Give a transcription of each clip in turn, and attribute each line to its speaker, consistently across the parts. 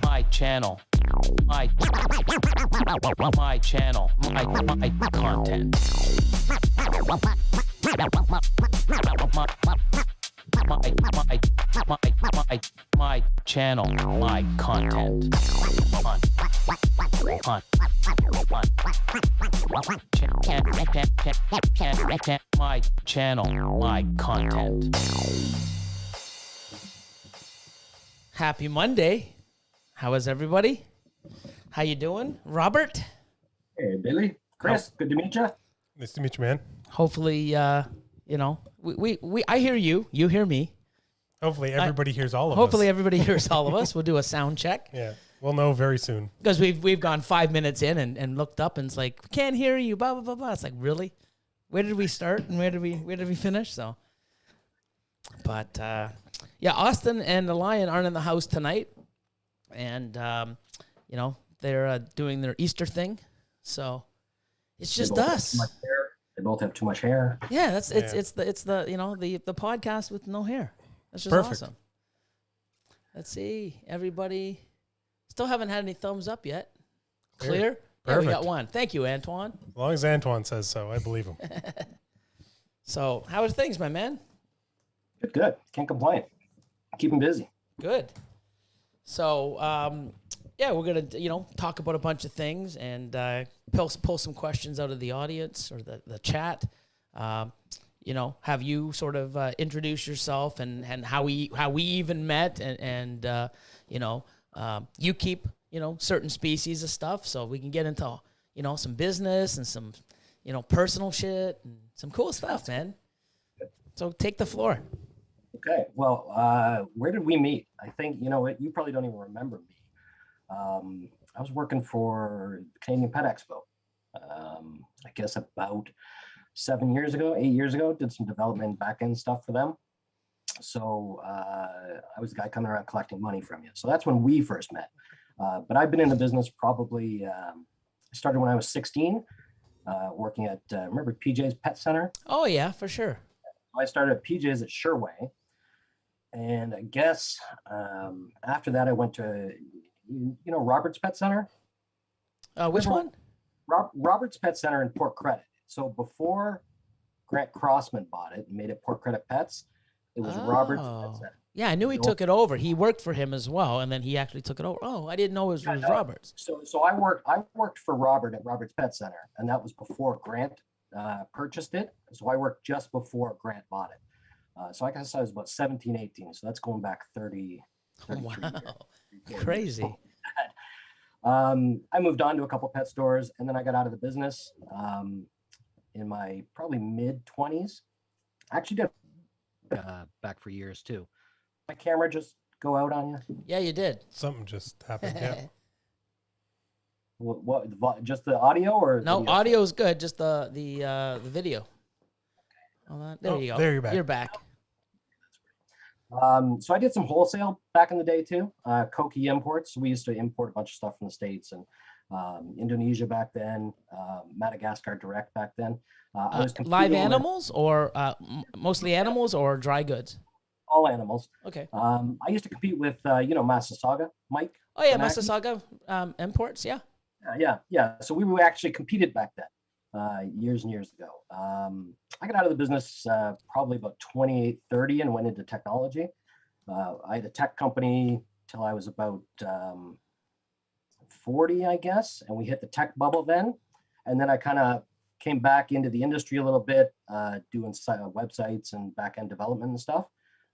Speaker 1: My channel. My channel. My content. My channel. My content. My channel. My content. Happy Monday. How is everybody? How you doing? Robert?
Speaker 2: Hey, Billy. Chris, good to meet you.
Speaker 3: Nice to meet you, man.
Speaker 1: Hopefully, you know, I hear you. You hear me.
Speaker 3: Hopefully everybody hears all of us.
Speaker 1: Hopefully everybody hears all of us. We'll do a sound check.
Speaker 3: Yeah, we'll know very soon.
Speaker 1: Because we've gone 5 minutes in and looked up and it's like, we can't hear you, blah, blah, blah, blah. It's like, really? Where did we start and where did we finish? So, but, yeah, Austin and Elion aren't in the house tonight. And, you know, they're doing their Easter thing. So it's just us.
Speaker 2: They both have too much hair.
Speaker 1: Yeah, it's the you know, the podcast with no hair. That's just
Speaker 3: Perfect.
Speaker 1: awesome. Let's see. Everybody still haven't had any thumbs up yet. Clear? Yeah, we got one. Thank you, Antoine.
Speaker 3: As long as Antoine says so, I believe him.
Speaker 1: So, how are things, my man?
Speaker 2: Good. Can't complain. Keep them busy.
Speaker 1: Good. So, yeah, we're gonna talk about a bunch of things and pull some questions out of the audience or the chat. Have you sort of introduce yourself and how we even met and you keep certain species of stuff, so we can get into some business and some personal shit and some cool stuff, man. So take the floor.
Speaker 2: Okay. Well, where did we meet? I think you probably don't even remember me. I was working for the Canadian Pet Expo. I guess about 8 years ago, did some development back-end stuff for them. So I was the guy coming around collecting money from you. So that's when we first met. But I've been in the business probably, I started when I was 16, working at, remember PJ's Pet Center?
Speaker 1: Oh, yeah, for sure.
Speaker 2: I started at PJ's at Sherway. And I guess after that, I went to, Robert's Pet Center?
Speaker 1: Which one?
Speaker 2: Robert's Pet Center in Port Credit. So before Grant Crossman bought it and made it Port Credit Pets, it was Robert's Pet Center.
Speaker 1: Yeah, I knew he took it over. He worked for him as well, and then he actually took it over. Oh, I didn't know it was Robert's.
Speaker 2: So I worked for Robert at Robert's Pet Center, and that was before Grant purchased it. So I worked just before Grant bought it. So I guess I was about 17, 18. So that's going back 30.
Speaker 1: Wow, crazy.
Speaker 2: I moved on to a couple pet stores, and then I got out of the business in my probably mid-20s. I actually did back for years too. My camera just go out on you?
Speaker 1: Yeah, you did.
Speaker 3: Something just happened. Yeah.
Speaker 2: What? Just the audio or
Speaker 1: no? Audio is good. Just the video. There you go.
Speaker 3: There you're back.
Speaker 1: You're back.
Speaker 2: So I did some wholesale back in the day too. Koki imports. We used to import a bunch of stuff from the States and Indonesia back then, Madagascar direct back then. I was
Speaker 1: live animals or mostly animals or dry goods?
Speaker 2: All animals.
Speaker 1: Okay.
Speaker 2: I used to compete with, Massasauga, Mike.
Speaker 1: Oh yeah, Massasauga imports. Yeah.
Speaker 2: Yeah. So we actually competed back then, years and years ago. I got out of the business probably about 28, 30 and went into technology. I had a tech company till I was about 40, I guess, and we hit the tech bubble then. And then I kind of came back into the industry a little bit, doing websites and back-end development and stuff.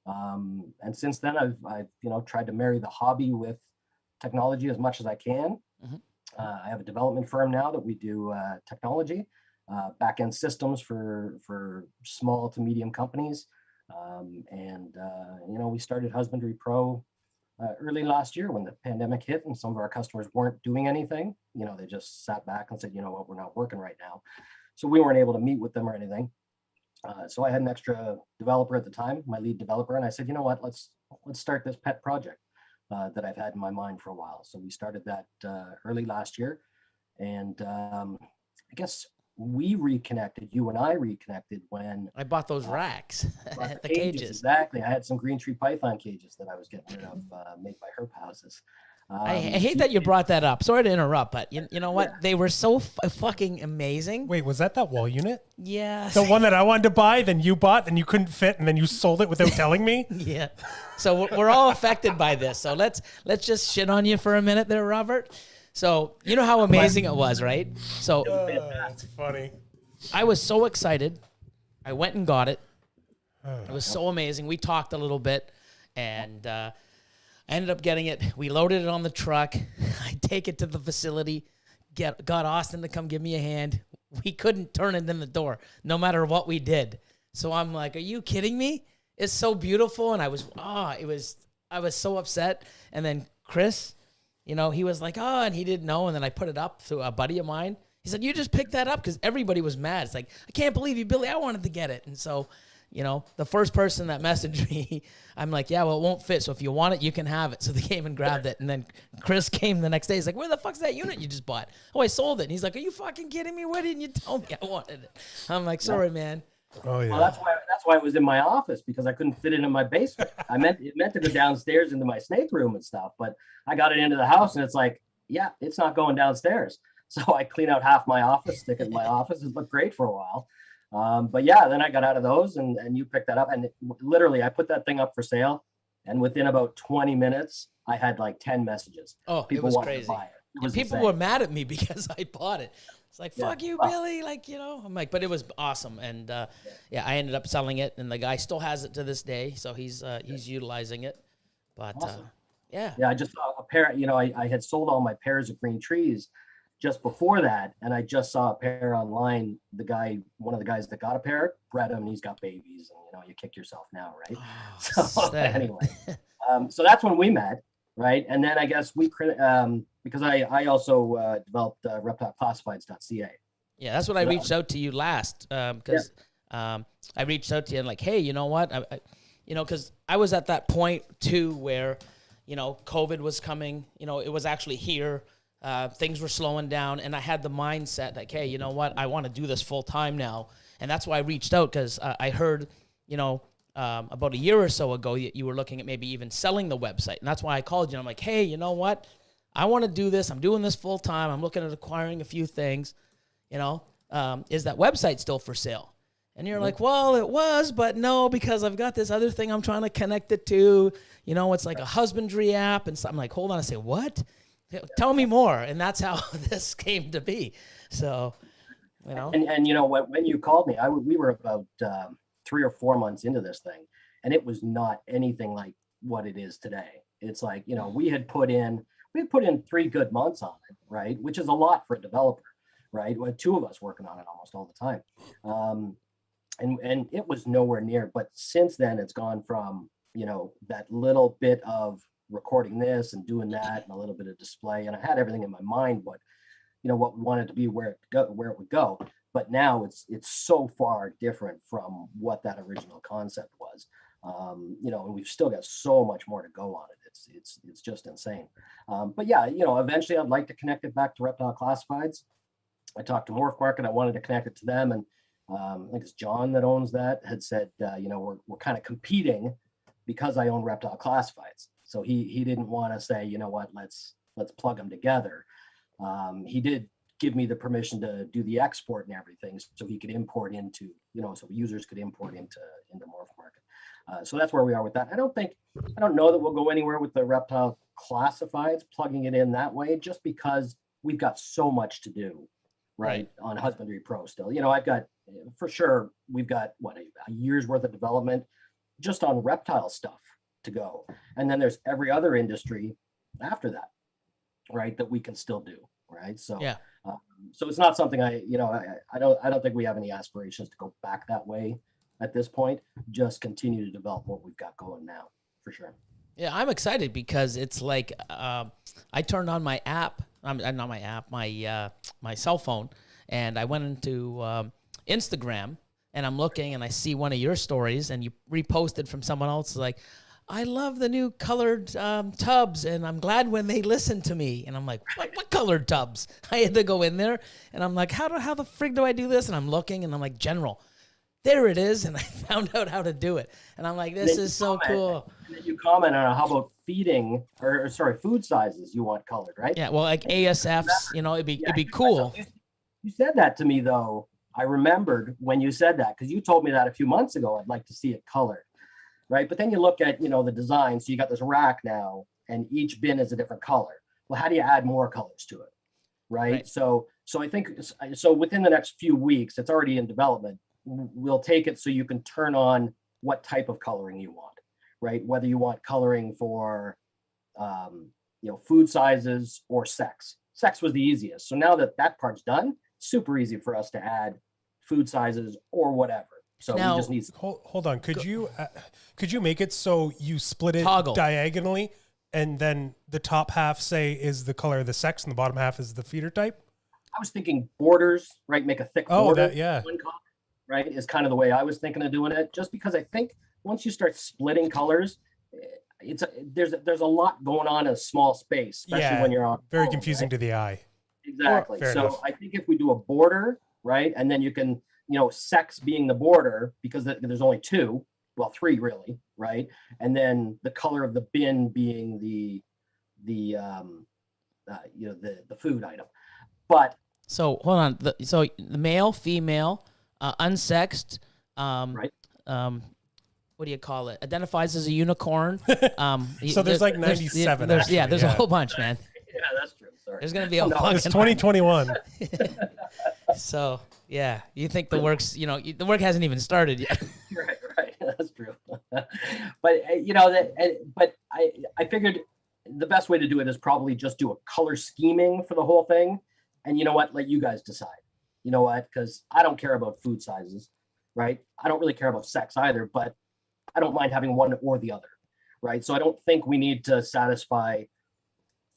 Speaker 2: And since then, I've tried to marry the hobby with technology as much as I can. Mm-hmm. I have a development firm now that we do technology, back-end systems for small to medium companies. We started Husbandry.Pro early last year when the pandemic hit and some of our customers weren't doing anything. They just sat back and said, you know what, we're not working right now. So we weren't able to meet with them or anything. So I had an extra developer at the time, my lead developer, and I said, you know what, let's start this pet project that I've had in my mind for a while. So we started that early last year. And I guess we reconnected, you and I reconnected when
Speaker 1: I bought those racks,
Speaker 2: bought
Speaker 1: the cages.
Speaker 2: Exactly. I had some green tree python cages that I was getting rid of, made by herb houses.
Speaker 1: I hate that you brought that up. Sorry to interrupt, but you know what? They were so fucking amazing.
Speaker 3: Wait, was that wall unit?
Speaker 1: Yeah.
Speaker 3: The one that I wanted to buy, then you bought, and you couldn't fit, and then you sold it without telling me?
Speaker 1: Yeah. So we're all affected by this. So let's just shit on you for a minute there, Robert. So you know how amazing it was, right? So
Speaker 3: That's funny.
Speaker 1: I was so excited. I went and got it. It was so amazing. We talked a little bit, and I ended up getting it. We loaded it on the truck. I take it to the facility. Got Austin to come give me a hand. We couldn't turn it in the door, no matter what we did. So I'm like, "Are you kidding me? It's so beautiful." And I was so upset. And then Chris, he was like, "Oh," and he didn't know. And then I put it up to a buddy of mine. He said, "You just picked that up," because everybody was mad. It's like, "I can't believe you, Billy. I wanted to get it." And so, the first person that messaged me, I'm like, "Yeah, well, it won't fit. So if you want it, you can have it." So they came and grabbed it. And then Chris came the next day. He's like, "Where the fuck's that unit you just bought?" "Oh, I sold it." And he's like, "Are you fucking kidding me? Why didn't you tell me I wanted it?" I'm like, "Sorry, man."
Speaker 3: Oh, yeah.
Speaker 2: Well, that's why it was in my office, because I couldn't fit it in my basement. It meant to go downstairs into my snake room and stuff, but I got it into the house, and it's like, yeah, it's not going downstairs. So I clean out half my office, stick it in my office. It looked great for a while. But yeah, then I got out of those, and you picked that up, and literally I put that thing up for sale, and within about 20 minutes, I had like 10 messages.
Speaker 1: Oh,
Speaker 2: people
Speaker 1: it was
Speaker 2: wanted
Speaker 1: crazy.
Speaker 2: to buy it.
Speaker 1: And people were mad at me because I bought it. It's like, "Fuck you,
Speaker 2: Well,
Speaker 1: Billy." I'm like, but it was awesome. And I ended up selling it, and the guy still has it to this day. So he's utilizing it. But
Speaker 2: awesome.
Speaker 1: yeah.
Speaker 2: I just saw a pair, I had sold all my pairs of green trees just before that. And I just saw a pair online. One of the guys that got a pair bred them, and he's got babies, and you kick yourself now, right?
Speaker 1: Oh,
Speaker 2: so anyway, so that's when we met. Right. And then I guess because I also developed reptileclassifieds.ca.
Speaker 1: Yeah, that's what I reached out to you last, because I reached out to you and like, "Hey, you know what? Because I was at that point too where, COVID was coming, it was actually here. Things were slowing down, and I had the mindset like, "Hey, you know what? I want to do this full time now." And that's why I reached out, because I heard, about a year or so ago, you were looking at maybe even selling the website. And that's why I called you. And I'm like, "Hey, you know what? I want to do this. I'm doing this full time. I'm looking at acquiring a few things. Is that website still for sale?" And you're like, "Well, it was, but no, because I've got this other thing I'm trying to connect it to. It's like a husbandry app." And so I'm like, "Hold on." I say, "What? Tell me more." And that's how this came to be. So,
Speaker 2: And when you called me, we were about 3 or 4 months into this thing, and it was not anything like what it is today. It's like, we had put in 3 good months on it, right? Which is a lot for a developer, right? We had 2 of us working on it almost all the time. And it was nowhere near, but since then it's gone from, that little bit of recording this and doing that and a little bit of display. And I had everything in my mind, what we wanted to be, where it would go. But now it's so far different from what that original concept was. And we've still got so much more to go on it. It's just insane. But yeah, eventually I'd like to connect it back to Reptile Classifieds. I talked to Morph Market. I wanted to connect it to them, and I think it's John that owns that, had said, we're kind of competing because I own Reptile Classifieds. So he didn't want to say, "You know what, let's plug them together." He did give me the permission to do the export and everything, so he could import into, so users could import into Morph Market. So that's where we are with that. I don't know that we'll go anywhere with the Reptile Classifieds, plugging it in that way, just because we've got so much to do, right. On Husbandry.Pro still. I've got, for sure, we've got a year's worth of development just on reptile stuff to go. And then there's every other industry after that, right, that we can still do. Right. So,
Speaker 1: yeah.
Speaker 2: So it's not something I don't think we have any aspirations to go back that way at this point. Just continue to develop what we've got going now, for sure.
Speaker 1: Yeah, I'm excited because it's like I turned on my app. Not my app, my cell phone, and I went into Instagram, and I'm looking, and I see one of your stories, and you reposted from someone else like, I love the new colored tubs, and I'm glad when they listen to me. And I'm like, what colored tubs? I had to go in there, and I'm like, how the frig do I do this? And I'm looking, and I'm like, General, there it is. And I found out how to do it. And I'm like, this is so cool.
Speaker 2: And then you comment on how about feeding, or sorry, food sizes you want colored, right?
Speaker 1: Yeah, well, like ASFs, it'd be cool.
Speaker 2: You said that to me, though. I remembered when you said that, because you told me that a few months ago. I'd like to see it colored. Right. But then you look at, the design. So you got this rack now, and each bin is a different color. Well, how do you add more colors to it? Right. So I think within the next few weeks, it's already in development. We'll take it so you can turn on what type of coloring you want. Right. Whether you want coloring for, food sizes or sex. Sex was the easiest. So now that part's done, super easy for us to add food sizes or whatever. So
Speaker 1: now,
Speaker 2: we just need.
Speaker 3: Hold on. Could you make it so you split it
Speaker 1: toggle
Speaker 3: diagonally, and then the top half, say, is the color of the sex, and the bottom half is the feeder type?
Speaker 2: I was thinking borders, right? Make a thick border.
Speaker 3: Yeah.
Speaker 2: Right, is kind of the way I was thinking of doing it. Just because I think once you start splitting colors, there's a lot going on in a small space, especially when you're on.
Speaker 3: Very confusing to the eye.
Speaker 2: Exactly.
Speaker 3: Fair
Speaker 2: So
Speaker 3: enough.
Speaker 2: I think if we do a border, right, and then you can. Sex being the border, because there's only three really, right? And then the color of the bin being the food item. But
Speaker 1: so hold on. So the male, female, unsexed,
Speaker 2: right.
Speaker 1: What do you call it? Identifies as a unicorn.
Speaker 3: So there's like 97.
Speaker 1: There's a whole bunch, man.
Speaker 2: Yeah, that's true. Sorry.
Speaker 1: There's gonna be a
Speaker 3: It's 2021.
Speaker 2: So
Speaker 1: yeah, you think the work's, the work hasn't even started yet.
Speaker 2: Right. That's true. But I figured the best way to do it is probably just do a color scheming for the whole thing, and let you guys decide. Because I don't care about food sizes, right? I don't really care about sex either, but I don't mind having one or the other, right? So I don't think we need to satisfy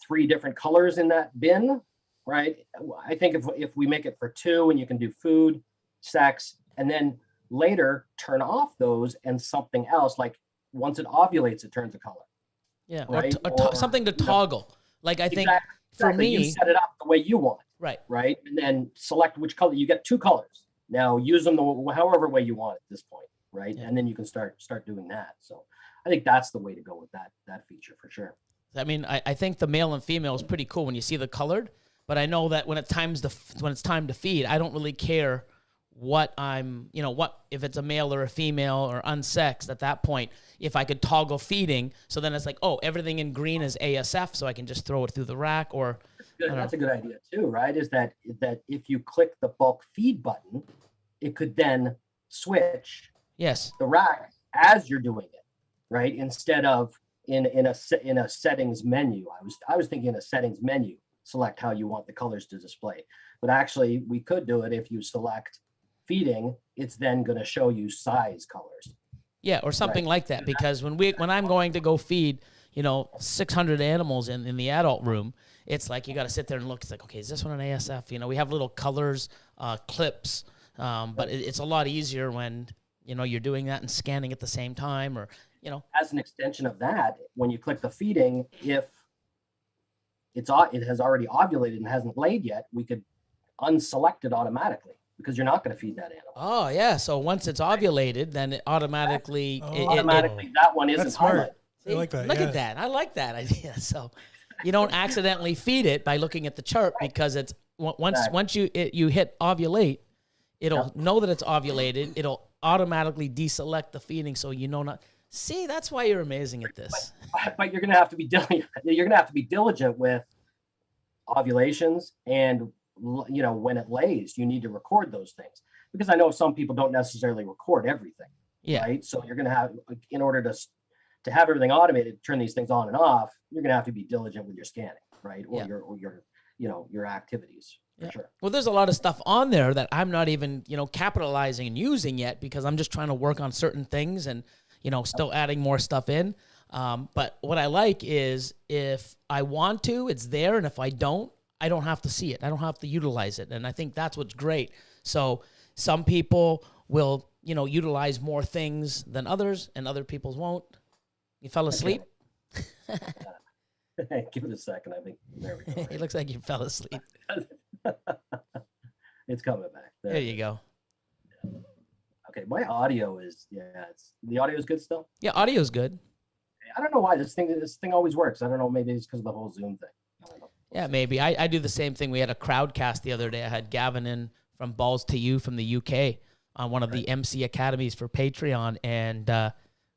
Speaker 2: 3 different colors in that bin. Right. I think if we make it for 2 and you can do food, sex, and then later turn off those and something else, like once it ovulates, it turns a color.
Speaker 1: Yeah.
Speaker 2: Right?
Speaker 1: Or something to toggle. Like I think for me,
Speaker 2: you set it up the way you want.
Speaker 1: Right.
Speaker 2: Right. And then select which color. You get 2 colors. Now use them however way you want at this point. Right. Yeah. And then you can start doing that. So I think that's the way to go with that feature for sure.
Speaker 1: I mean, I think the male and female is pretty cool when you see the colored. But I know that when it's time to feed, I don't really care what if it's a male or a female or unsexed at that point. If I could toggle feeding, so then it's like, oh, everything in green is ASF, so I can just throw it through the rack. Or
Speaker 2: that's a good idea too, right? Is that if you click the bulk feed button, it could then switch the rack as you're doing it, right? Instead of in a settings menu. I was thinking in a settings menu. Select how you want the colors to display. But actually, we could do it if you select feeding, it's then going to show you size colors.
Speaker 1: Yeah, or something like that. Because when I'm going to go feed, 600 animals in the adult room, it's like you got to sit there and look. It's like, okay, is this one an ASF? We have little colors, clips, but it's a lot easier when you're doing that and scanning at the same time, or
Speaker 2: As an extension of that, when you click the feeding, if it has already ovulated and hasn't laid yet, we could unselect it automatically because you're not going to feed that animal.
Speaker 1: Oh yeah, so once it's ovulated, then it automatically
Speaker 2: that one isn't
Speaker 3: smart. I like that.
Speaker 1: Look at that. I like that idea. So you don't accidentally feed it by looking at the chart because it's once you hit ovulate, it'll know that it's ovulated. It'll automatically deselect the feeding, so not. See, that's why you're amazing at this.
Speaker 2: But you're going to have to be diligent. You're going to have to be diligent with ovulations, and when it lays, you need to record those things, because I know some people don't necessarily record everything.
Speaker 1: Yeah.
Speaker 2: Right. So you're going to have, in order to have everything automated, turn these things on and off, you're going to have to be diligent with your scanning, right? Or your activities. For sure.
Speaker 1: Well, there's a lot of stuff on there that I'm not even, capitalizing and using yet, because I'm just trying to work on certain things and, still adding more stuff in. But what I like is if I want to, it's there. And if I don't have to see it. I don't have to utilize it. And I think that's what's great. So some people will, utilize more things than others, and other people won't. You fell asleep?
Speaker 2: Give it a second. I think there we go.
Speaker 1: It looks like you fell asleep.
Speaker 2: It's coming back.
Speaker 1: There you go.
Speaker 2: Okay, my audio is the audio is good still.
Speaker 1: Yeah, audio's good.
Speaker 2: I don't know why this thing always works. I don't know. Maybe it's because of the whole Zoom thing. I don't know.
Speaker 1: Yeah, maybe. I do the same thing. We had a crowd cast the other day. I had Gavin in from Balls to You from the UK on one of the MC Academies for Patreon, and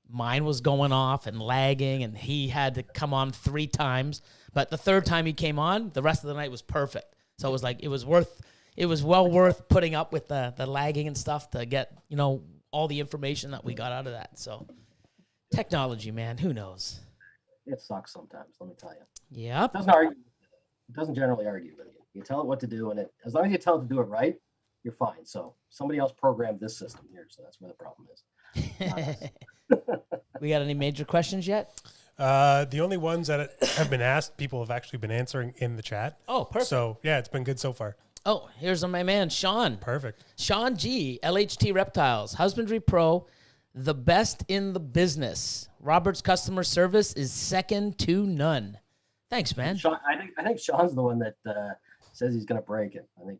Speaker 1: mine was going off and lagging, and he had to come on 3 times. But the third time he came on, the rest of the night was perfect. So it was like it was well worth putting up with the lagging and stuff to get, all the information that we got out of that. So technology, man, who knows?
Speaker 2: It sucks sometimes, let me tell you.
Speaker 1: Yeah.
Speaker 2: It doesn't generally argue with you. You tell it what to do, and as long as you tell it to do it right, you're fine. So somebody else programmed this system here, so that's where the problem is.
Speaker 1: We got any major questions yet?
Speaker 3: The only ones that have been asked, people have actually been answering in the chat.
Speaker 1: Oh, perfect.
Speaker 3: So, yeah, it's been good so far.
Speaker 1: Oh, here's my man, Sean.
Speaker 3: Perfect.
Speaker 1: Sean G, LHT Reptiles, Husbandry.Pro, the best in the business. Robert's customer service is second to none. Thanks, man.
Speaker 2: Sean, I think Sean's the one that says he's going to break it. I think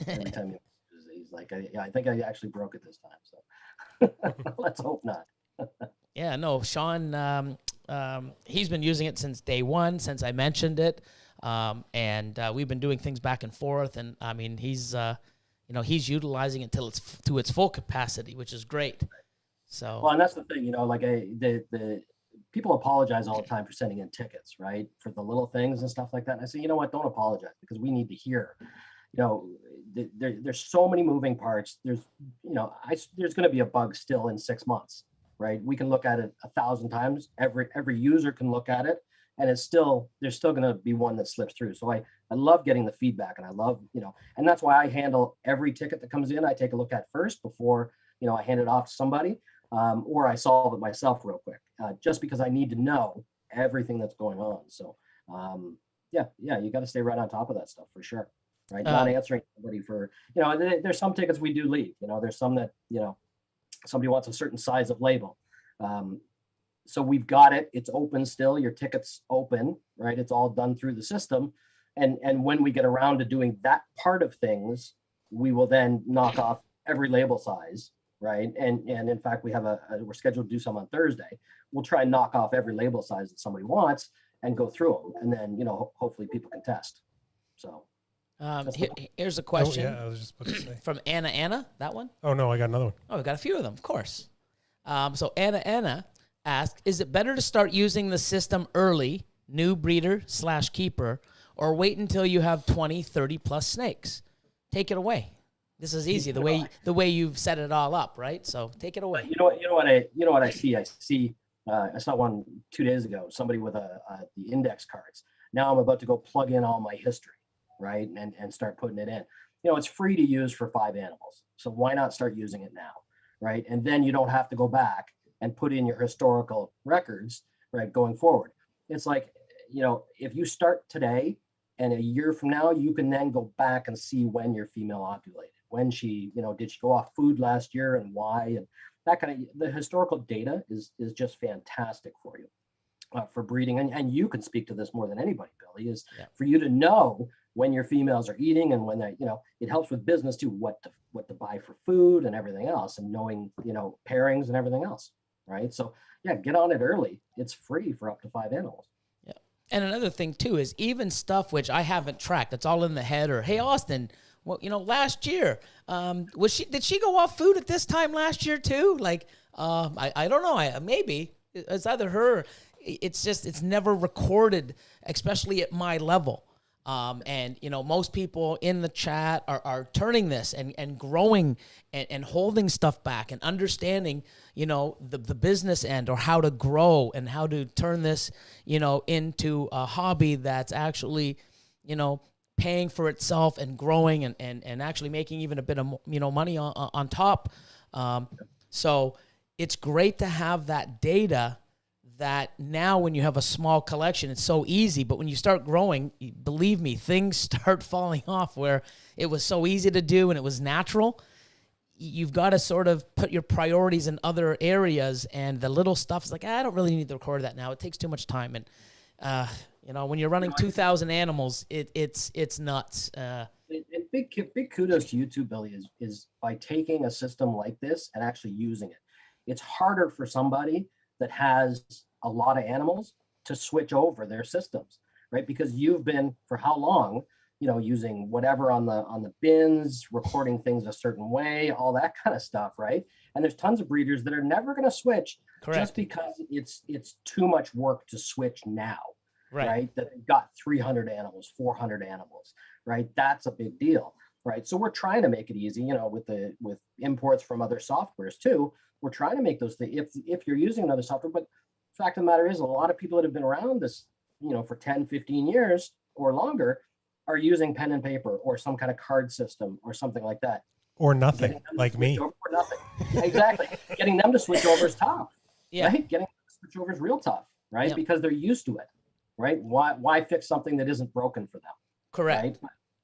Speaker 2: every time he's like, I think I actually broke it this time. So let's hope not.
Speaker 1: Yeah, no, Sean, he's been using it since day one, since I mentioned it. And we've been doing things back and forth. And I mean, he's utilizing it to its full capacity, which is great. So,
Speaker 2: well, and that's the thing, like the people apologize all the time for sending in tickets, right? For the little things and stuff like that. And I say, you know what, don't apologize, because we need to hear, there's so many moving parts. There's going to be a bug still in 6 months, right? We can look at it 1,000 times. Every user can look at it, and there's still going to be one that slips through. So I love getting the feedback, and I love, and that's why I handle every ticket that comes in. I take a look at first before, I hand it off to somebody. Or I solve it myself real quick, just because I need to know everything that's going on. So, you got to stay right on top of that stuff for sure, right? Not answering somebody for, there's some tickets we do leave. There's some that, somebody wants a certain size of label. So we've got it. It's open still. Your ticket's open, right? It's all done through the system. And when we get around to doing that part of things, we will then knock off every label size. Right. And in fact, we're scheduled to do some on Thursday. We'll try and knock off every label size that somebody wants and go through them. And then, hopefully people can test. So
Speaker 1: here's a question.
Speaker 3: Oh, yeah, I was just about to say.
Speaker 1: From Anna, that one?
Speaker 3: Oh, no, I got another one.
Speaker 1: Oh, we got a few of them, of course. So Anna asked, is it better to start using the system early, new breeder/keeper, or wait until you have 20, 30 plus snakes? Take it away. This is easy, the way you've set it all up, right? So take it away.
Speaker 2: You know what I see? I saw one 2 days ago, somebody with the index cards. Now I'm about to go plug in all my history, right? And start putting it in. It's free to use for 5 animals. So why not start using it now, right? And then you don't have to go back and put in your historical records, right, going forward. It's like, if you start today and a year from now, you can then go back and see when your female ovulated. When she, did she go off food last year and why, and that kind of, the historical data is just fantastic for you for breeding. And you can speak to this more than anybody, Billy, is for you to know when your females are eating and when they, it helps with business too, what to buy for food and everything else, and knowing, pairings and everything else. Right. So get on it early. It's free for up to 5 animals.
Speaker 1: Yeah. And another thing too, is even stuff which I haven't tracked, it's all in the head, or, hey, Austin, well, last year, did she go off food at this time last year too? Like, I don't know. Maybe it's either her. It's never recorded, especially at my level. And most people in the chat are turning this and growing and holding stuff back and understanding, the business end, or how to grow and how to turn this, into a hobby that's actually, paying for itself and growing and actually making even a bit of, money on top. So it's great to have that data, that now when you have a small collection, it's so easy. But when you start growing, believe me, things start falling off where it was so easy to do and it was natural. you've got to sort of put your priorities in other areas, and the little stuff is like, I don't really need to record that now. It takes too much time. And, you know, when you're running 2,000 animals, it's nuts.
Speaker 2: And big kudos to you too, Billy, is by taking a system like this and actually using it. It's harder for somebody that has a lot of animals to switch over their systems, right? Because you've been, for how long, you know, using whatever on the bins, recording things a certain way, all that kind of stuff, right? And there's tons of breeders that are never going to switch.
Speaker 1: Correct.
Speaker 2: Just because it's too much work to switch now, right? That they've got 300 animals, 400 animals, right? That's a big deal, right? So we're trying to make it easy, you know, with imports from other softwares too. We're trying to make those things, if you're using another software. But the fact of the matter is, a lot of people that have been around this, you know, for 10, 15 years or longer are using pen and paper or some kind of card system or something like that.
Speaker 3: Or nothing, like me.
Speaker 2: Or nothing. Exactly. Getting them to switch over is tough.
Speaker 1: Yeah.
Speaker 2: Right? Getting them to switch over is real tough, right?
Speaker 1: Yeah.
Speaker 2: Because they're used to it, right? Why fix something that isn't broken for them?
Speaker 1: Correct.
Speaker 2: Right?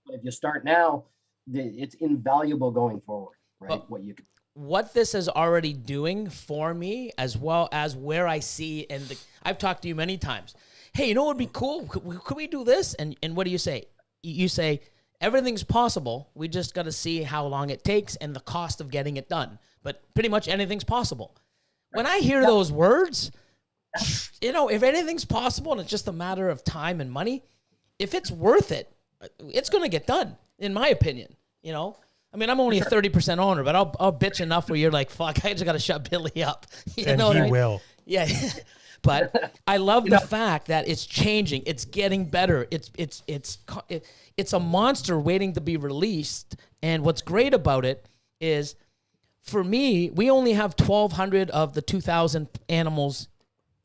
Speaker 2: But if you start now, it's invaluable going forward, right?
Speaker 1: But what this is already doing for me, as well as where I see, and I've talked to you many times. Hey, you know what would be cool? Could we do this? And what do you say? You say, everything's possible. We just got to see how long it takes and the cost of getting it done. But pretty much anything's possible. When I hear those words, you know, if anything's possible and it's just a matter of time and money, if it's worth it, it's going to get done, in my opinion. You know, I mean, I'm only a 30% owner, but I'll bitch enough where you're like, fuck, I just got to shut Billy up.
Speaker 3: And he will.
Speaker 1: Yeah. But I love the fact that it's changing. It's getting better. It's a monster waiting to be released. And what's great about it is, for me, we only have 1,200 of the 2,000 animals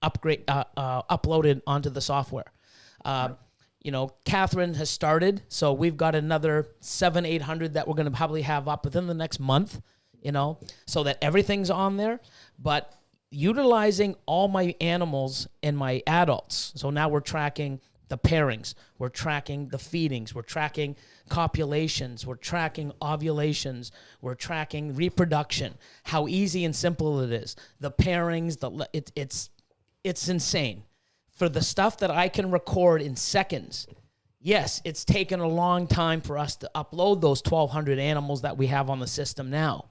Speaker 1: uploaded onto the software. You know, Catherine has started, so we've got another 700-800 that we're going to probably have up within the next month, you know, so that everything's on there. But utilizing all my animals and my adults. So now we're tracking the pairings, we're tracking the feedings, we're tracking copulations, we're tracking ovulations, we're tracking reproduction, how easy and simple it is. The pairings, it's insane. For the stuff that I can record in seconds, yes, it's taken a long time for us to upload those 1,200 animals that we have on the system now.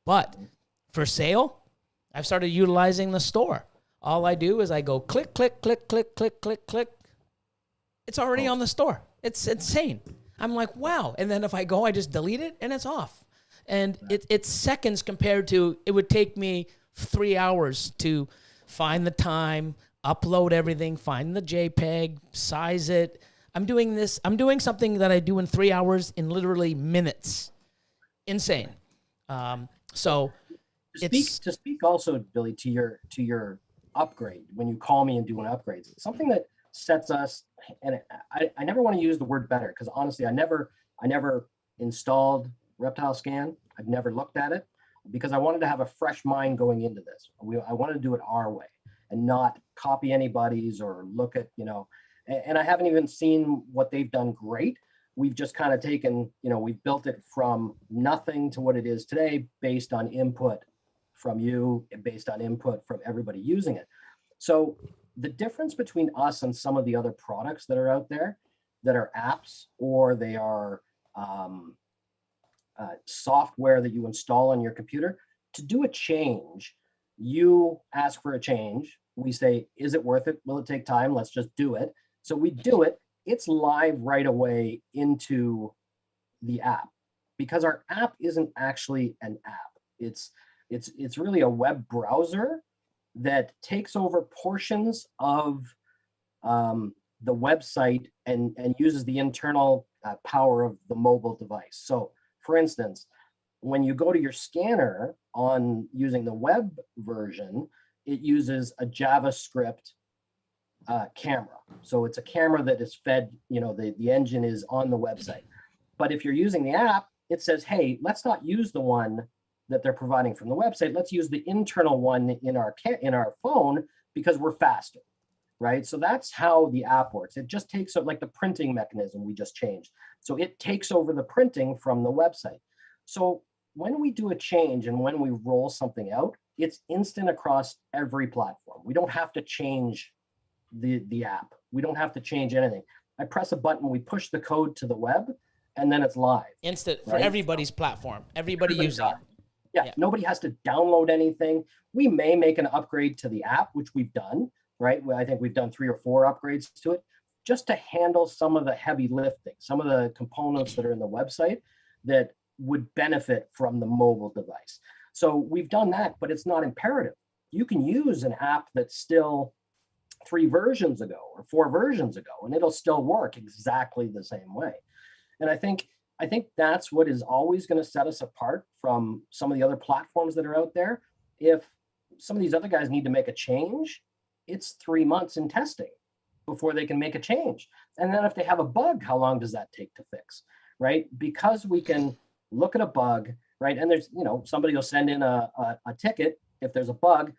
Speaker 1: But for sale, I've started utilizing the store. All I do is I go click, click, click, click, click, click, click. It's already on the store. It's insane. I'm like, wow. And then if I go, I just delete it and it's off. And it's seconds compared to, it would take me 3 hours to find the time, upload everything, find the JPEG, size it. I'm doing something that I do in 3 hours in literally minutes. Insane. So
Speaker 2: to speak also, Billy, to your upgrade, when you call me and do an upgrade, something that sets us, and I never want to use the word better, because honestly, I never installed Reptile Scan. I've never looked at it, because I wanted to have a fresh mind going into this. I wanted to do it our way and not copy anybody's or look at, you know, and I haven't even seen what they've done great. We've just kind of taken, you know, we've built it from nothing to what it is today based on input from you and based on input from everybody using it. So the difference between us and some of the other products that are out there that are apps, or they are software that you install on your computer, to do a change, you ask for a change. We say, is it worth it? Will it take time? Let's just do it. So we do it. It's live right away into the app, because our app isn't actually an app. It's really a web browser that takes over portions of the website and uses the internal power of the mobile device. So for instance, when you go to your scanner on using the web version, it uses a JavaScript camera. So it's a camera that is fed, you know, the engine is on the website. But if you're using the app, it says, hey, let's not use the one that they're providing from the website. Let's use the internal one in our phone, because we're faster, right? So that's how the app works. It just takes, like the printing mechanism we just changed. So it takes over the printing from the website. So when we do a change and when we roll something out, it's instant across every platform. We don't have to change the app. We don't have to change anything. I press a button, we push the code to the web, and then it's live.
Speaker 1: Instant for
Speaker 2: right?
Speaker 1: everybody's platform. Everybody using it.
Speaker 2: Yeah, nobody has to download anything. We may make an upgrade to the app, which we've done, right? I think we've done 3 or 4 upgrades to it just to handle some of the heavy lifting, some of the components that are in the website that would benefit from the mobile device. So we've done that, but it's not imperative. You can use an app that's still 3 versions ago or 4 versions ago, and it'll still work exactly the same way. And I think that's what is always going to set us apart from some of the other platforms that are out there. If some of these other guys need to make a change, it's 3 months in testing before they can make a change. And then if they have a bug, how long does that take to fix, right? Because we can look at a bug, right? And there's, somebody will send in a ticket. If there's a bug,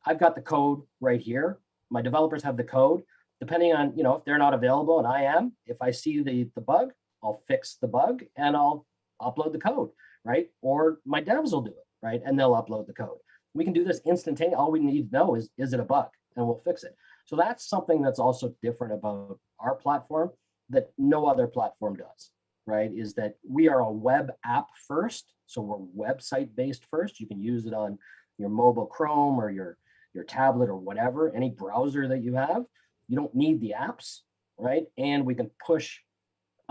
Speaker 2: I've got the code right here. My developers have the code. Depending on, if they're not available and I am, if I see the bug, I'll fix the bug and I'll upload the code, right? Or my devs will do it, right? And they'll upload the code. We can do this instantaneously. All we need to know is it a bug? And we'll fix it. So that's something that's also different about our platform that no other platform does, right? Is that we are a web app first. So we're website based first. You can use it on your mobile Chrome or your tablet or whatever, any browser that you have. You don't need the apps, right? And we can push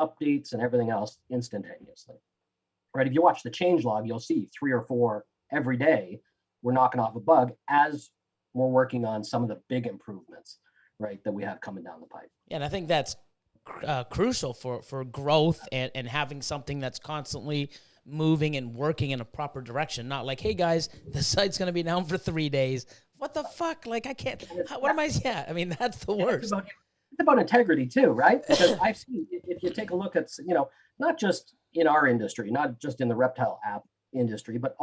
Speaker 2: updates and everything else instantaneously, right? If you watch the changelog, you'll see 3 or 4 every day. We're knocking off a bug as we're working on some of the big improvements, right, that we have coming down the pipe.
Speaker 1: Yeah, and I think that's crucial for growth and having something that's constantly moving and working in a proper direction. Not like, hey guys, the site's going to be down for 3 days. What the fuck? Like, I can't. What am I? Yeah, I mean, that's the worst.
Speaker 2: It's about integrity too, right? Because I've seen, if you take a look at, not just in our industry, not just in the reptile app industry, but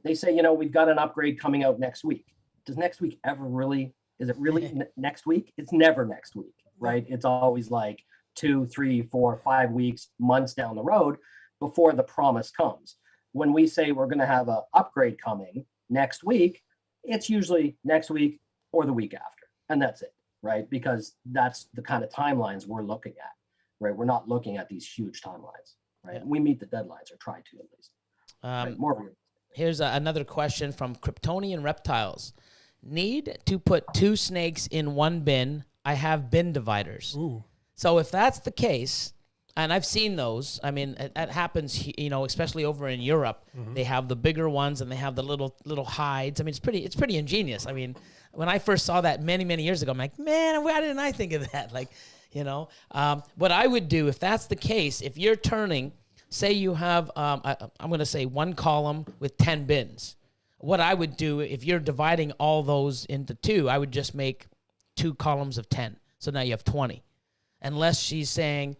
Speaker 2: they say, we've got an upgrade coming out next week. Does next week ever really, is it really next week? It's never next week, right? It's always like 2, 3, 4, 5 weeks, months down the road before the promise comes. When we say we're going to have an upgrade coming next week, it's usually next week or the week after. And that's it, right? Because that's the kind of timelines we're looking at, right? We're not looking at these huge timelines, right? Yeah. We meet the deadlines or try to at least. Right? More.
Speaker 1: Here's another question from Kryptonian Reptiles. Need to put 2 snakes in one bin. I have bin dividers.
Speaker 3: Ooh.
Speaker 1: So if that's the case, and I've seen those, I mean, it happens, especially over in Europe. Mm-hmm. They have the bigger ones and they have the little hides. I mean, it's pretty ingenious. I mean, when I first saw that many years ago, I'm like, man, why didn't I think of that? Like, what I would do if that's the case, if you're turning, say you have, I'm going to say 1 column with 10 bins. What I would do if you're dividing all those into 2, I would just make 2 columns of 10. So now you have 20. Unless she's saying,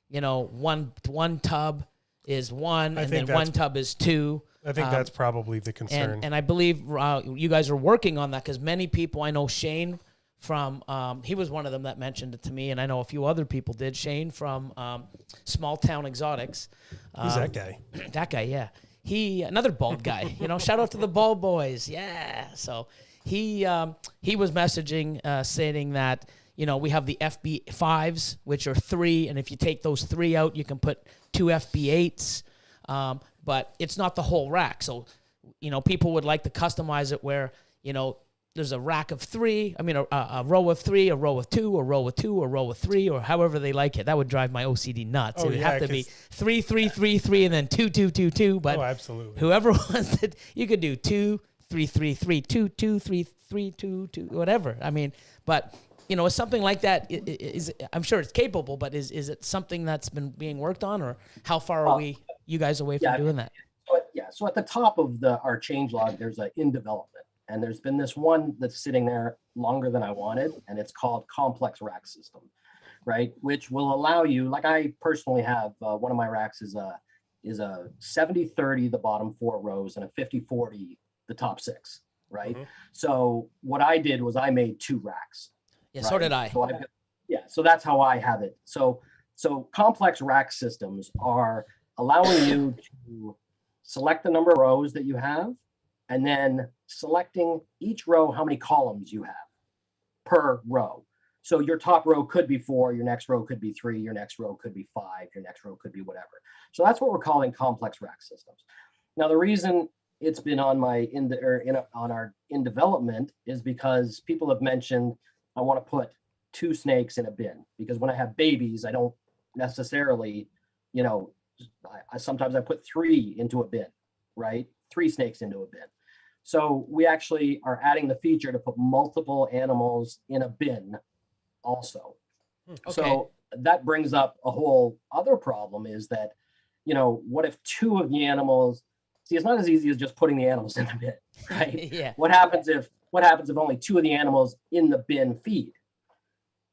Speaker 1: one tub is 1 and then 1 tub is 2.
Speaker 3: I think that's probably the concern.
Speaker 1: And I believe you guys are working on that because many people, I know Shane from, he was one of them that mentioned it to me, and I know a few other people did. Shane from Small Town Exotics.
Speaker 3: Who's that guy?
Speaker 1: That guy, yeah. Another bald guy, shout out to the bald boys. Yeah. So he was messaging saying that, we have the FB5s, which are 3. And if you take those 3 out, you can put 2 FB8s. But it's not the whole rack. So, people would like to customize it where, there's a rack of 3. I mean, a row of 3, a row of 2, a row of 2, a row of 3, or however they like it. That would drive my OCD nuts. It would have to be 3, 3, 3, 3, and then 2, 2, 2, 2. But
Speaker 3: absolutely.
Speaker 1: Whoever wants it, you could do 2, 3, 3, 3, 2, 2, 3, 3, 2, 2, whatever. I mean, but is something like that? Is I'm sure it's capable, but is it something that's been being worked on, or how far are you guys away from doing that?
Speaker 2: So at the top of our changelog, there's a in development. And there's been this one that's sitting there longer than I wanted, and it's called Complex Rack System, right? Which will allow you, like I personally have, one of my racks is a 70-30, the bottom 4 rows, and a 50-40, the top 6, right? Mm-hmm. So what I did was I made 2 racks.
Speaker 1: Yeah,
Speaker 2: right?
Speaker 1: So did I.
Speaker 2: So that's how I have it. So complex rack systems are allowing you to select the number of rows that you have, and then selecting each row how many columns you have per row. So your top row could be 4, your next row could be 3, your next row could be 5, your next row could be whatever. So that's what we're calling complex rack systems. Now, the reason it's been on my in development is because people have mentioned, I want to put 2 snakes in a bin, because when I have babies, I don't necessarily, you know, sometimes I put 3 into a bin, right? 3 snakes into a bin. So we actually are adding the feature to put multiple animals in a bin also. Okay. So that brings up a whole other problem, is that, you know, what if 2 of the animals, see, it's not as easy as just putting the animals in the bin, right?
Speaker 1: Yeah.
Speaker 2: What happens if only 2 of the animals in the bin feed,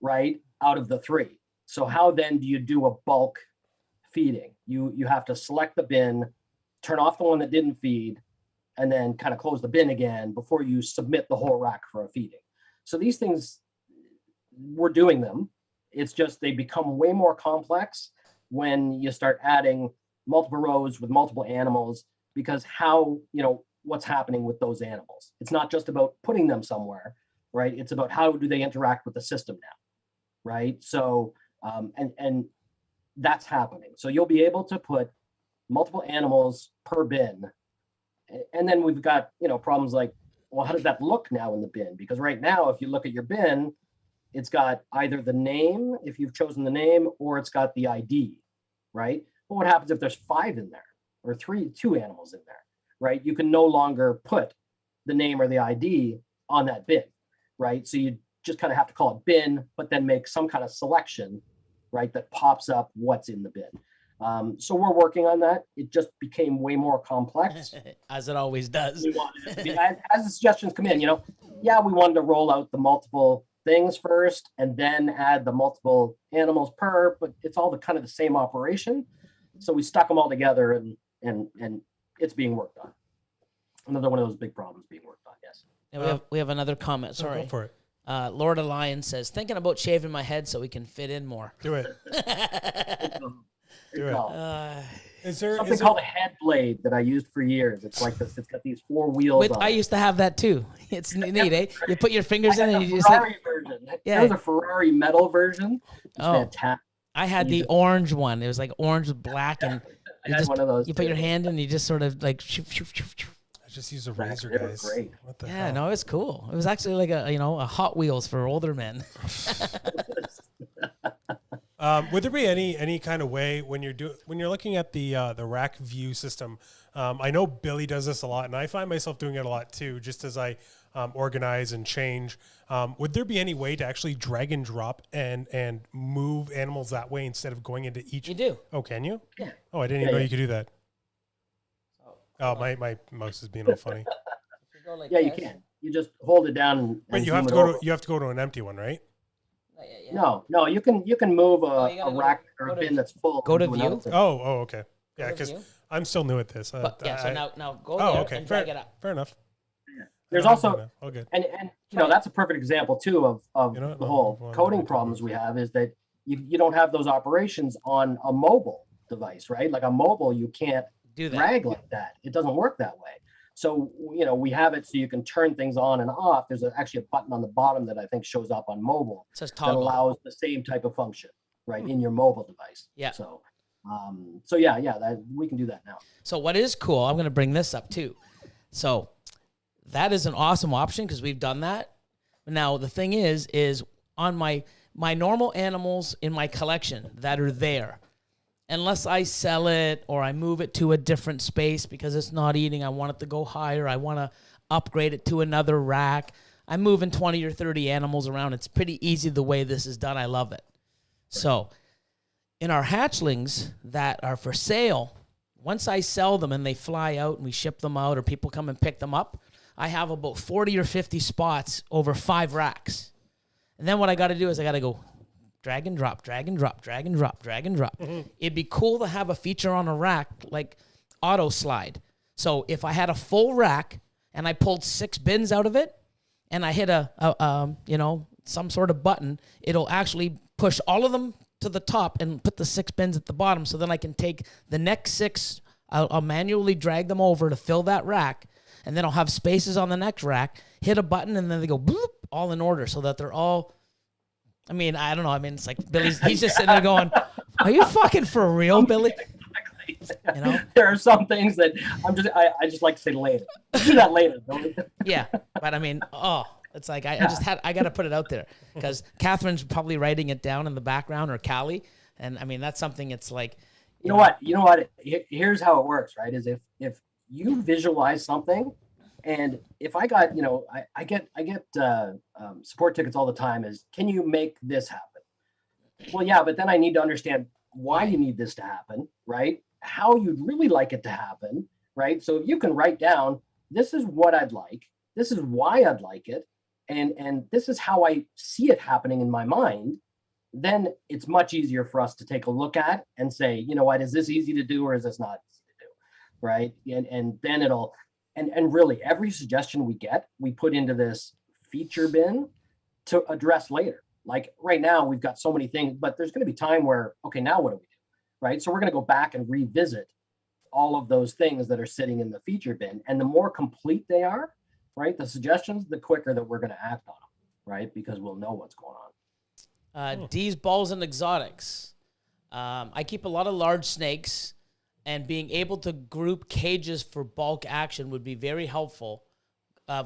Speaker 2: right? Out of the 3. So how then do you do a bulk feeding? You have to select the bin, turn off the one that didn't feed, and then kind of close the bin again before you submit the whole rack for a feeding. So these things, we're doing them. It's just they become way more complex when you start adding multiple rows with multiple animals, because how, you know, what's happening with those animals. It's not just about putting them somewhere, right? It's about how do they interact with the system now, right? So, and that's happening. So you'll be able to put multiple animals per bin. And then we've got, you know, problems like, well, how does that look now in the bin? Because right now, if you look at your bin, it's got either the name, if you've chosen the name, or it's got the ID, right? Well, what happens if there's 5 in there, or 2 animals in there, right? You can no longer put the name or the ID on that bin, right? So you just kind of have to call it bin, but then make some kind of selection, right, that pops up what's in the bin. So we're working on that. It just became way more complex.
Speaker 1: As it always does.
Speaker 2: We wanted it to be, as the suggestions come in, you know, yeah, we wanted to roll out the multiple things first and then add the multiple animals per, but it's all the kind of the same operation. So we stuck them all together, and it's being worked on. Another one of those big problems being worked on, yes.
Speaker 1: And we have another comment. Sorry.
Speaker 3: Go for it.
Speaker 1: Lord Elion says, thinking about shaving my head so we can fit in more.
Speaker 3: Do it. Do it. Is there
Speaker 2: something called a head blade that I used for years? It's like this. It's got these 4 wheels on
Speaker 1: I
Speaker 2: it.
Speaker 1: used to have that too. It's neat, eh? You put your fingers
Speaker 2: I
Speaker 1: in
Speaker 2: had
Speaker 1: and
Speaker 2: the
Speaker 1: you just
Speaker 2: Ferrari
Speaker 1: like,
Speaker 2: version.
Speaker 1: Yeah.
Speaker 2: There was a Ferrari metal version. It's fantastic.
Speaker 1: I had the orange one. It was like orange with black, and
Speaker 2: I had one of those.
Speaker 1: you put your hand in and you just sort of like shoop, shoop, shoop, shoop.
Speaker 3: I just use a razor,
Speaker 2: They were
Speaker 3: guys.
Speaker 2: great.
Speaker 3: What the
Speaker 1: Yeah,
Speaker 3: hell?
Speaker 1: no, it was cool. It was actually like a Hot Wheels for older men.
Speaker 3: Would there be any kind of way when you're looking at the rack view system? I know Billy does this a lot, and I find myself doing it a lot too, just as I organize and change. Would there be any way to actually drag and drop and move animals that way instead of going into each?
Speaker 1: You do.
Speaker 3: Oh, can you?
Speaker 2: Yeah.
Speaker 3: Oh, I didn't even know you could do that. Oh, my mouse is being all funny.
Speaker 2: Yeah, you can. You just hold it down. And
Speaker 3: Wait, you have to go to an empty one, right?
Speaker 2: No, you can move a rack or a bin that's full.
Speaker 1: Go to
Speaker 2: into
Speaker 1: view?
Speaker 2: another thing.
Speaker 3: Oh, okay. Yeah,
Speaker 1: Go to
Speaker 3: because
Speaker 1: view.
Speaker 3: I'm still new at this.
Speaker 1: So now go
Speaker 3: Oh,
Speaker 1: there
Speaker 3: okay.
Speaker 1: and drag it up.
Speaker 3: Fair enough.
Speaker 2: There's also,
Speaker 3: all good.
Speaker 2: and you know, that's a perfect example too of
Speaker 3: You know what?
Speaker 2: the
Speaker 3: No,
Speaker 2: whole
Speaker 3: well,
Speaker 2: coding
Speaker 3: no,
Speaker 2: problems we have, is that you don't have those operations on a mobile device, right? Like a mobile, you can't
Speaker 1: Do that.
Speaker 2: drag like that. It doesn't work that way. So, you know, we have it so you can turn things on and off. There's actually a button on the bottom that I think shows up on mobile
Speaker 1: It says
Speaker 2: that
Speaker 1: toggle.
Speaker 2: allows the same type of function, right, in your mobile device.
Speaker 1: Yeah.
Speaker 2: So, yeah, that we can do that now.
Speaker 1: So what is cool, I'm going to bring this up too. So that is an awesome option because we've done that. Now, the thing is on my normal animals in my collection that are there, unless I sell it or I move it to a different space because it's not eating, I want it to go higher, I want to upgrade it to another rack. I'm moving 20 or 30 animals around. It's pretty easy the way this is done. I love it. So in our hatchlings that are for sale, once I sell them and they fly out and we ship them out or people come and pick them up, I have about 40 or 50 spots over 5 racks. And then what I got to do is I got to go drag and drop, drag and drop, drag and drop, drag and drop. Mm-hmm. It'd be cool to have a feature on a rack like auto slide. So if I had a full rack and I pulled 6 bins out of it and I hit some sort of button, it'll actually push all of them to the top and put the 6 bins at the bottom. So then I can take the next 6 I'll manually drag them over to fill that rack, and then I'll have spaces on the next rack, hit a button, and then they go bloop, all in order so that they're all, I mean, I don't know. I mean, it's like he's just sitting there going, are you fucking for real, Billy? You know,
Speaker 2: there are some things that I just like to say later. Do that later.
Speaker 1: Yeah, but I mean, it's like I got to put it out there because Catherine's probably writing it down in the background, or Callie, and I mean that's something. It's like,
Speaker 2: you know what? Here's how it works, right? Is if you visualize something, and if I got, I get support tickets all the time. Is, can you make this happen? Well, yeah, but then I need to understand why you need this to happen, right? How you'd really like it to happen, right? So if you can write down, this is what I'd like, this is why I'd like it, and this is how I see it happening in my mind, then it's much easier for us to take a look at and say, you know what, is this easy to do or is this not easy to do, right? And then it'll, and really every suggestion we get, we put into this feature bin to address later. Like right now, we've got so many things, but there's going to be time where, okay, now what do we do? Right. So we're going to go back and revisit all of those things that are sitting in the feature bin. And the more complete they are, right, the suggestions, the quicker that we're going to act on them, right? Because we'll know what's going on.
Speaker 1: D's Balls and Exotics. I keep a lot of large snakes, and being able to group cages for bulk action would be very helpful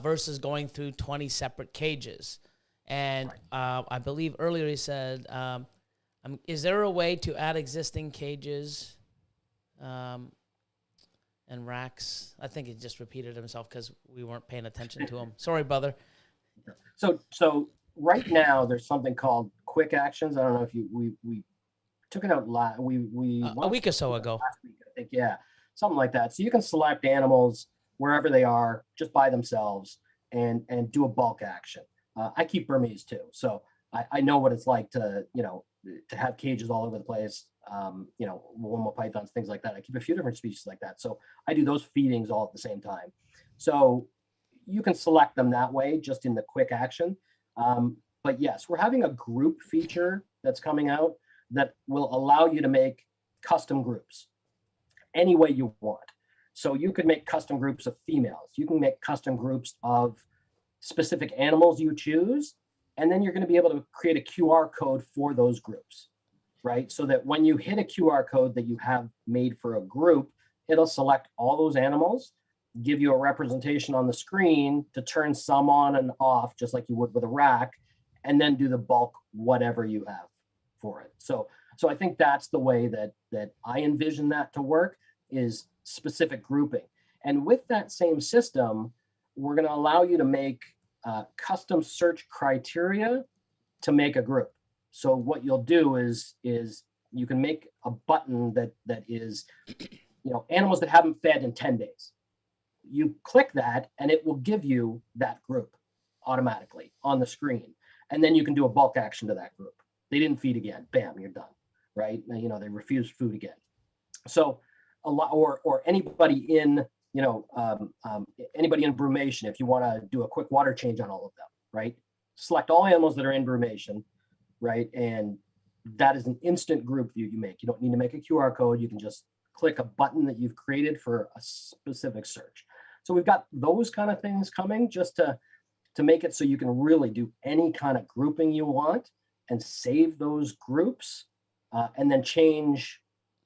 Speaker 1: versus going through 20 separate cages. And I believe earlier he said, is there a way to add existing cages and racks? I think he just repeated himself because we weren't paying attention to him. Sorry, brother.
Speaker 2: So right now there's something called quick actions. I don't know if we took it out
Speaker 1: a week or so ago.
Speaker 2: Last week, I think, yeah, something like that. So you can select animals wherever they are, just by themselves, and do a bulk action. I keep Burmese too, so I know what it's like to have cages all over the place, Woma pythons, things like that. I keep a few different species like that. So I do those feedings all at the same time. So you can select them that way, just in the quick action. But yes, we're having a group feature that's coming out that will allow you to make custom groups any way you want. So you could make custom groups of females. You can make custom groups of specific animals you choose. And then you're going to be able to create a QR code for those groups, right? So that when you hit a QR code that you have made for a group, it'll select all those animals, give you a representation on the screen to turn some on and off, just like you would with a rack, and then do the bulk whatever you have for it. So I think that's the way that I envision that to work, is specific grouping. And with that same system, we're going to allow you to make custom search criteria to make a group. So what you'll do is you can make a button that is, animals that haven't fed in 10 days. You click that and it will give you that group automatically on the screen. And then you can do a bulk action to that group. They didn't feed again. Bam, you're done. Right? They refused food again. So a lot, or anybody in anybody in brumation, if you want to do a quick water change on all of them, right? Select all animals that are in brumation, right? And that is an instant group view you make. You don't need to make a QR code. You can just click a button that you've created for a specific search. So we've got those kind of things coming, just to make it so you can really do any kind of grouping you want and save those groups, and then change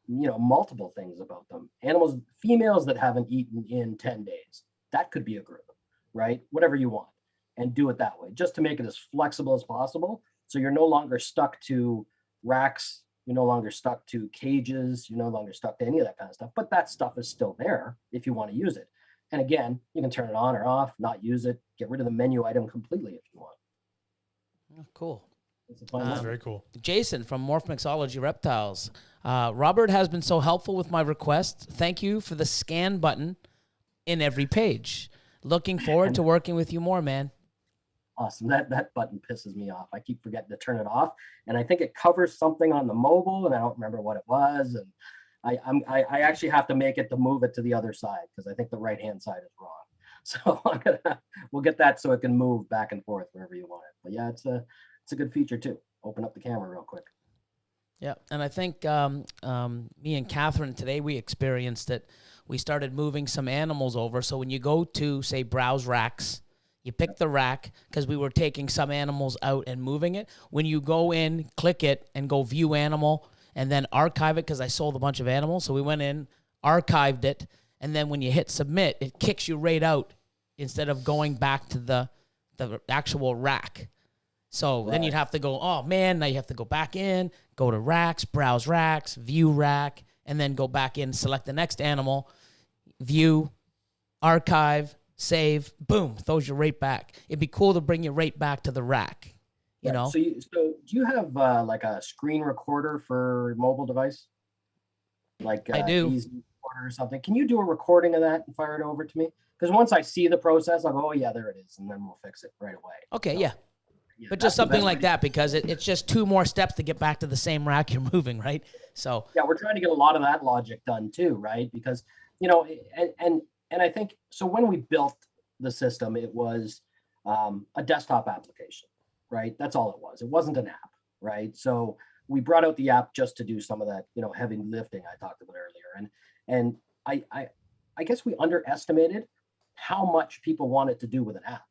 Speaker 2: multiple things about them. Animals, females that haven't eaten in 10 days, that could be a group, right? Whatever you want, and do it that way, just to make it as flexible as possible. So you're no longer stuck to racks, you're no longer stuck to cages, you're no longer stuck to any of that kind of stuff, but that stuff is still there if you want to use it. And again, you can turn it on or off, not use it, get rid of the menu item completely if you want.
Speaker 1: Oh, cool.
Speaker 3: That's very cool.
Speaker 1: Jason from Morph Mixology Reptiles. Robert has been so helpful with my request. Thank you for the scan button in every page. Looking forward to working with you more, man.
Speaker 2: Awesome. That button pisses me off. I keep forgetting to turn it off, and I think it covers something on the mobile, and I don't remember what it was. And I actually have to make it to move it to the other side, because I think the right hand side is wrong. So we'll get that so it can move back and forth wherever you want it. But yeah, it's a good feature too. Open up the camera real quick.
Speaker 1: Yeah, and I think me and Catherine today, we experienced it. We started moving some animals over. So when you go to, say, browse racks, you pick the rack because we were taking some animals out and moving it. When you go in, click it, and go view animal, and then archive it because I sold a bunch of animals. So we went in, archived it, and then when you hit submit, it kicks you right out instead of going back to the actual rack. So then you'd have to go, oh man, now you have to go back in, go to racks, browse racks, view rack, and then go back in, select the next animal, view, archive, save, boom, throws you right back. It'd be cool to bring you right back to the rack, you know?
Speaker 2: So, so do you have like a screen recorder for mobile device? Like
Speaker 1: I do.
Speaker 2: Easy Recorder or something? Can you do a recording of that and fire it over to me? Because once I see the process, I'll go, oh yeah, there it is, and then we'll fix it right away.
Speaker 1: Okay,
Speaker 2: So,
Speaker 1: yeah. But just something like that, because it's just 2 more steps to get back to the same rack you're moving, right? So
Speaker 2: yeah, we're trying to get a lot of that logic done too, right? Because, you know, and I think, so when we built the system, it was a desktop application, right? That's all it was. It wasn't an app, right? So we brought out the app just to do some of that, you know, heavy lifting I talked about earlier. And I guess we underestimated how much people wanted to do with an app,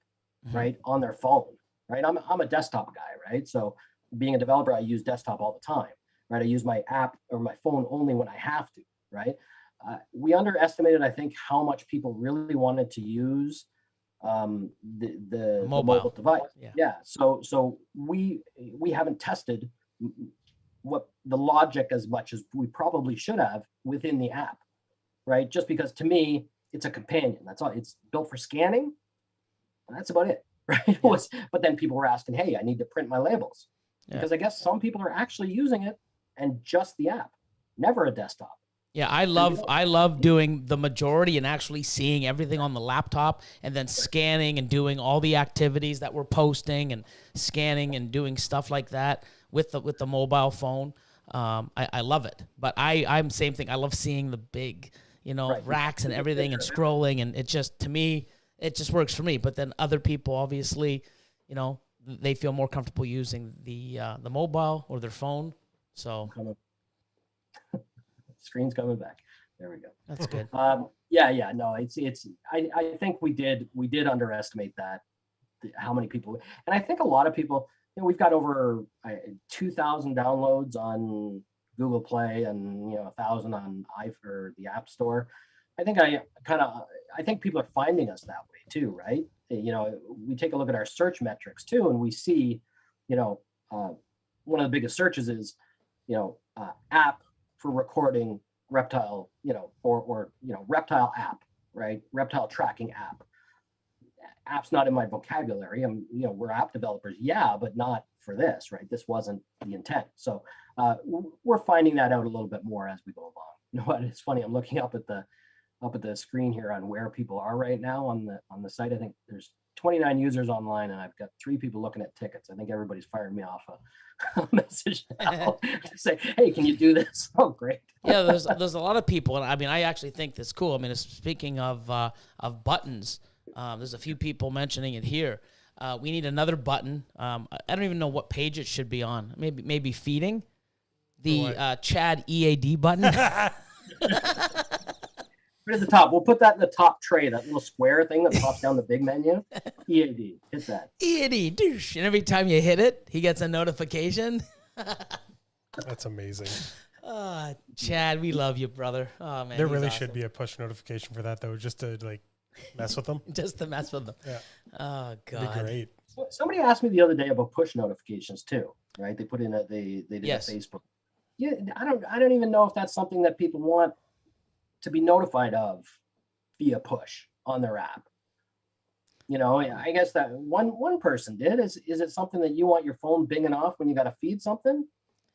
Speaker 2: right? On their phone, right? I'm a desktop guy, right? So being a developer, I use desktop all the time, right? I use my app or my phone only when I have to, right? We underestimated, I think, how much people really wanted to use the mobile device. Yeah. So we haven't tested what the logic as much as we probably should have within the app, right? Just because to me, it's a companion. That's all. It's built for scanning. That's about it, right? But then people were asking, hey, I need to print my labels. Because I guess some people are actually using it and just the app, never a desktop.
Speaker 1: yeah, I love doing the majority and actually seeing everything on the laptop and then scanning and doing all the activities that we're posting and scanning and doing stuff like that with the mobile phone. I love it. But I'm same thing. I love seeing the big, you know, racks and everything and scrolling, and it just, to me, it just works for me. But then other people, obviously, you know, they feel more comfortable using the mobile or their phone. So
Speaker 2: Screen's coming back. There we go.
Speaker 1: that's good.
Speaker 2: Yeah. No, it's. I think we did underestimate that, how many people, and I think a lot of people. You know, we've got over 2,000 downloads on Google Play and 1,000 on or the App Store. I think people are finding us that way too, right? You know, we take a look at our search metrics too, and we see, one of the biggest searches is, app for recording reptile, or reptile app, right? Reptile tracking app. App's not in my vocabulary. We're app developers, yeah, but not for this, right? This wasn't the intent. So we're finding that out a little bit more as we go along. You know what? It's funny. I'm looking up at the screen here on where people are right now on the site. I think there's 29 users online, and I've got 3 people looking at tickets. I think everybody's firing me off a message now to say, "Hey, can you do this?" Oh, great.
Speaker 1: Yeah, there's a lot of people, and I mean, I actually think that's cool. I mean, speaking of buttons, there's a few people mentioning it here. We need another button. I don't even know what page it should be on. Maybe feeding the Chad EAD button.
Speaker 2: Right at the top. We'll put that in the top tray, that little square thing that pops down the big menu. EAD. Hit that.
Speaker 1: EAD. Douche. And every time you hit it, he gets a notification.
Speaker 3: That's amazing.
Speaker 1: Chad, we love you, brother. Oh, man.
Speaker 3: There really should be a push notification for that, though, just to mess with them.
Speaker 1: Just to mess with them.
Speaker 3: Yeah.
Speaker 1: Oh, God.
Speaker 3: That'd be great.
Speaker 2: Somebody asked me the other day about push notifications too, right? They put in they did
Speaker 1: Yes.
Speaker 2: a Facebook. Yeah, I don't even know if that's something that people want to be notified of via push on their app. I guess that one person did. Is it something that you want your phone binging off when you got to feed something,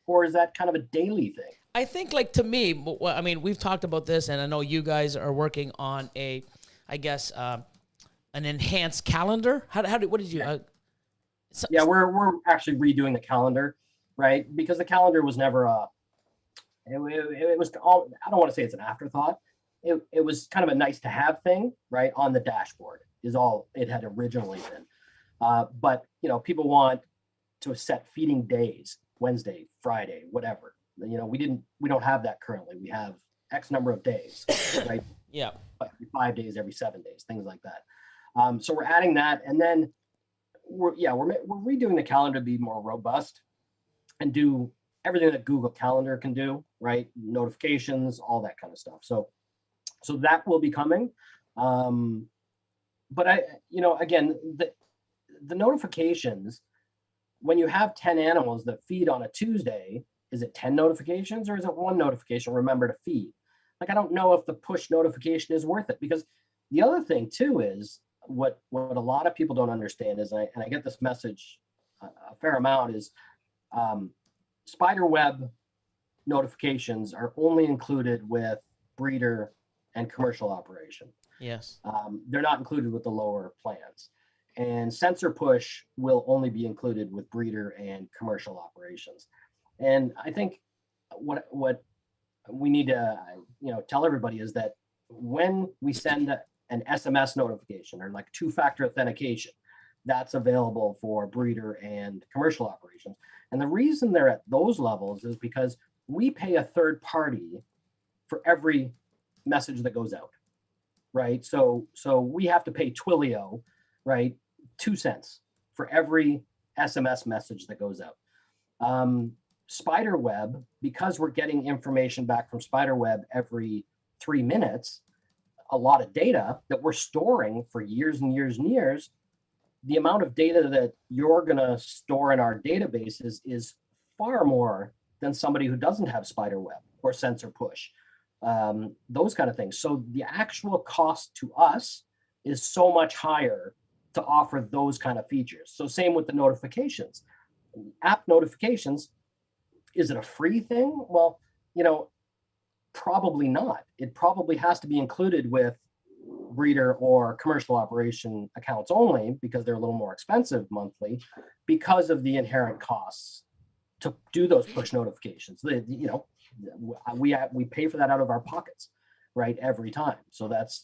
Speaker 2: or is that kind of a daily thing?
Speaker 1: I think, like, to me, I mean, we've talked about this, and I know you guys are working on an enhanced calendar. What did you?
Speaker 2: Yeah, we're actually redoing the calendar, right? Because the calendar was never it was all, I don't want to say it's an afterthought. It was kind of a nice to have thing, right? On the dashboard is all it had originally been. But people want to set feeding days, Wednesday, Friday, whatever, we don't have that currently. We have X number of days, right?
Speaker 1: Yeah.
Speaker 2: Every 5 days, every 7 days, things like that. So we're adding that, and then we're redoing the calendar to be more robust and do everything that Google Calendar can do, right? Notifications, all that kind of stuff. So that will be coming. But again, the notifications, when you have 10 animals that feed on a Tuesday, is it 10 notifications or is it one notification? Remember to feed. Like, I don't know if the push notification is worth it, because the other thing too is what a lot of people don't understand is, and I get this message a fair amount, is spider web notifications are only included with breeder and commercial operation.
Speaker 1: Yes.
Speaker 2: They're not included with the lower plans. And sensor push will only be included with breeder and commercial operations. And I think what we need to tell everybody is that when we send an SMS notification or like two-factor authentication, that's available for breeder and commercial operations. And the reason they're at those levels is because we pay a third party for every message that goes out, right? So we have to pay Twilio, right, 2 cents for every SMS message that goes out. Spiderweb, because we're getting information back from Spiderweb every 3 minutes, a lot of data that we're storing for years and years and years, the amount of data that you're going to store in our databases is far more than somebody who doesn't have Spiderweb or sensor push, those kind of things. So the actual cost to us is so much higher to offer those kind of features. So same with the notifications. App notifications, is it a free thing? Well, probably not. It probably has to be included with breeder or commercial operation accounts only, because they're a little more expensive monthly because of the inherent costs to do those push notifications. We pay for that out of our pockets, right, every time. So that's,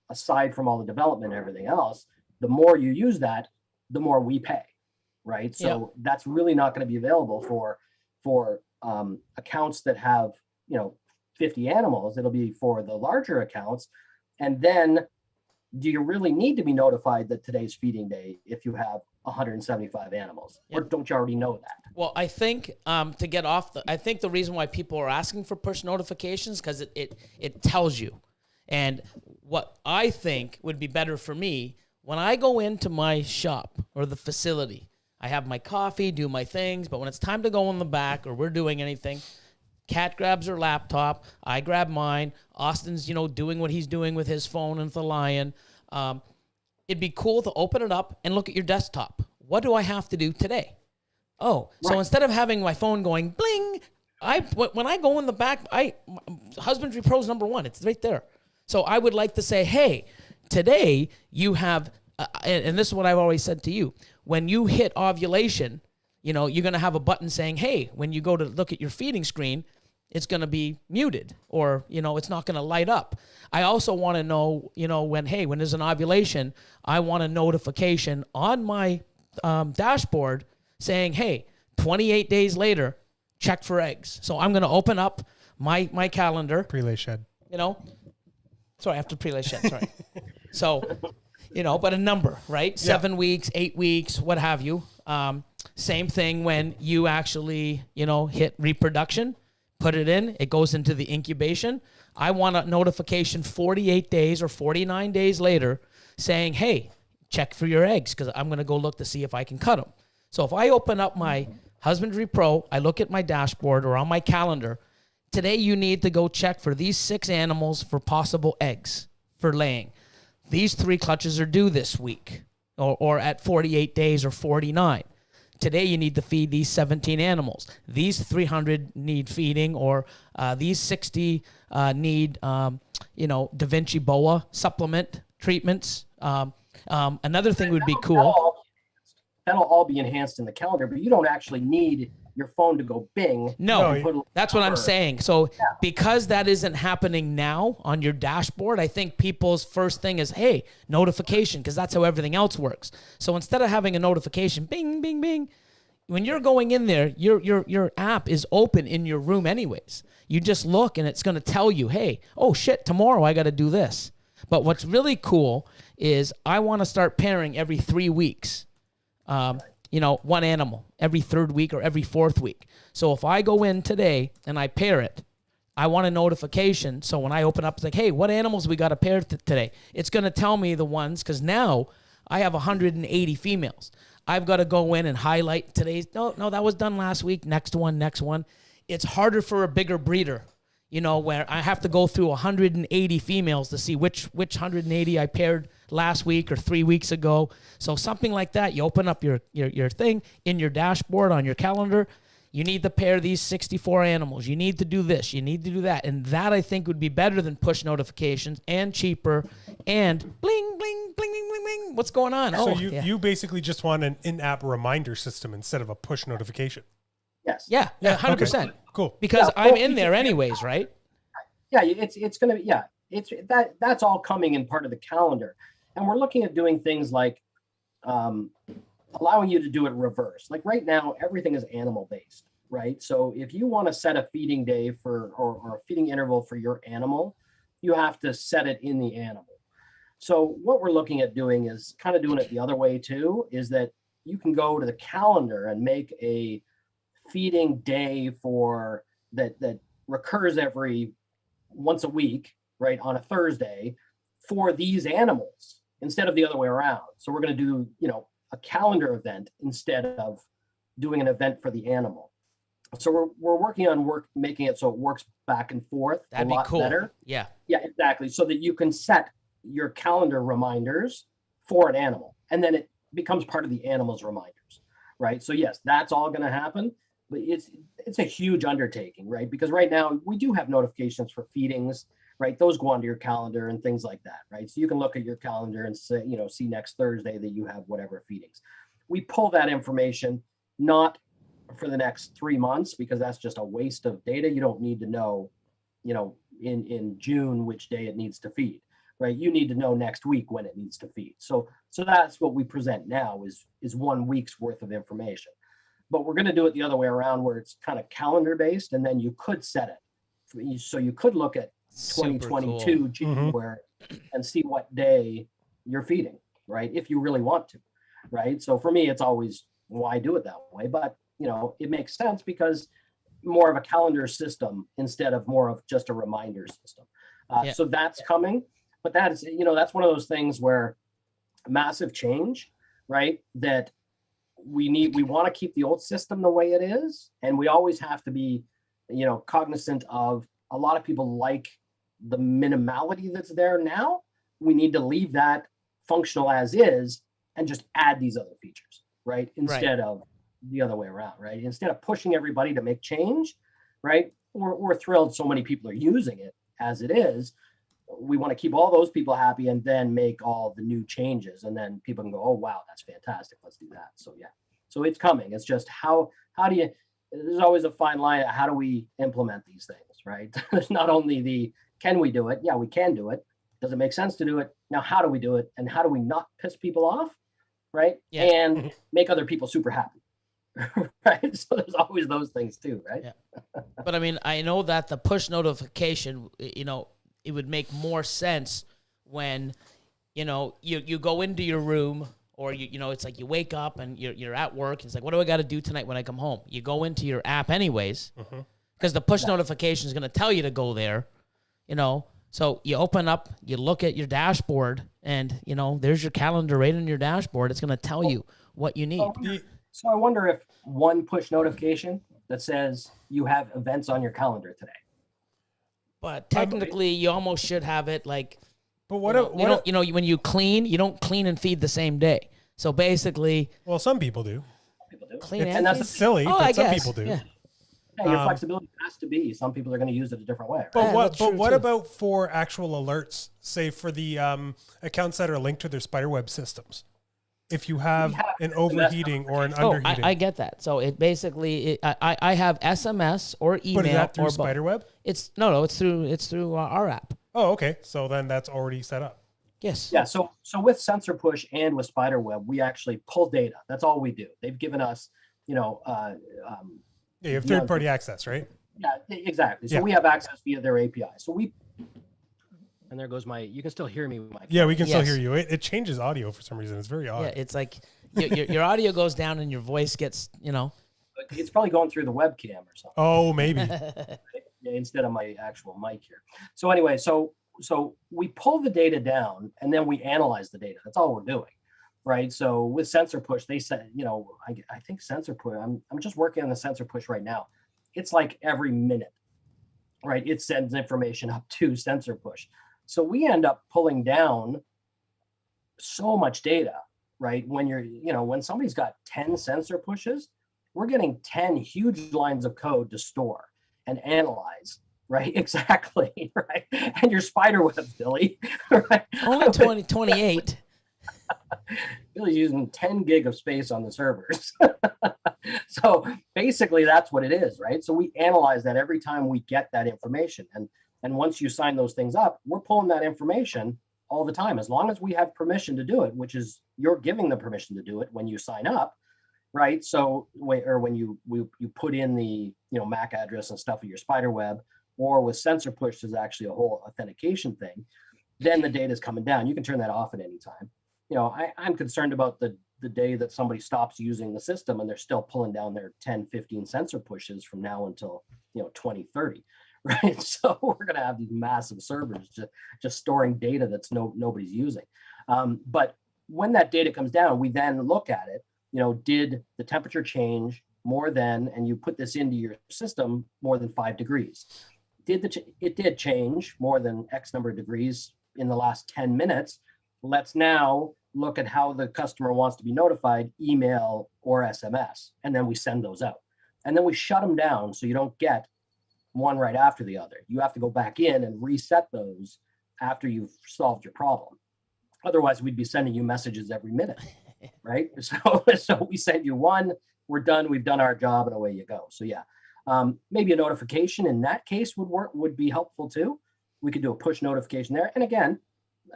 Speaker 2: aside from all the development and everything else, the more you use that, the more we pay, right? So that's really not going to be available for accounts that have 50 animals. It'll be for the larger accounts. And then, do you really need to be notified that today's feeding day if you have 175 animals? Or don't you already know that?
Speaker 1: Well, I think to get off I think the reason why people are asking for push notifications, because it tells you. And what I think would be better for me, when I go into my shop or the facility, I have my coffee, do my things, but when it's time to go in the back or we're doing anything, Kat grabs her laptop, I grab mine, Austin's, doing what he's doing with his phone and the Elion. It'd be cool to open it up and look at your desktop. What do I have to do today? Oh, so instead of having my phone going bling, when I go in the back, Husbandry.Pro is number one. It's right there. So I would like to say, hey, today you have, and this is what I've always said to you, when you hit ovulation, you're going to have a button saying, hey, when you go to look at your feeding screen, it's going to be muted, or, it's not going to light up. I also want to know, when there's an ovulation, I want a notification on my dashboard saying, hey, 28 days later, check for eggs. So I'm going to open up my calendar.
Speaker 3: Prelay shed.
Speaker 1: Sorry, after prelay shed, sorry. So, but a number, right? 7 weeks, 8 weeks, what have you. Same thing when you actually, hit reproduction, put it in, it goes into the incubation. I want a notification 48 days or 49 days later saying, hey, check for your eggs, because I'm going to go look to see if I can cut them. So if I open up my Husbandry.Pro, I look at my dashboard or on my calendar, today you need to go check for these 6 animals for possible eggs for laying. These 3 clutches are due this week or at 48 days or 49. Today you need to feed these 17 animals. These 300 need feeding, or these 60 need, Da Vinci Boa supplement treatments. Another thing would be cool.
Speaker 2: That'll all be enhanced in the calendar, but you don't actually need your phone to go bing.
Speaker 1: No, that's what I'm saying. So because that isn't happening now on your dashboard, I think people's first thing is, hey, notification, because that's how everything else works. So instead of having a notification, bing, bing, bing, when you're going in there, your app is open in your room anyways. You just look and it's going to tell you, hey, oh shit, tomorrow I got to do this. But what's really cool is I want to start pairing every 3 weeks. One animal every 3rd week or every 4th week. So if I go in today and I pair it, I want a notification. So when I open up, it's like, hey, what animals we got to pair today? It's going to tell me the ones, because now I have 180 females. I've got to go in and highlight today's. No, that was done last week. Next one. It's harder for a bigger breeder, where I have to go through 180 females to see which 180 I paired last week or 3 weeks ago. So something like that. You open up your thing in your dashboard on your calendar. You need to pair these 64 animals. You need to do this. You need to do that. And that, I think, would be better than push notifications and cheaper and bling, bling, bling, bling, bling, bling. What's going on?
Speaker 3: So you basically just want an in-app reminder system instead of a push notification.
Speaker 2: Yes.
Speaker 1: Yeah, 100%.
Speaker 3: Okay. Cool.
Speaker 1: Because I'm in there anyways, right?
Speaker 2: Yeah, it's going to be, that's all coming in part of the calendar. And we're looking at doing things like allowing you to do it reverse. Like right now, everything is animal based, right? So if you want to set a feeding day or a feeding interval for your animal, you have to set it in the animal. So what we're looking at doing is kind of doing it the other way too, is that you can go to the calendar and make a feeding day for that recurs every once a week, right, on a Thursday for these animals instead of the other way around. So we're going to do, a calendar event instead of doing an event for the animal. So we're working on making it so it works back and forth.
Speaker 1: That'd be cool.
Speaker 2: Better.
Speaker 1: Yeah.
Speaker 2: Yeah, exactly. So that you can set your calendar reminders for an animal, and then it becomes part of the animal's reminders, right? So yes, that's all going to happen, but it's a huge undertaking, right? Because right now we do have notifications for feedings, right? Those go onto your calendar and things like that, right? So you can look at your calendar and say, see next Thursday that you have whatever feedings. We pull that information, not for the next 3 months, because that's just a waste of data. You don't need to know, in June, which day it needs to feed, right? You need to know next week when it needs to feed. So that's what we present now is 1 week's worth of information. But we're going to do it the other way around, where it's kind of calendar based, and then you could set it. So you could look at 2022
Speaker 1: cool.
Speaker 2: January and see what day you're feeding, right? If you really want to, right? So for me, it's always why do it that way, but it makes sense because more of a calendar system instead of more of just a reminder system. So that's coming, but that is, that's one of those things where massive change, right? That we want to keep the old system the way it is. And we always have to be, cognizant of a lot of people like the minimality that's there now. We need to leave that functional as is and just add these other features, right? Instead of the other way around, right? Instead of pushing everybody to make change, right? We're thrilled so many people are using it as it is. We want to keep all those people happy and then make all the new changes. And then people can go, oh, wow, that's fantastic. Let's do that. So, yeah. So it's coming. It's just how do you, there's always a fine line. How do we implement these things, right? There's not only can we do it? Yeah, we can do it. Does it make sense to do it? Now, how do we do it? And how do we not piss people off, right? Yeah. And make other people super happy, right? So there's always those things too, right?
Speaker 1: Yeah. But I mean, I know that the push notification, it would make more sense when, you go into your room or, it's like you wake up and you're at work. It's like, what do I got to do tonight when I come home? You go into your app anyways, because the push notification is going to tell you to go there, So you open up, you look at your dashboard and, there's your calendar right on your dashboard. It's going to tell you what you need.
Speaker 2: So I wonder if one push notification that says you have events on your calendar today.
Speaker 1: But technically, you almost should have it like.
Speaker 3: But
Speaker 1: when you clean, you don't clean and feed the same day. So basically,
Speaker 3: well, some people do.
Speaker 1: Clean
Speaker 3: and that's silly, but some people do.
Speaker 2: Yeah, your flexibility has to be. Some people are going to use it a different way.
Speaker 3: Right? But what about for actual alerts? Say for the accounts that are linked to their spiderweb systems. If you have an overheating or an underheating.
Speaker 1: I get that. So it basically, I have SMS or email.
Speaker 3: But is that through spiderweb?
Speaker 1: It's through our app.
Speaker 3: Oh, okay. So then that's already set up.
Speaker 1: Yes.
Speaker 2: Yeah. So with sensor push and with spiderweb, we actually pull data. That's all we do. They've given us you know,
Speaker 3: Yeah, you have third-party access, right?
Speaker 2: yeah, exactly. So
Speaker 3: Yeah.
Speaker 2: we have access via their API. So and there goes you can still hear me with my
Speaker 3: Yeah, we can still
Speaker 1: Yes.
Speaker 3: hear you. It changes audio for some reason. It's very odd.
Speaker 1: Yeah, it's like your audio goes down and your voice gets,
Speaker 2: It's probably going through the webcam or something.
Speaker 3: Oh, maybe.
Speaker 2: Instead of my actual mic here. So anyway, so we pull the data down and then we analyze the data. That's all we're doing, right? So with sensor push, they said, I think sensor push. I'm just working on the sensor push right now. It's like every minute, right? It sends information up to sensor push. So we end up pulling down so much data, right? When when somebody's got 10 sensor pushes, we're getting 10 huge lines of code to store and analyze, right? Exactly, right? And your spider webs, Billy, right?
Speaker 1: only 28.
Speaker 2: Billy's using 10 gig of space on the servers. So basically that's what it is, right? So we analyze that every time we get that information. And once you sign those things up, we're pulling that information all the time, as long as we have permission to do it, which is you're giving the permission to do it when you sign up, right? So, when you put in the MAC address and stuff of your spider web, or with sensor push, there's actually a whole authentication thing. Then the data is coming down. You can turn that off at any time. I'm concerned about the day that somebody stops using the system and they're still pulling down their 10, 15 sensor pushes from now until 2030, right? So we're going to have these massive servers just storing data that's nobody's using. But when that data comes down, we then look at it. Did the temperature change more than, and you put this into your system, more than 5 degrees? It did change more than X number of degrees in the last 10 minutes. Let's now look at how the customer wants to be notified, email or SMS, and then we send those out. And then we shut them down so you don't get one right after the other. You have to go back in and reset those after you've solved your problem. Otherwise, we'd be sending you messages every minute, right? So we send you one, we're done, we've done our job, and away you go. So yeah, maybe a notification in that case would be helpful too. We could do a push notification there. And again,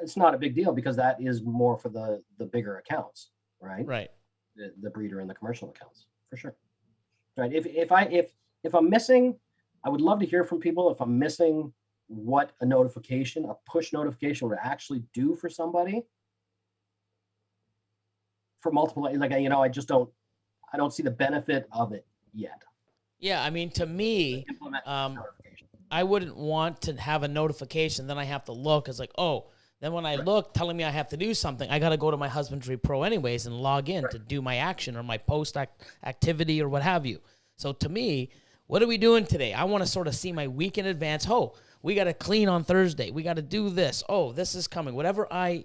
Speaker 2: it's not a big deal because that is more for the bigger accounts, right?
Speaker 1: Right.
Speaker 2: The breeder and the commercial accounts, for sure. Right. If I'm missing, I would love to hear from people if I'm missing what a push notification would actually do for somebody. For multiple, I don't see the benefit of it yet.
Speaker 1: Yeah, I mean, to me, I wouldn't want to have a notification, then I have to look. It's like, then when I look, telling me I have to do something, I got to go to my Husbandry.Pro anyways and log in to do my action or my post activity or what have you. So to me, what are we doing today? I want to sort of see my week in advance. We got to clean on Thursday. We got to do this. This is coming. Whatever I,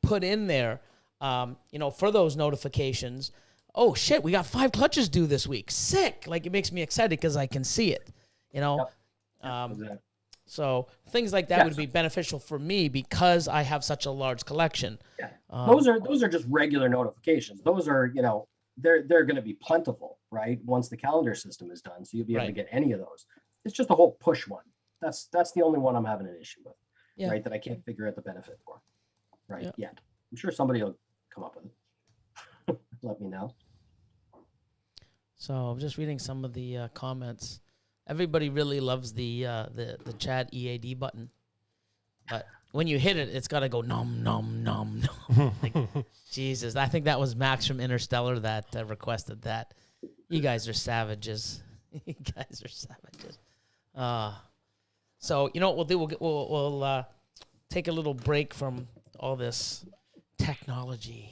Speaker 1: put in there, for those notifications. Oh, shit, we got 5 clutches due this week. Sick. Like, it makes me excited because I can see it,
Speaker 2: Yep. Exactly.
Speaker 1: So things like that would be beneficial for me because I have such a large collection.
Speaker 2: Yeah. Those are just regular notifications. Those are, they're going to be plentiful, right? Once the calendar system is done. So you'll be able to get any of those. It's just a whole push one. That's the only one I'm having an issue with, right? That I can't figure out the benefit for, right? Yet. I'm sure somebody will come up with it. Let me know.
Speaker 1: So I'm just reading some of the comments. Everybody really loves the chat EAD button, but when you hit it, it's got to go nom nom nom nom. Like, Jesus, I think that was Max from Interstellar that requested that. You guys are savages. You guys are savages. So you know what we'll do? We'll take a little break from all this technology.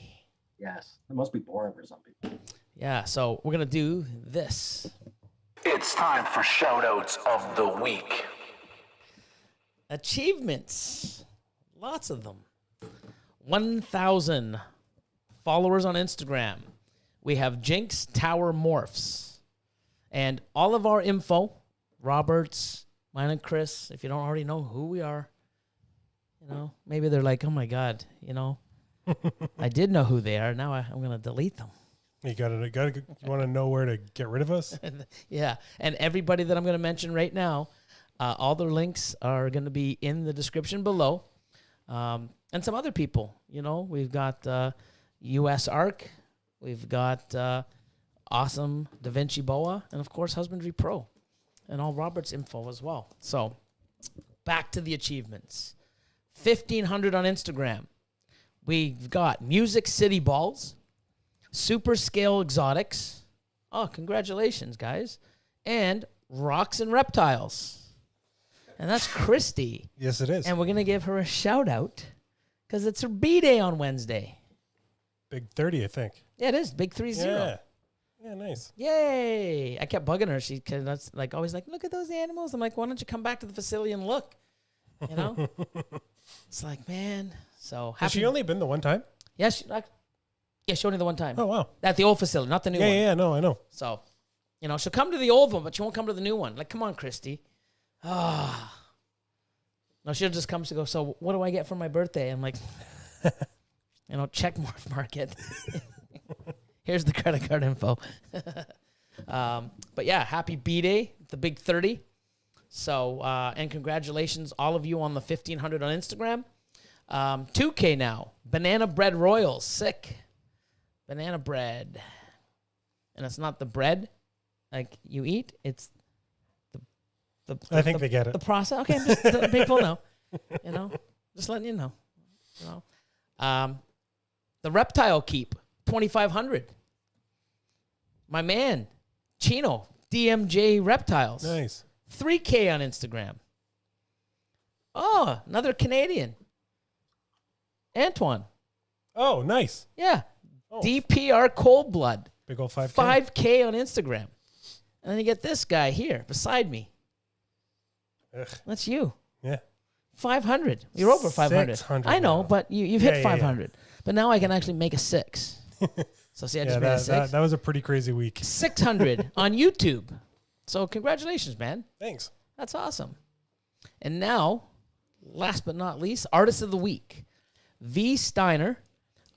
Speaker 2: Yes, it must be boring for some people.
Speaker 1: Yeah, so we're gonna do this.
Speaker 4: It's time for shoutouts of the week.
Speaker 1: Achievements. Lots of them. 1,000 followers on Instagram. We have Jinx Tower Morphs. And all of our info, Robert's, mine and Chris, if you don't already know who we are, maybe they're like, oh my God, I did know who they are. Now I'm going to delete them.
Speaker 3: You want to know where to get rid of us?
Speaker 1: Yeah. And everybody that I'm going to mention right now, all their links are going to be in the description below. And some other people, we've got US Arc. We've got awesome Da Vinci Boa, and of course Husbandry.Pro, and all Robert's info as well. So back to the achievements. 1,500 on Instagram. We've got Music City Balls, Super Scale Exotics. Oh, congratulations, guys. And Rocks and Reptiles. And that's Christy.
Speaker 3: Yes, it is.
Speaker 1: And we're going to give her a shout out because it's her B-Day on Wednesday.
Speaker 3: Big 30, I think.
Speaker 1: Yeah, it is. Big 3-0.
Speaker 3: Yeah, nice.
Speaker 1: Yay. I kept bugging her. She cause that's like always like, look at those animals. I'm like, why don't you come back to the facility and look? You know? It's like, man. So
Speaker 3: Has she only been the one time?
Speaker 1: Yeah, she only the one time.
Speaker 3: Oh, wow.
Speaker 1: At the old facility, not the new one.
Speaker 3: Yeah, no, I know.
Speaker 1: So, you know, she'll come to the old one, but she won't come to the new one. Like, come on, Christy. Ah. No, she'll just come to go, so what do I get for my birthday? I'm like, you know, check market. Here's the credit card info. But yeah, happy B-Day, the big 30. So, and congratulations, all of you on the 1,500 on Instagram. 2K now. Banana Bread Royals. Sick. Banana bread. And it's not the bread like you eat. It's
Speaker 3: I think they get it.
Speaker 1: The process. Okay, I'm just letting people know. You know, just letting you know. You know. The Reptile Keep, 2,500. My man, Chino, DMJ Reptiles.
Speaker 3: Nice.
Speaker 1: 3K on Instagram. Oh, another Canadian. Antoine.
Speaker 3: Oh, nice.
Speaker 1: Yeah.
Speaker 3: Oh.
Speaker 1: DPR Cold Blood.
Speaker 3: Big old 5K.
Speaker 1: 5K on Instagram. And then you get this guy here beside me.
Speaker 3: Ugh.
Speaker 1: That's you.
Speaker 3: Yeah.
Speaker 1: 500. You're over 500.
Speaker 3: 600
Speaker 1: I know,
Speaker 3: now.
Speaker 1: but you've hit
Speaker 3: Yeah.
Speaker 1: 500. But now I can actually make a 6. So see, I just made a 6.
Speaker 3: That was a pretty crazy week.
Speaker 1: 600 on YouTube. So congratulations, man.
Speaker 3: Thanks.
Speaker 1: That's awesome. And now, last but not least, Artist of the Week. V. STEINER,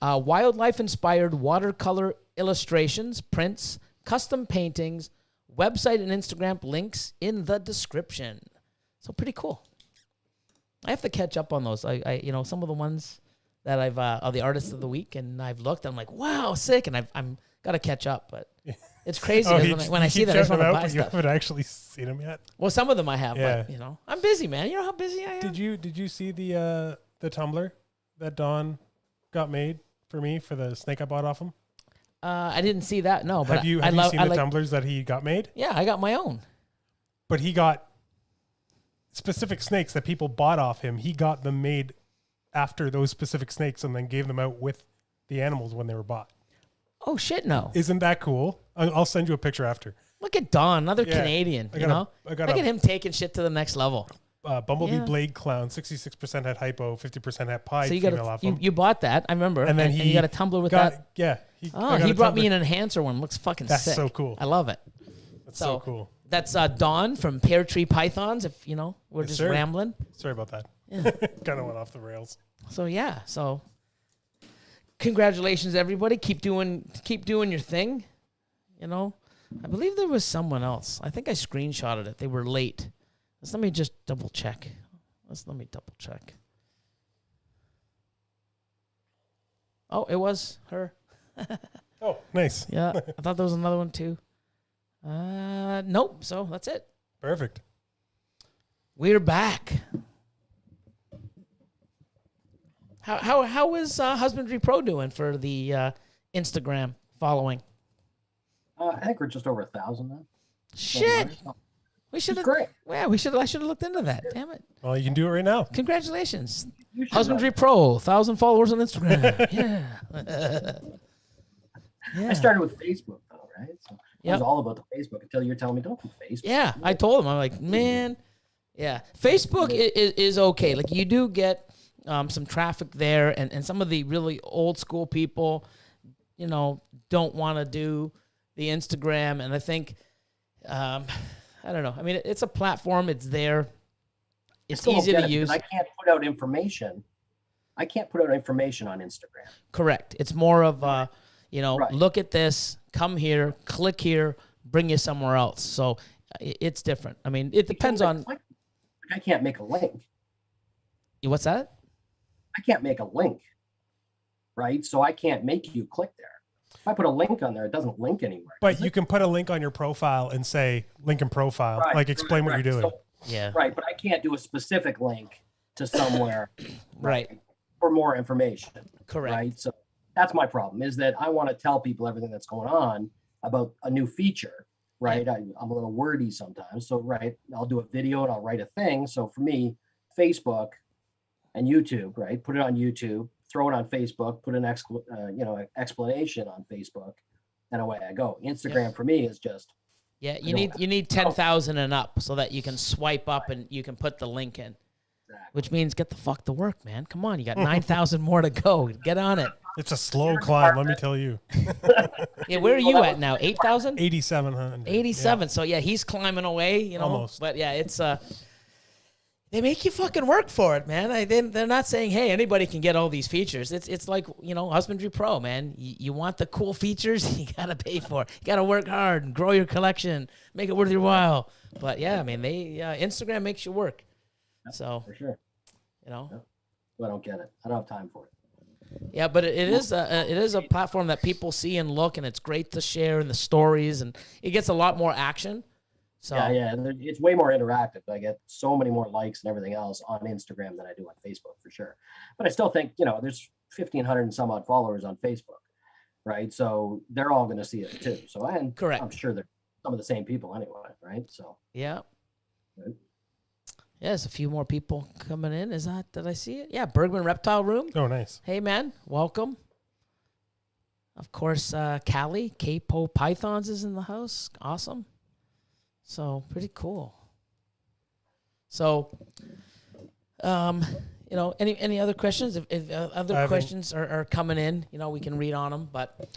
Speaker 1: wildlife-inspired watercolor illustrations, prints, custom paintings, website and Instagram links in the description. So pretty cool. I have to catch up on those. I you know, some of the ones that I've are the Artist of the Week, and I've looked. I'm like, wow, sick, and I'm got to catch up, but it's crazy 'cause when I see that I just want to buy
Speaker 3: but you
Speaker 1: stuff.
Speaker 3: haven't actually seen them yet.
Speaker 1: Well, some of them I have,
Speaker 3: Yeah.
Speaker 1: but you know, I'm busy, man. You know how busy I am.
Speaker 3: Did you see the tumbler that Don got made for me for the snake I bought off him?
Speaker 1: I didn't see that. No, but
Speaker 3: Have you seen the tumblers that he got made?
Speaker 1: Yeah, I got my own.
Speaker 3: But he got specific snakes that people bought off him. He got them made after those specific snakes and then gave them out with the animals when they were bought.
Speaker 1: Oh shit, no!
Speaker 3: Isn't that cool? I'll send you a picture after.
Speaker 1: Look at Don, another
Speaker 3: Yeah,
Speaker 1: Canadian.
Speaker 3: I
Speaker 1: You
Speaker 3: got a-
Speaker 1: know,
Speaker 3: I got
Speaker 1: look
Speaker 3: a-
Speaker 1: at him taking shit to the next level.
Speaker 3: Bumblebee
Speaker 1: Yeah.
Speaker 3: Blade Clown, 66% had hypo, 50% had pied
Speaker 1: So you
Speaker 3: female
Speaker 1: got
Speaker 3: off him.
Speaker 1: you bought that, I remember,
Speaker 3: and then
Speaker 1: you got a tumbler with
Speaker 3: got,
Speaker 1: that.
Speaker 3: Yeah. I
Speaker 1: Oh,
Speaker 3: got
Speaker 1: he
Speaker 3: a
Speaker 1: brought me
Speaker 3: tumbler.
Speaker 1: an enhancer one. Looks fucking
Speaker 3: That's
Speaker 1: sick.
Speaker 3: so cool.
Speaker 1: I love it.
Speaker 3: That's so cool.
Speaker 1: That's Don from Pear Tree Pythons. If you know, we're
Speaker 3: Yes,
Speaker 1: just
Speaker 3: sir.
Speaker 1: rambling.
Speaker 3: Sorry about that.
Speaker 1: Yeah.
Speaker 3: Kind of went off the rails.
Speaker 1: So yeah, so congratulations, everybody. Keep doing your thing. You know, I believe there was someone else. I think I screenshotted it. They were late. Let me just double check. Let me double check. Oh, it was her.
Speaker 3: Oh, nice.
Speaker 1: Yeah, I thought there was another one too. Nope. So that's it.
Speaker 3: Perfect.
Speaker 1: We're back. How is Husbandry.Pro doing for the Instagram following?
Speaker 2: I think we're just over 1,000 now.
Speaker 1: Shit. We should have.
Speaker 2: Great.
Speaker 1: Yeah, I should have looked into that. Damn it.
Speaker 3: Well, you can do it right now.
Speaker 1: Congratulations.
Speaker 2: You should
Speaker 1: Husbandry.Pro, 1,000 followers on Instagram. Yeah.
Speaker 2: I started with Facebook though, right? So it
Speaker 1: Yep.
Speaker 2: was all about the Facebook until you're telling me don't do Facebook.
Speaker 1: Yeah, I told him. I'm like, man, yeah. Facebook is okay. Like you do get some traffic there, and some of the really old school people, you know, don't want to do the Instagram. And I think, I don't know. I mean, it's a platform. It's there. It's
Speaker 2: Still don't
Speaker 1: easy
Speaker 2: get
Speaker 1: to
Speaker 2: it, because
Speaker 1: use.
Speaker 2: I can't put out information. I can't put out information on Instagram.
Speaker 1: Correct. It's more of, you know,
Speaker 2: Right.
Speaker 1: look at this, come here, click here, bring you somewhere else. So it's different. I mean, it depends on.
Speaker 2: Like, I can't make a link.
Speaker 1: What's that?
Speaker 2: I can't make a link, right? So I can't make you click there. If I put a link on there, it doesn't link anywhere.
Speaker 3: But you can put a link on your profile and say link in profile,
Speaker 2: Right,
Speaker 3: like explain what you're doing.
Speaker 2: So,
Speaker 1: Yeah.
Speaker 2: right, but I can't do a specific link to somewhere
Speaker 1: Right.
Speaker 2: for more information.
Speaker 1: Correct.
Speaker 2: Right. So that's my problem, is that I want to tell people everything that's going on about a new feature. Right.
Speaker 1: Yeah.
Speaker 2: I'm a little wordy sometimes. So, right, I'll do a video and I'll write a thing. So for me, Facebook and YouTube, right, put it on YouTube, throw it on Facebook, put an explanation on Facebook, and away I go. Instagram for me is just,
Speaker 1: Yeah, you need 10,000 and up so that you can swipe up and you can put the link in.
Speaker 2: Exactly.
Speaker 1: Which means get the fuck to work, man. Come on, you got 9,000 more to go. Get on it.
Speaker 3: It's a slow climb, let me tell you.
Speaker 1: Yeah, where are you at now? 8,000?
Speaker 3: 8,700.
Speaker 1: 87. So yeah, he's climbing away, you know.
Speaker 3: Almost.
Speaker 1: But yeah, it's they make you fucking work for it, man. They're not saying, hey, anybody can get all these features. It's like, you know, Husbandry.Pro, man. You want the cool features, you gotta pay for it. You gotta work hard and grow your collection, make it worth your while. But yeah, I mean, Instagram makes you work. So
Speaker 2: for sure.
Speaker 1: You know.
Speaker 2: I don't get it. I don't have time for it.
Speaker 1: Yeah, but it is a platform that people see and look, and it's great to share in the stories, and it gets a lot more action. So
Speaker 2: yeah, it's way more interactive. I get so many more likes and everything else on Instagram than I do on Facebook, for sure. But I still think, you know, there's 1,500 and some odd followers on Facebook, right? So they're all going to see it too. So
Speaker 1: correct.
Speaker 2: I'm sure they're some of the same people anyway, right? So
Speaker 1: yeah.
Speaker 2: Right.
Speaker 1: Yeah, there's a few more people coming in. Did I see it? Yeah, Bergman Reptile Room.
Speaker 3: Oh, nice.
Speaker 1: Hey, man, welcome. Of course, Callie, Capo Pythons is in the house. Awesome. So, pretty cool. So, you know, any other questions? If other questions are coming in, you know, we can read on them. But,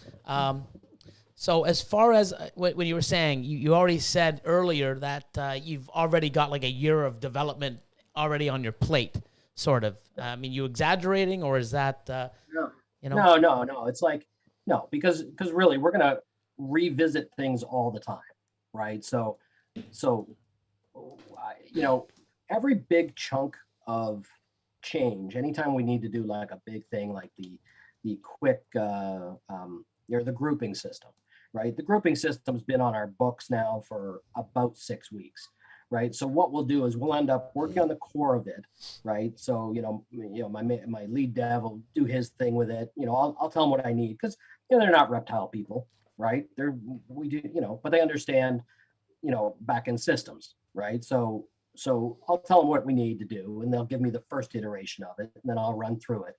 Speaker 1: so as far as when you were saying, you already said earlier that you've already got like a year of development already on your plate, sort of. I mean, you exaggerating, or is that,
Speaker 2: no.
Speaker 1: You know?
Speaker 2: No. It's like, no, because really we're going to revisit things all the time, right? So, you know, every big chunk of change, anytime we need to do like a big thing, like the quick, the grouping system, right? The grouping system's been on our books now for about 6 weeks, right? So what we'll do is we'll end up working on the core of it, right? So, my lead dev will do his thing with it. You know, I'll tell them what I need, because, you know, they're not reptile people, right? But they understand, you know, back-end systems, right? So I'll tell them what we need to do, and they'll give me the first iteration of it, and then I'll run through it.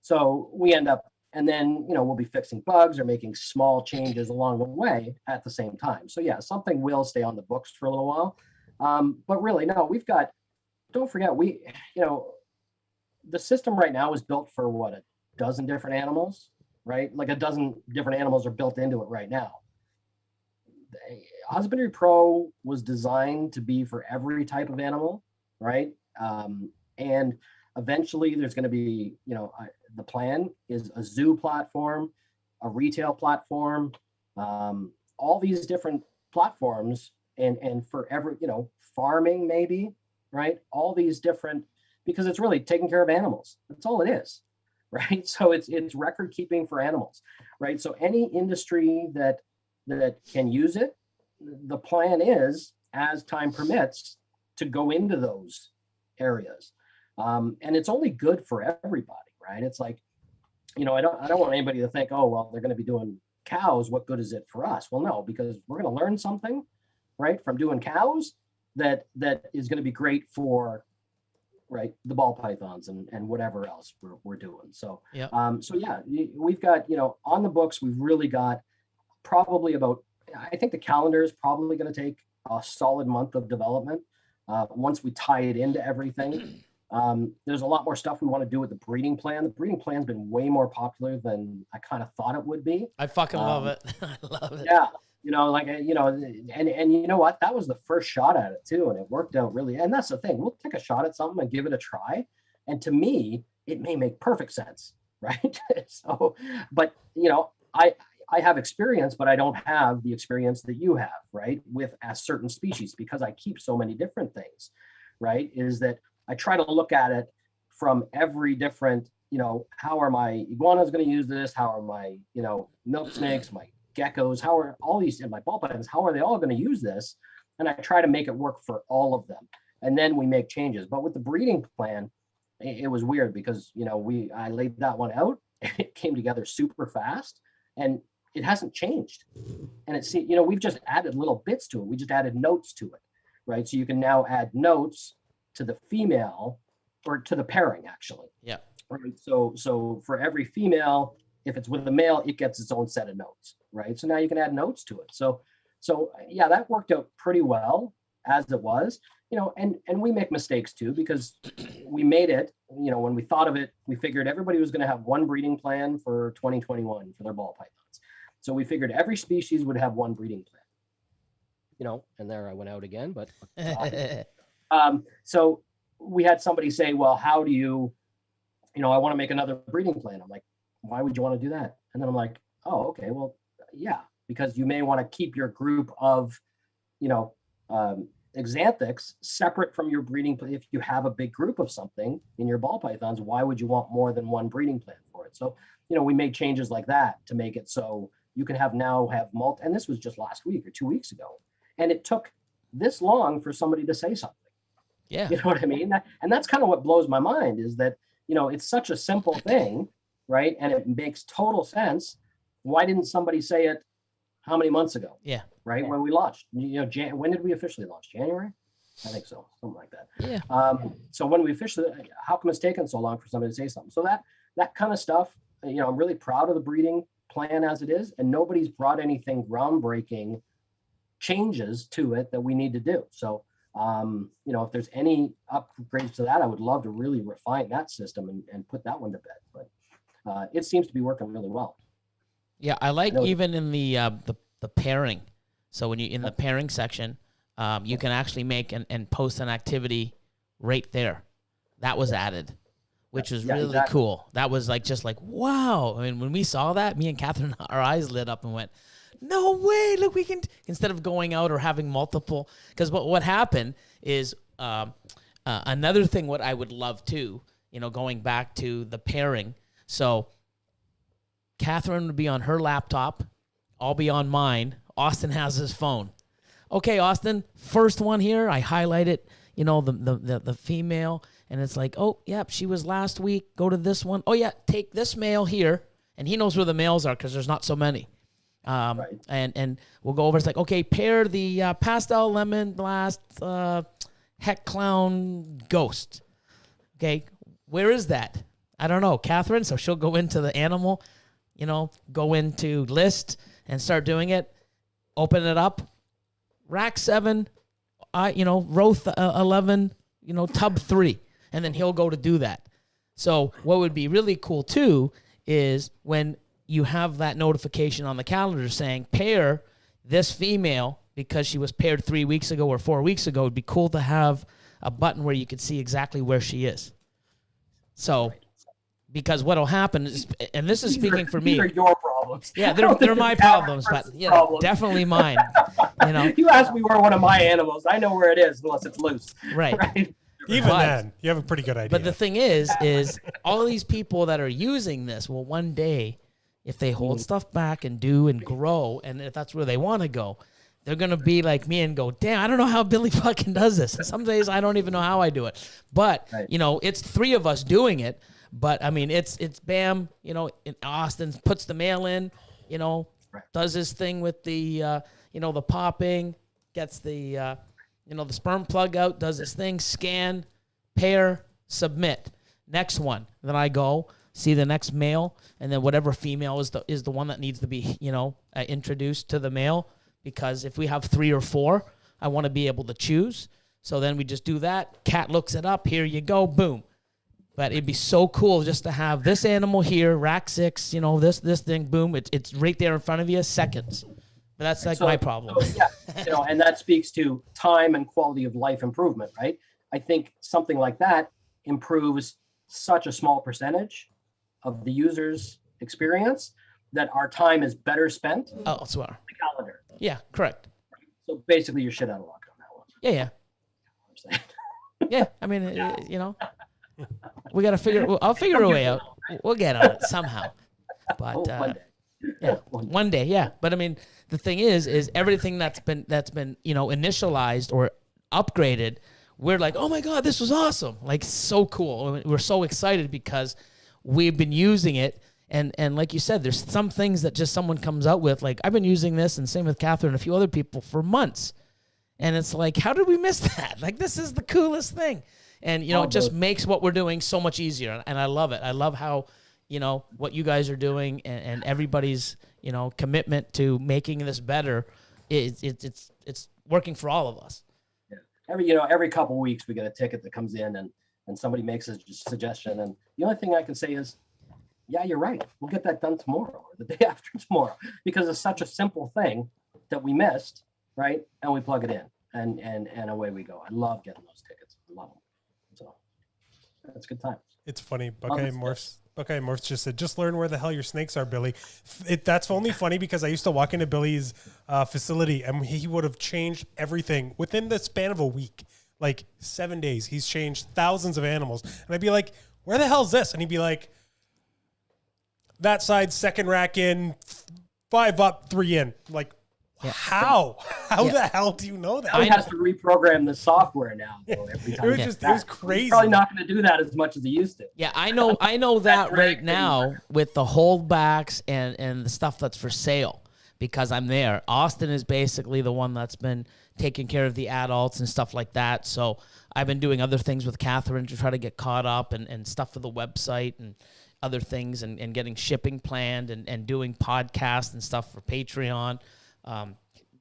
Speaker 2: So we end up, and then, you know, we'll be fixing bugs or making small changes along the way at the same time. So yeah, something will stay on the books for a little while. But really, no, don't forget, the system right now is built for what, a dozen different animals, right? Like a dozen different animals are built into it right now. Husbandry.Pro was designed to be for every type of animal, right? And eventually there's going to be, you know, the plan is a zoo platform, a retail platform, all these different platforms, and for every, you know, farming maybe, right? All these different, because it's really taking care of animals. That's all it is, right? So it's record keeping for animals, right? So any industry that can use it, the plan is, as time permits, to go into those areas. And it's only good for everybody, right? It's like, you know, I don't want anybody to think, oh, well, they're going to be doing cows. What good is it for us? Well, no, because we're going to learn something, right, from doing cows that is going to be great for, right, the ball pythons and whatever else we're doing. So,
Speaker 1: yeah.
Speaker 2: We've got, you know, on the books, we've really got probably about, I think the calendar is probably going to take a solid month of development once we tie it into everything. There's a lot more stuff we want to do with the breeding plan. The breeding plan's been way more popular than I kind of thought it would be.
Speaker 1: I fucking love it. I love it.
Speaker 2: Yeah. You know, like, you know, and you know what, that was the first shot at it too. And it worked out really. And that's the thing, we'll take a shot at something and give it a try. And to me, it may make perfect sense. Right. So, but you know, I have experience, but I don't have the experience that you have, right, with a certain species, because I keep so many different things, right, is that I try to look at it from every different how are my iguanas going to use this? How are my, milk snakes, my geckos, how are all these, and my ball pythons, how are they all going to use this? And I try to make it work for all of them. And then we make changes. But with the breeding plan, it was weird because, I laid that one out and it came together super fast and it hasn't changed. And it's, we've just added little bits to it. We just added notes to it, right? So you can now add notes to the female or to the pairing actually.
Speaker 1: Yeah.
Speaker 2: Right. So for every female, if it's with the male, it gets its own set of notes, right? So now you can add notes to it. So yeah, that worked out pretty well as it was, and we make mistakes too, because we made it, when we thought of it, we figured everybody was going to have one breeding plan for 2021 for their ball pythons. So we figured every species would have one breeding plan, and there I went out again, but so we had somebody say, well, how do you, I want to make another breeding plan. I'm like, why would you want to do that? And then I'm like, oh, okay, well, yeah, because you may want to keep your group of, xanthics separate from your breeding plan. If you have a big group of something in your ball pythons, why would you want more than one breeding plan for it? So, we made changes like that to make it so you can have multi, and this was just last week or 2 weeks ago. And it took this long for somebody to say something.
Speaker 1: Yeah.
Speaker 2: You know what I mean? And that's kind of what blows my mind is that, it's such a simple thing, right? And it makes total sense. Why didn't somebody say it how many months ago?
Speaker 1: Yeah.
Speaker 2: Right. When we launched, when did we officially launch? January? I think so. Something like that.
Speaker 1: Yeah.
Speaker 2: So when we officially, how come it's taken so long for somebody to say something? So that kind of stuff, I'm really proud of the breeding plan as it is, and nobody's brought anything groundbreaking changes to it that we need to do. So, if there's any upgrades to that, I would love to really refine that system and put that one to bed. But it seems to be working really well.
Speaker 1: Yeah, I like even in the pairing. So when you in the pairing section, you can actually make and post an activity right there. That was added, which was really cool. That was just like, wow. I mean, when we saw that, me and Catherine, our eyes lit up and went, no way, look, we can, instead of going out or having multiple, because what happened is another thing what I would love too, going back to the pairing. So Catherine would be on her laptop, I'll be on mine, Austin has his phone. Okay, Austin, first one here, I highlight it, the female, and it's like, oh, yep, she was last week, go to this one. Oh, yeah, take this male here, and he knows where the males are because there's not so many. Right. And we'll go over, it's like, okay, pair the pastel lemon blast heck clown ghost. Okay, where is that? I don't know, Catherine, so she'll go into the animal, go into list and start doing it, open it up, rack 7, row 11, tub 3, and then he'll go to do that. So what would be really cool too is when you have that notification on the calendar saying pair this female because she was paired 3 weeks ago or 4 weeks ago, it'd be cool to have a button where you could see exactly where she is. So, because what'll happen is, and this is speaking for me.
Speaker 2: These are your problems.
Speaker 1: Yeah, they're my problems, but definitely mine.
Speaker 2: You asked me where one of my animals. I know where it is unless it's loose.
Speaker 1: Right.
Speaker 3: Even then, you have a pretty good idea.
Speaker 1: But the thing is all of these people that are using this, well, one day, if they hold stuff back and do and grow, and if that's where they want to go, they're going to be like me and go, damn, I don't know how Billy fucking does this. And some days I don't even know how I do it. But, it's 3 of us doing it. But, I mean, it's bam, Austin puts the mail in, does his thing with the, the popping, gets the, the sperm plug out, does his thing, scan, pair, submit. Next one. Then I go see the next male, and then whatever female is the one that needs to be, introduced to the male. Because if we have 3 or 4, I want to be able to choose. So then we just do that. Cat looks it up. Here you go. Boom. But it'd be so cool just to have this animal here, rack 6, this thing, boom. It's right there in front of you, seconds. But that's like my problem.
Speaker 2: So, yeah, and that speaks to time and quality of life improvement, right? I think something like that improves such a small percentage of the user's experience that our time is better spent
Speaker 1: Oh, swear.
Speaker 2: on the calendar.
Speaker 1: Yeah, correct.
Speaker 2: So basically, you're shit out of luck on that one.
Speaker 1: Yeah. Yeah, I mean, we got to I'll figure a way out. We'll get on it somehow. But
Speaker 2: One day.
Speaker 1: yeah, one day, yeah. But I mean, the thing is everything that's been initialized or upgraded, we're like, oh my god, this was awesome, like so cool. We're so excited because we've been using it, and like you said, there's some things that just someone comes out with, like I've been using this, and same with Catherine and a few other people for months, and it's like, how did we miss that? Like, this is the coolest thing, and it just makes what we're doing so much easier, and I love it. I love how what you guys are doing, and everybody's commitment to making this better. It's working for all of us.
Speaker 2: Every couple of weeks we get a ticket that comes in and somebody makes a suggestion. And the only thing I can say is, yeah, you're right. We'll get that done tomorrow or the day after tomorrow, because it's such a simple thing that we missed, right? And we plug it in and away we go. I love getting those tickets. I love them. So that's a good time.
Speaker 3: It's funny. Morphs just said, just learn where the hell your snakes are, Billy. That's only funny because I used to walk into Billy's facility and he would have changed everything within the span of a week, like 7 days. He's changed thousands of animals. And I'd be like, where the hell is this? And he'd be like, that side, second rack in, 5 up, 3 in. Like, how? How the hell do you know that?
Speaker 2: He has to reprogram the software now, though, every time.
Speaker 3: It was crazy.
Speaker 2: He's probably not going to do that as much as he used to.
Speaker 1: Yeah, I know that right now with the holdbacks and the stuff that's for sale, because I'm there. Austin is basically the one that's been taking care of the adults and stuff like that. So I've been doing other things with Catherine to try to get caught up and stuff for the website and other things and getting shipping planned and doing podcasts and stuff for Patreon.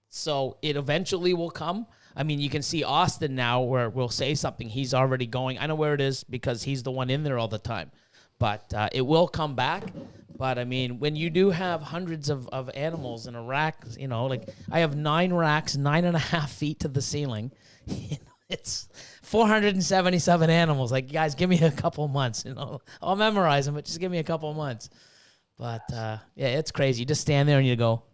Speaker 1: So it eventually will come. I mean, you can see Austin now where we'll say something, he's already going. I know where it is because he's the one in there all the time. But it will come back. But, I mean, when you do have hundreds of animals in a rack, like I have 9 racks, 9.5 feet to the ceiling. It's 477 animals. Like, guys, give me a couple months. I'll memorize them, but just give me a couple months. But, yeah, it's crazy. You just stand there and you go,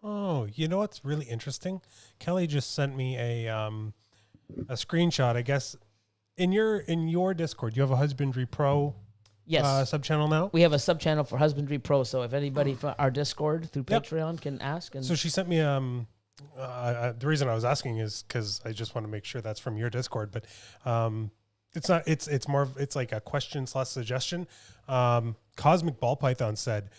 Speaker 3: oh, you know what's really interesting? Kelly just sent me a screenshot. I guess in your Discord, you have a Husbandry.Pro sub-channal now?
Speaker 1: We have a sub-channel for Husbandry.Pro, so if anybody from our Discord through Patreon can ask. And
Speaker 3: so she sent me the reason I was asking is because I just want to make sure that's from your Discord, but it's not. It's more. It's like a question/suggestion. Cosmic Ball Python said,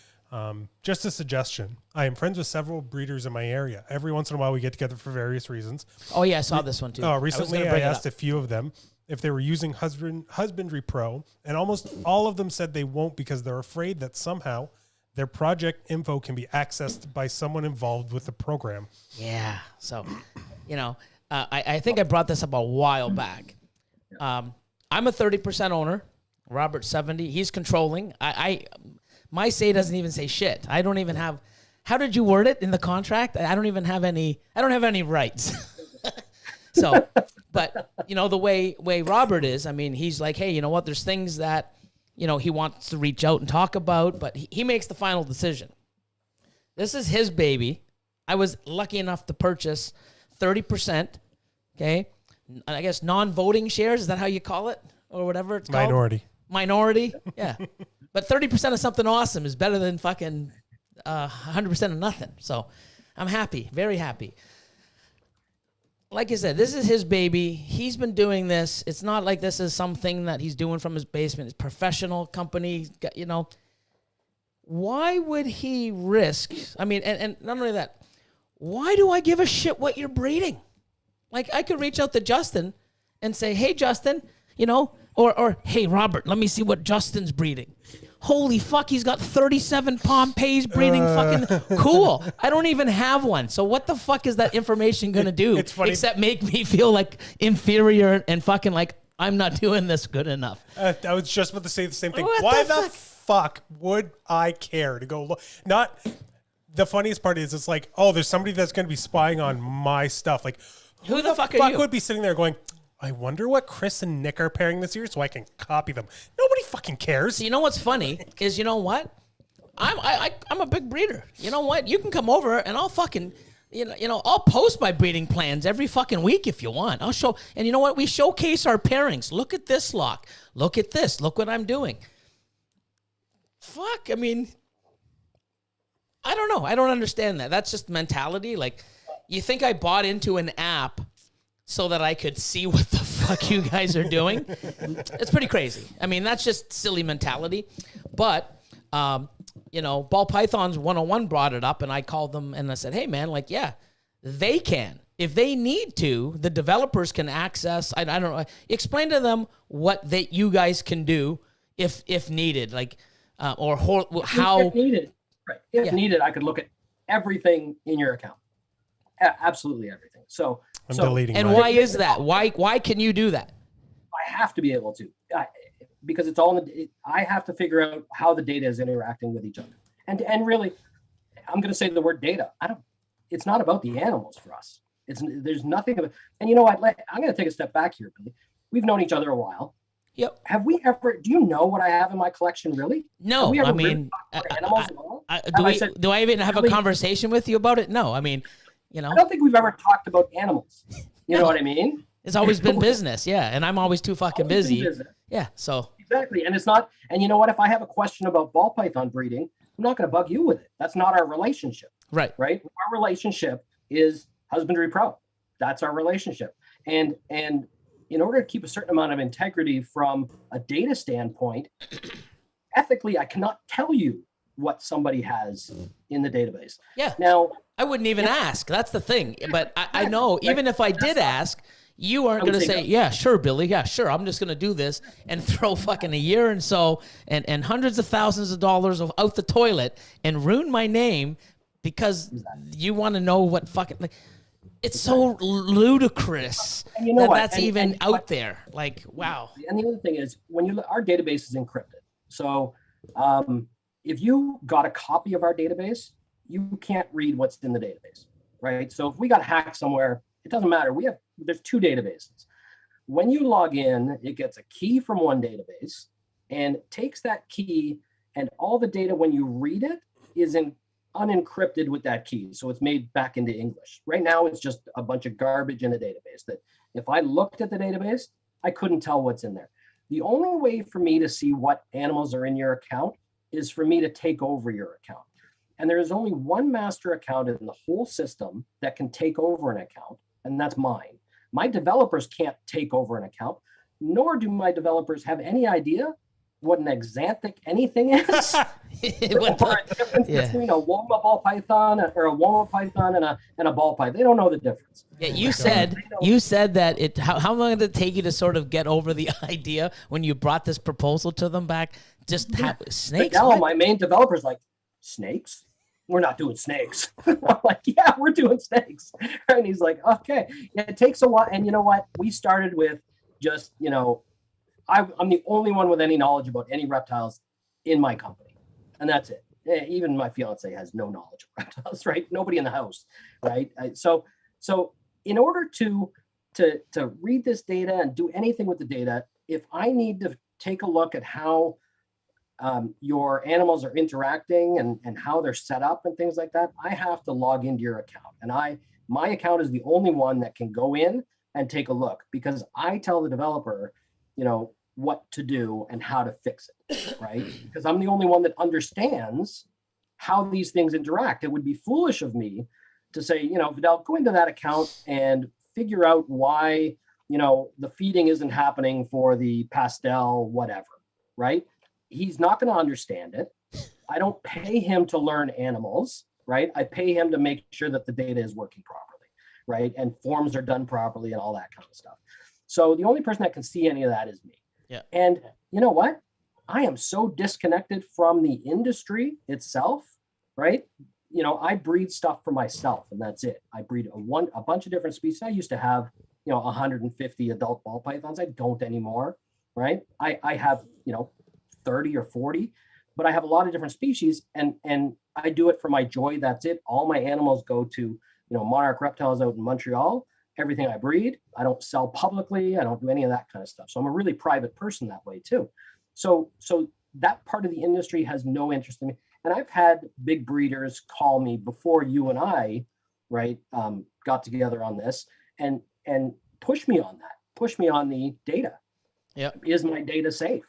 Speaker 3: just a suggestion. I am friends with several breeders in my area. Every once in a while, we get together for various reasons.
Speaker 1: Oh yeah, I saw this one too.
Speaker 3: Recently, I asked a few of them if they were using Husbandry.Pro, and almost all of them said they won't because they're afraid that somehow their project info can be accessed by someone involved with the program.
Speaker 1: Yeah. So, I think I brought this up a while back. I'm a 30% owner. Robert's 70. He's controlling. My say doesn't even say shit. I don't even have. How did you word it in the contract? I don't even have any. I don't have any rights. So, but the way Robert is. I mean, he's like, hey, you know what? There's things that he wants to reach out and talk about, but he makes the final decision. This is his baby. I was lucky enough to purchase 30%. Okay, I guess non-voting shares. Is that how you call it, or whatever it's called? Minority. Yeah. But 30% of something awesome is better than fucking 100% of nothing. So I'm happy, very happy. Like I said, this is his baby. He's been doing this. It's not like this is something that he's doing from his basement. It's a professional company. Why would he risk? I mean, and not only that, why do I give a shit what you're breeding? Like, I could reach out to Justin and say, hey, Justin, or hey, Robert, let me see what Justin's breeding. Holy fuck, he's got 37 Pompeys breeding. Fucking cool. I don't even have one. So what the fuck is that information going to do?
Speaker 3: It's funny.
Speaker 1: Except make me feel like inferior and fucking like I'm not doing this good enough.
Speaker 3: I was just about to say the same thing. Why the fuck would I care to go look? Not the funniest part is it's like, oh, there's somebody that's going to be spying on my stuff. Like,
Speaker 1: who the fuck are you?
Speaker 3: Would be sitting there going, I wonder what Chris and Nick are pairing this year so I can copy them. Nobody fucking cares.
Speaker 1: So you know what's funny is, I'm a big breeder. You know what? You can come over and I'll fucking I'll post my breeding plans every fucking week if you want. I'll show, and you know what? We showcase our pairings. Look at this lock. Look at this. Look what I'm doing. Fuck, I mean, I don't know. I don't understand that. That's just mentality. Like, you think I bought into an app so that I could see what the fuck you guys are doing? It's pretty crazy. I mean, that's just silly mentality. But, Ball Pythons 101 brought it up, and I called them and I said, hey, man, like, yeah, they can. If they need to, the developers can access, I don't know, explain to them what you guys can do if needed, like, or how.
Speaker 2: If needed, right. If needed, I could look at everything in your account. Absolutely everything. So
Speaker 3: I'm deleting.
Speaker 1: And why is that? Why can you do that?
Speaker 2: I have to be able to, because it's all I have to figure out how the data is interacting with each other. And really, I'm going to say the word data. It's not about the animals for us. There's nothing of it. And you know what? I'm going to take a step back here, Billy. We've known each other a while.
Speaker 1: Yep.
Speaker 2: Have we ever? Do you know what I have in my collection? Really?
Speaker 1: No. I mean,
Speaker 2: animals at all?
Speaker 1: Do I even have a conversation with you about it? No. I mean,
Speaker 2: I don't think we've ever talked about animals. You know what I mean?
Speaker 1: It's always been business, yeah, and I'm always too fucking busy. Yeah, so
Speaker 2: exactly, and it's not. And you know what? If I have a question about ball python breeding, I'm not going to bug you with it. That's not our relationship.
Speaker 1: Right.
Speaker 2: Our relationship is Husbandry.Pro. That's our relationship, and in order to keep a certain amount of integrity from a data standpoint, ethically, I cannot tell you what somebody has in the database.
Speaker 1: Yeah.
Speaker 2: Now,
Speaker 1: I wouldn't even ask. That's the thing. But I know even if I did ask, you aren't going to say, yeah, sure, Billy. Yeah, sure. I'm just going to do this and throw fucking a year and so and hundreds of thousands of dollars out the toilet and ruin my name because you want to know what fucking, like, it's so ludicrous that's even out there. Like, wow.
Speaker 2: And the other thing is our database is encrypted. So if you got a copy of our database, you can't read what's in the database, right? So if we got hacked somewhere, it doesn't matter. There's two databases. When you log in, it gets a key from one database and takes that key, and all the data when you read it is unencrypted with that key. So it's made back into English. Right now, it's just a bunch of garbage in a database that if I looked at the database, I couldn't tell what's in there. The only way for me to see what animals are in your account is for me to take over your account. And there is only one master account in the whole system that can take over an account, and that's mine. My developers can't take over an account, nor do my developers have any idea what an exanthic anything is. Or a difference between a Woma ball python or a Woma python and a ball python. They don't know the difference.
Speaker 1: Yeah, you said that how long did it take you to sort of get over the idea when you brought this proposal to them back? Just have snakes?
Speaker 2: Now my main developer's like, snakes? We're not doing snakes. I'm like, yeah, we're doing snakes. And he's like, okay. Yeah, it takes a while. And you know what? We started with just, I'm the only one with any knowledge about any reptiles in my company. And that's it. Even my fiance has no knowledge of reptiles, right? Nobody in the house, right? So in order to read this data and do anything with the data, if I need to take a look at how your animals are interacting and how they're set up and things like that, I have to log into your account. And my account is the only one that can go in and take a look, because I tell the developer, what to do and how to fix it, right? Because I'm the only one that understands how these things interact. It would be foolish of me to say, Vidal, go into that account and figure out why, the feeding isn't happening for the pastel, whatever, right? He's not going to understand it. I don't pay him to learn animals, right? I pay him to make sure that the data is working properly, right? And forms are done properly and all that kind of stuff. So the only person that can see any of that is me.
Speaker 1: Yeah.
Speaker 2: And you know what? I am so disconnected from the industry itself, right? I breed stuff for myself, and that's it. I breed a bunch of different species. I used to have, 150 adult ball pythons. I don't anymore, right? I have, 30 or 40, but I have a lot of different species, and I do it for my joy. That's it. All my animals go to, Monarch Reptiles out in Montreal. Everything I breed, I don't sell publicly. I don't do any of that kind of stuff. So I'm a really private person that way too. So that part of the industry has no interest in me. And I've had big breeders call me before you and I right, got together on this and pushed me on that, pushed me on the data.
Speaker 1: Yeah.
Speaker 2: Is my data safe?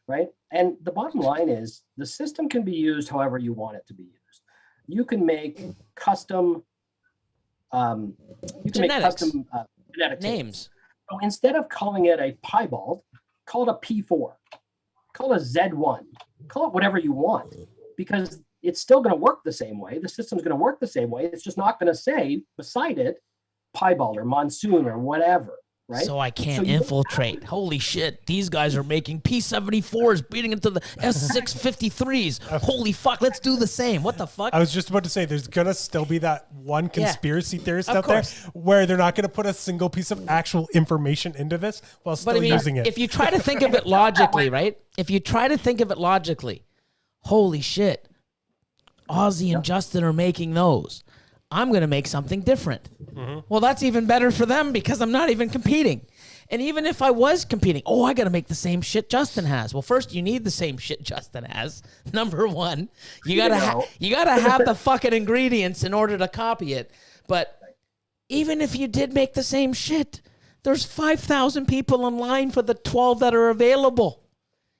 Speaker 2: Right. And the bottom line is the system can be used however you want it to be used. You can make custom
Speaker 1: Genetics.
Speaker 2: genetic
Speaker 1: Names.
Speaker 2: So instead of calling it a piebald, call it a P4, call it a Z1, call it whatever you want, because it's still going to work the same way. The system's going to work the same way. It's just not going to say beside it piebald or monsoon or whatever. Right?
Speaker 1: So I can't infiltrate. Holy shit. These guys are making P74s beating into the S653s. Holy fuck. Let's do the same. What the fuck?
Speaker 3: I was just about to say, there's going to still be that one conspiracy theorist
Speaker 1: of
Speaker 3: out there
Speaker 1: course.
Speaker 3: where they're not going to put a single piece of actual information into this while still using it.
Speaker 1: If you try to think of it logically, right? If you try to think of it logically, holy shit. Ozzy and Justin are making those. I'm going to make something different. Mm-hmm. Well, that's even better for them because I'm not even competing. And even if I was competing, I got to make the same shit Justin has. Well, first you need the same shit Justin has. Number one, you got to have the fucking ingredients in order to copy it. But even if you did make the same shit, there's 5,000 people in line for the 12 that are available.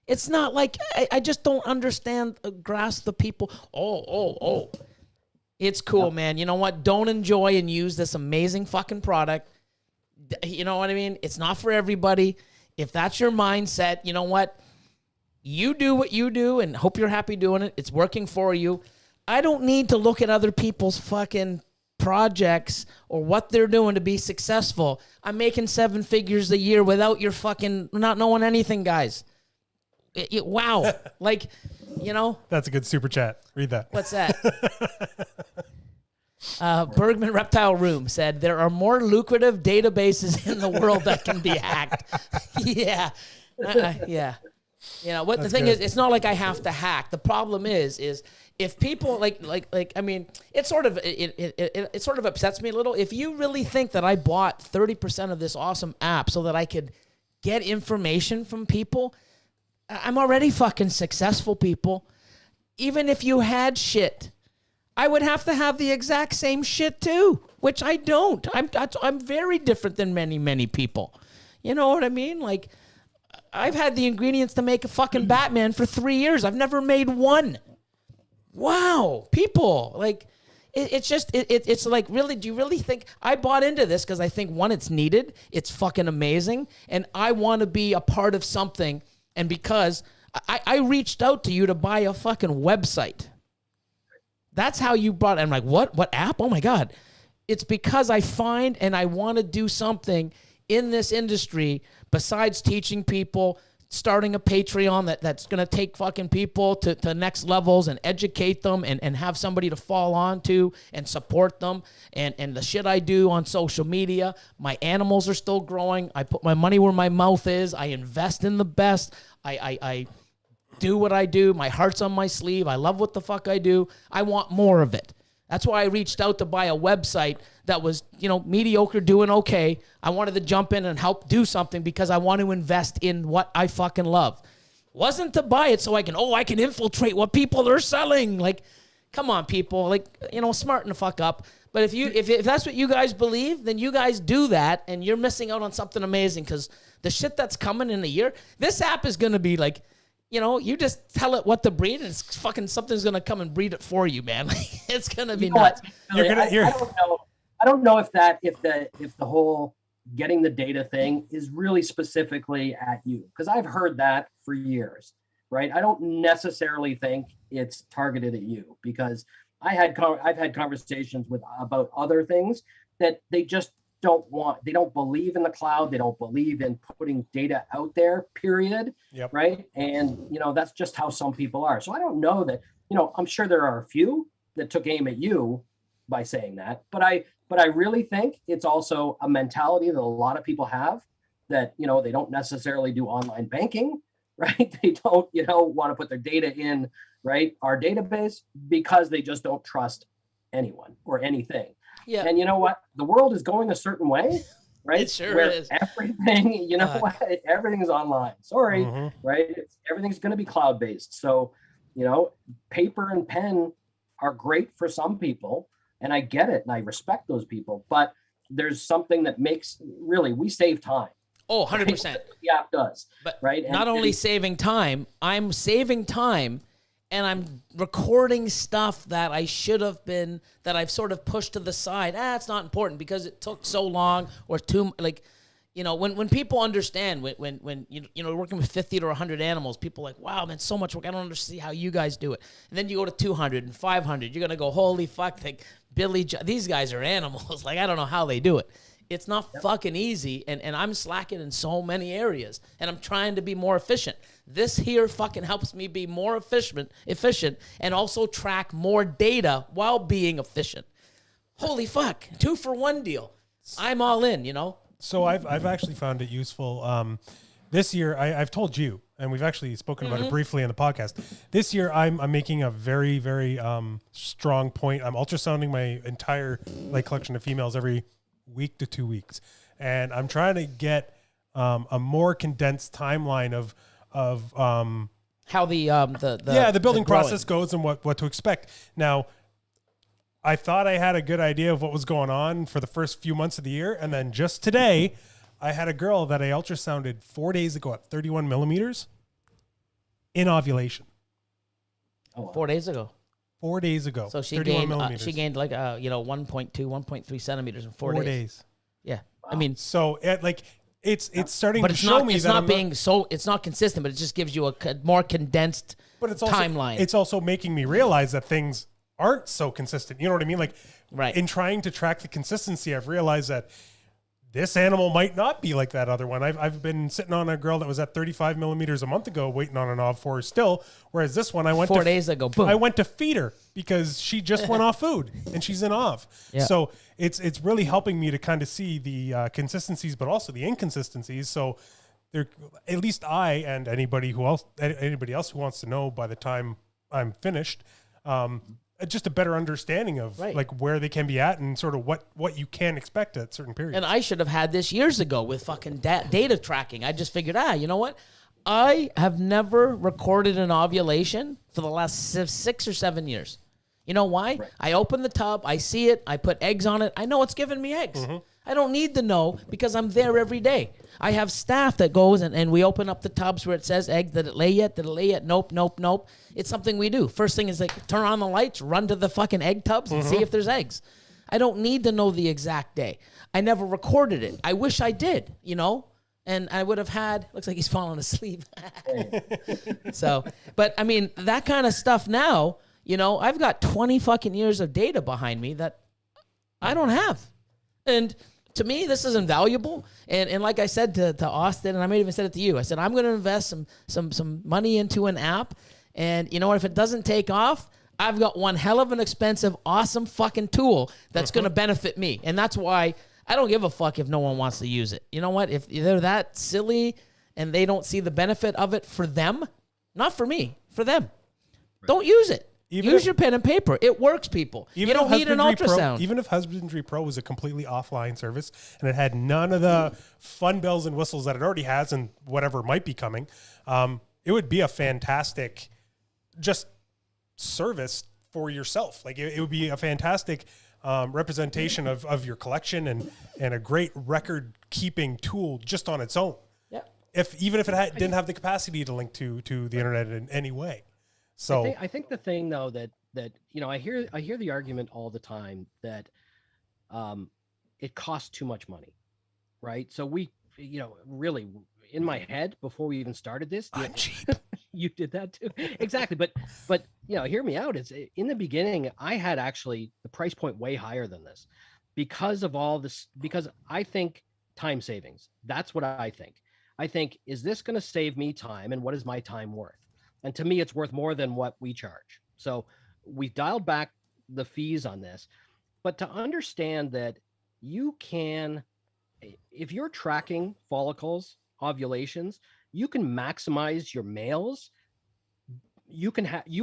Speaker 1: It's not like I just don't understand, grasp the people. Oh. It's cool, man. You know what? Don't enjoy and use this amazing fucking product. You know what I mean? It's not for everybody. If that's your mindset, you know what? You do what you do and hope you're happy doing it. It's working for you. I don't need to look at other people's fucking projects or what they're doing to be successful. I'm making 7 figures a year without your fucking not knowing anything, guys. Wow. Like, you know.
Speaker 3: That's a good super chat. Read that.
Speaker 1: What's that? Bergman Reptile Room said, there are more lucrative databases in the world that can be hacked. Yeah. Yeah. You know, what the thing is, it's not like I have to hack. The problem is if people I mean, it sort of upsets me a little. If you really think that I bought 30% of this awesome app so that I could get information from people, I'm already fucking successful, people. Even if you had shit, I would have to have the exact same shit too, which I don't. I'm very different than many people. You know what I mean? Like, I've had the ingredients to make a fucking Batman for 3 years. I've never made one. Wow, people, like, it's like, really, do you really think I bought into this? Because I think, one, it's needed, it's fucking amazing, and I want to be a part of something. And because I reached out to you to buy a fucking website. That's how you brought it. I'm like, what app? Oh my God. It's because I find and I want to do something in this industry besides teaching people, starting a Patreon that's going to take fucking people to next levels and educate them and have somebody to fall on to and support them. And the shit I do on social media, my animals are still growing. I put my money where my mouth is. I invest in the best. I do what I do. My heart's on my sleeve. I love what the fuck I do. I want more of it. That's why I reached out to buy a website that was, mediocre, doing okay. I wanted to jump in and help do something because I want to invest in what I fucking love. Wasn't to buy it so I can infiltrate what people are selling. Like, come on, people. Like, smarten the fuck up. But if that's what you guys believe, then you guys do that, and you're missing out on something amazing because the shit that's coming in a year, this app is going to be like, you just tell it what to breed, and it's fucking something's gonna come and breed it for you, man. It's gonna be nuts.
Speaker 2: I don't know if the whole getting the data thing is really specifically at you, because I've heard that for years, right? I don't necessarily think it's targeted at you, because I've had conversations about other things that they just they don't believe in the cloud. They don't believe in putting data out there, period.
Speaker 3: Yep.
Speaker 2: Right. And, that's just how some people are. So I don't know that, I'm sure there are a few that took aim at you by saying that, but I really think it's also a mentality that a lot of people have that, they don't necessarily do online banking, right? They don't, want to put their data in, right, our database, because they just don't trust anyone or anything.
Speaker 1: Yeah.
Speaker 2: And you know what? The world is going a certain way, right?
Speaker 1: It sure is.
Speaker 2: Everything, everything's online. Sorry, right? Everything's going to be cloud-based. So, paper and pen are great for some people, And I get it and I respect those people, but there's something that makes really, we save time.
Speaker 1: Oh, 100%.
Speaker 2: That's what the app does.
Speaker 1: But
Speaker 2: right.
Speaker 1: Not only saving time, I'm saving time and I'm recording stuff that I should have been, that I've sort of pushed to the side. It's not important because it took so long or too, like, you know, when people understand, when you know, working with 50 to 100 animals, people are like, wow, man, so much work. I don't understand how you guys do it. And then you go to 200 and 500. You're going to go, holy fuck, like these guys are animals. Like, I don't know how they do it. It's not fucking easy, and I'm slacking in so many areas, and I'm trying to be more efficient. This here fucking helps me be more efficient, and also track more data while being efficient. Holy fuck, 2-for-1 deal. I'm all in, you know?
Speaker 3: So I've actually found it useful. This year, I've told you, and we've actually spoken about it briefly in the podcast. This year, I'm making a very, very strong point. I'm ultrasounding my entire like collection of females every week to 2 weeks, and I'm trying to get a more condensed timeline of
Speaker 1: how the
Speaker 3: building process goes and what to expect. Now, I thought I had a good idea of what was going on for the first few months of the year, and then just today, I had a girl that I ultrasounded 4 days ago at 31 millimeters in ovulation.
Speaker 2: Oh, wow.
Speaker 1: 4 days ago.
Speaker 3: 4 days ago.
Speaker 1: So she
Speaker 3: 31
Speaker 1: gained
Speaker 3: millimeters.
Speaker 1: she gained like 1.2, 1.3 centimeters in 4 days. Yeah,
Speaker 2: Wow.
Speaker 1: I mean,
Speaker 3: So it's starting
Speaker 1: but
Speaker 3: to
Speaker 1: it's
Speaker 3: show
Speaker 1: not.
Speaker 3: me
Speaker 1: It's
Speaker 3: that
Speaker 1: not
Speaker 3: I'm
Speaker 1: being so. It's not consistent, but it just gives you a more condensed
Speaker 3: but it's also,
Speaker 1: timeline.
Speaker 3: It's also making me realize that things aren't so consistent. You know what I mean? Like,
Speaker 1: right.
Speaker 3: in trying to track the consistency, I've realized that this animal might not be like that other one. I've been sitting on a girl that was at 35 millimeters a month ago, waiting on an OV for her still. Whereas this one, I went
Speaker 1: 4 days ago. Boom.
Speaker 3: I went to feed her because she just went off food and she's in OV.
Speaker 1: Yeah.
Speaker 3: So it's really helping me to kind of see the consistencies, but also the inconsistencies. So there, at least I and anybody else who wants to know by the time I'm finished, just a better understanding of like where they can be at and sort of what you can expect at certain periods.
Speaker 1: And I should have had this years ago with fucking data tracking. I just figured, you know what? I have never recorded an ovulation for the last 6 or 7 years. You know why? Right. I open the tub, I see it, I put eggs on it. I know it's giving me eggs. Mm-hmm. I don't need to know because I'm there every day. I have staff that goes and we open up the tubs where it says eggs. Did it lay yet? Did it lay yet? Nope, nope, nope. It's something we do. First thing is like turn on the lights, run to the fucking egg tubs and see if there's eggs. I don't need to know the exact day. I never recorded it. I wish I did, you know? And I would have had, looks like he's falling asleep. So, but I mean, that kind of stuff now, you know, I've got 20 fucking years of data behind me that I don't have. And to me, this is invaluable. And like I said to Austin, and I may have even said it to you, I said, I'm going to invest some money into an app. And you know what? If it doesn't take off, I've got one hell of an expensive, awesome fucking tool that's going to benefit me. And that's why I don't give a fuck if no one wants to use it. You know what? If they're that silly and they don't see the benefit of it for them, not for me, for them, don't use it. Use your pen and paper. It works, people. You don't need an ultrasound.
Speaker 3: Even if Husbandry.Pro was a completely offline service and it had none of the fun bells and whistles that it already has and whatever might be coming, it would be a fantastic just service for yourself. Like it would be a fantastic representation of your collection and a great record keeping tool just on its own.
Speaker 1: Yeah.
Speaker 3: Even if it didn't have the capacity to link to the internet in any way. So
Speaker 5: I think the thing though that you know I hear the argument all the time that it costs too much money, right? So we, you know, really in my head before we even started this,
Speaker 3: I'm cheap.
Speaker 5: You did that too, exactly. But you know, hear me out. It's in the beginning I had actually the price point way higher than this because of all this. Because I think time savings. That's what I think. I think, is this going to save me time, and what is my time worth? And to me, it's worth more than what we charge. So we dialed back the fees on this. But to understand that you can, if you're tracking follicles, ovulations, you can maximize your males. You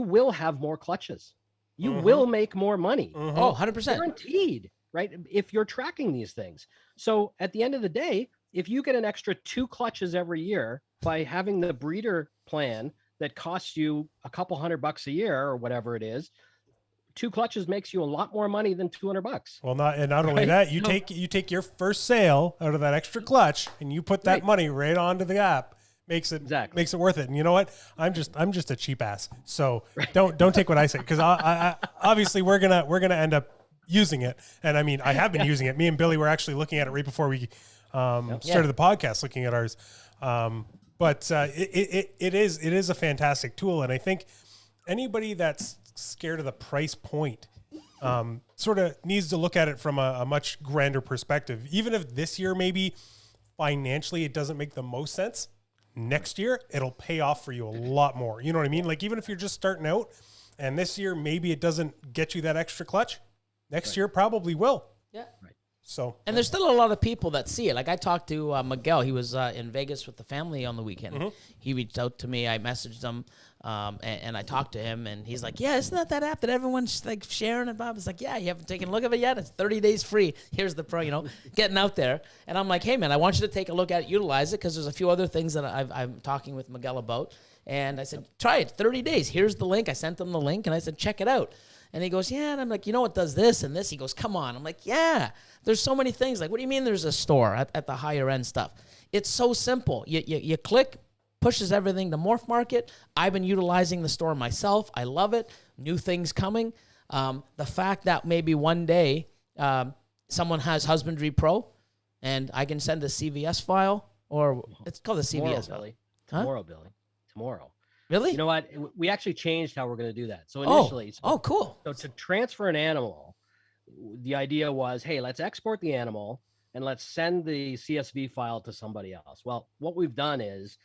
Speaker 5: will have more clutches. You will make more money.
Speaker 1: Oh, 100%.
Speaker 5: Guaranteed, right? If you're tracking these things. So at the end of the day, if you get an extra 2 clutches every year by having the breeder plan that costs you a couple $100 a year or whatever it is, 2 clutches makes you a lot more money than $200.
Speaker 3: Well, not only
Speaker 5: Right?
Speaker 3: that, you take your first sale out of that extra clutch and you put that
Speaker 5: Right.
Speaker 3: money right onto the app. Makes it
Speaker 5: Exactly.
Speaker 3: makes it worth it. And you know what? I'm just a cheap ass. So don't take what I say, because I obviously we're gonna end up using it. And I mean, I have been using it. Me and Billy were actually looking at it right before we started the podcast, looking at ours. But it is a fantastic tool, and I think anybody that's scared of the price point sort of needs to look at it from a much grander perspective. Even if this year maybe financially it doesn't make the most sense, next year it'll pay off for you a lot more. You know what I mean? Like, even if you're just starting out and this year maybe it doesn't get you that extra clutch, next year it probably will.
Speaker 1: Yeah.
Speaker 5: Right.
Speaker 3: So,
Speaker 1: And there's still a lot of people that see it. Like, I talked to Miguel. He was in Vegas with the family on the weekend. He reached out to me. I messaged him, and I talked to him. And he's like, "Yeah, isn't that app that everyone's like sharing about?" It's like, "Yeah, you haven't taken a look at it yet. It's 30 days free. Here's the pro, getting out there." And I'm like, "Hey, man, I want you to take a look at it, utilize it, because there's a few other things that I'm talking with Miguel about." And I said, "Try it, 30 days. Here's the link." I sent him the link, and I said, "Check it out." And he goes, "Yeah." And I'm like, "It does this and this." He goes, "Come on." I'm like, "Yeah, there's so many things." Like, what do you mean there's a store at the higher end stuff? It's so simple. You click, pushes everything to Morph Market. I've been utilizing the store myself. I love it. New things coming. The fact that maybe one day someone has Husbandry.Pro and I can send a CVS file, or it's called a CVS file.
Speaker 5: Billy.
Speaker 1: Huh?
Speaker 5: Tomorrow, Billy. Tomorrow.
Speaker 1: Really?
Speaker 5: You know what? We actually changed how we're going to do that. So initially,
Speaker 1: Oh, cool.
Speaker 5: so to transfer an animal, the idea was, hey, let's export the animal and let's send the CSV file to somebody else. Well, what we've done is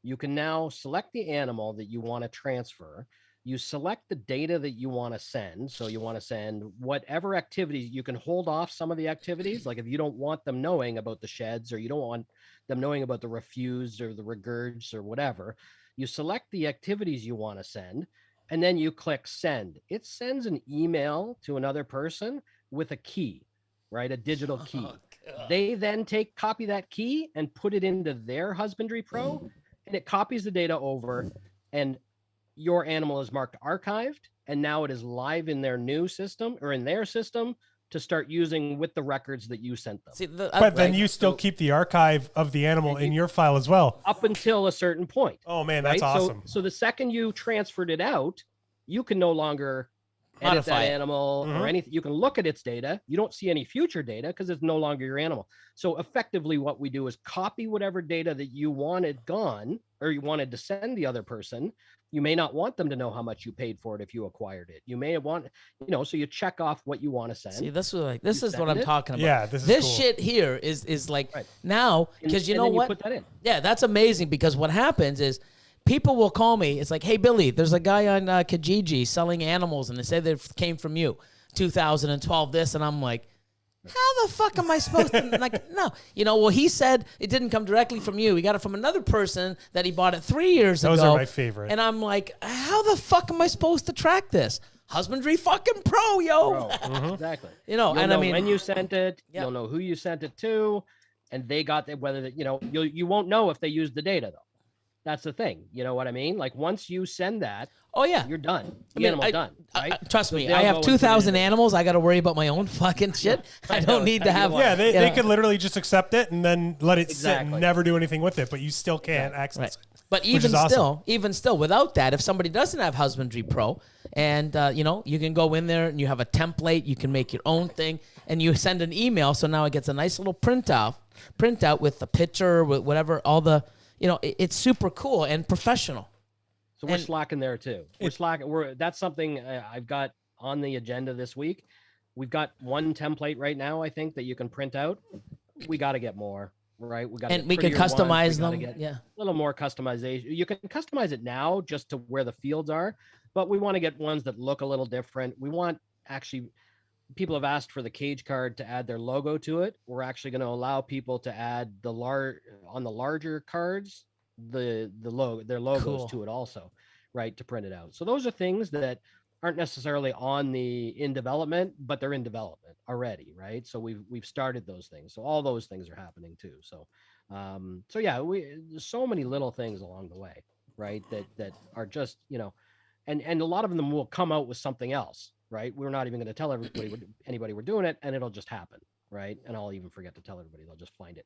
Speaker 5: you can now select the animal that you want to transfer. You select the data that you want to send. So you want to send whatever activities. You can hold off some of the activities. Like if you don't want them knowing about the sheds, or you don't want them knowing about the refuse or the regurgs or whatever, you select the activities you want to send, and then you click send. It sends an email to another person with a key, right? A digital key. They then copy that key and put it into their Husbandry.Pro, and it copies the data over, and your animal is marked archived, and now it is live in their new system, or in their system, to start using with the records that you sent them.
Speaker 1: See,
Speaker 3: but then you still keep the archive of the animal in your file as well.
Speaker 5: Up until a certain point.
Speaker 3: Oh man, that's
Speaker 5: right?
Speaker 3: awesome.
Speaker 5: So the second you transferred it out, you can no longer edit
Speaker 1: Modify
Speaker 5: that
Speaker 1: it.
Speaker 5: animal or anything. You can look at its data. You don't see any future data because it's no longer your animal. So effectively what we do is copy whatever data that you wanted gone, or you wanted to send the other person. You may not want them to know how much you paid for it if you acquired it. You may want, so you check off what you want to send.
Speaker 1: See, this is what
Speaker 5: send
Speaker 1: I'm
Speaker 5: it?
Speaker 1: talking about.
Speaker 3: Yeah, this is
Speaker 1: this
Speaker 3: cool.
Speaker 1: shit here is like
Speaker 5: Right.
Speaker 1: now, because you
Speaker 5: And
Speaker 1: know
Speaker 5: then
Speaker 1: what?
Speaker 5: put that in.
Speaker 1: Yeah, that's amazing, because what happens is people will call me. It's like, "Hey, Billy, there's a guy on Kijiji selling animals, and they say they came from you, 2012 this," and I'm like, "How the fuck am I supposed to?" Like, no, well, he said it didn't come directly from you. He got it from another person that he bought it 3 years ago.
Speaker 3: Those are my favorite.
Speaker 1: And I'm like, "How the fuck am I supposed to track this?" Husbandry.Pro, yo.
Speaker 5: Exactly.
Speaker 1: And I mean,
Speaker 5: when you sent it,
Speaker 1: Yeah.
Speaker 5: you'll know who you sent it to, and they got it. Whether you won't know if they used the data though. That's the thing. You know what I mean? Like once you send that,
Speaker 1: oh yeah,
Speaker 5: you're done. The
Speaker 1: mean,
Speaker 5: animal's done. Right?
Speaker 1: Trust
Speaker 5: So
Speaker 1: me,
Speaker 5: they'll
Speaker 1: I
Speaker 5: go
Speaker 1: have
Speaker 5: and put it
Speaker 1: 2,000
Speaker 5: in.
Speaker 1: animals. I got to worry about my own fucking shit. I don't need to have.
Speaker 3: Yeah, they
Speaker 1: you know.
Speaker 3: could literally just accept it and then let it sit
Speaker 5: Exactly.
Speaker 3: and never do anything with it, but you still can't access
Speaker 1: Right.
Speaker 3: it.
Speaker 1: But
Speaker 3: Which is awesome.
Speaker 1: even still, without that, if somebody doesn't have Husbandry.Pro, and you can go in there and you have a template, you can make your own thing, and you send an email. So now it gets a nice little printout with the picture, with whatever, all the, it's super cool and professional.
Speaker 5: So we're
Speaker 1: And-
Speaker 5: slacking there too. We're slacking. That's something I've got on the agenda this week. We've got one template right now, I think, that you can print out. We got to get more, right? We got
Speaker 1: And we can customize them. Yeah.
Speaker 5: A little more customization. You can customize it now just to where the fields are, but we want to get ones that look a little different. We want people have asked for the cage card to add their logo to it. We're actually going to allow people to add on the larger cards, their logos
Speaker 1: Cool.
Speaker 5: to it also, right? To print it out. So those are things that aren't necessarily in development, but they're in development already, right? So we've started those things. So all those things are happening too. So yeah, there's so many little things along the way, right? That are just, and a lot of them will come out with something else, right? We're not even going to tell anybody we're doing it, and it'll just happen, right? And I'll even forget to tell everybody. They'll just find it.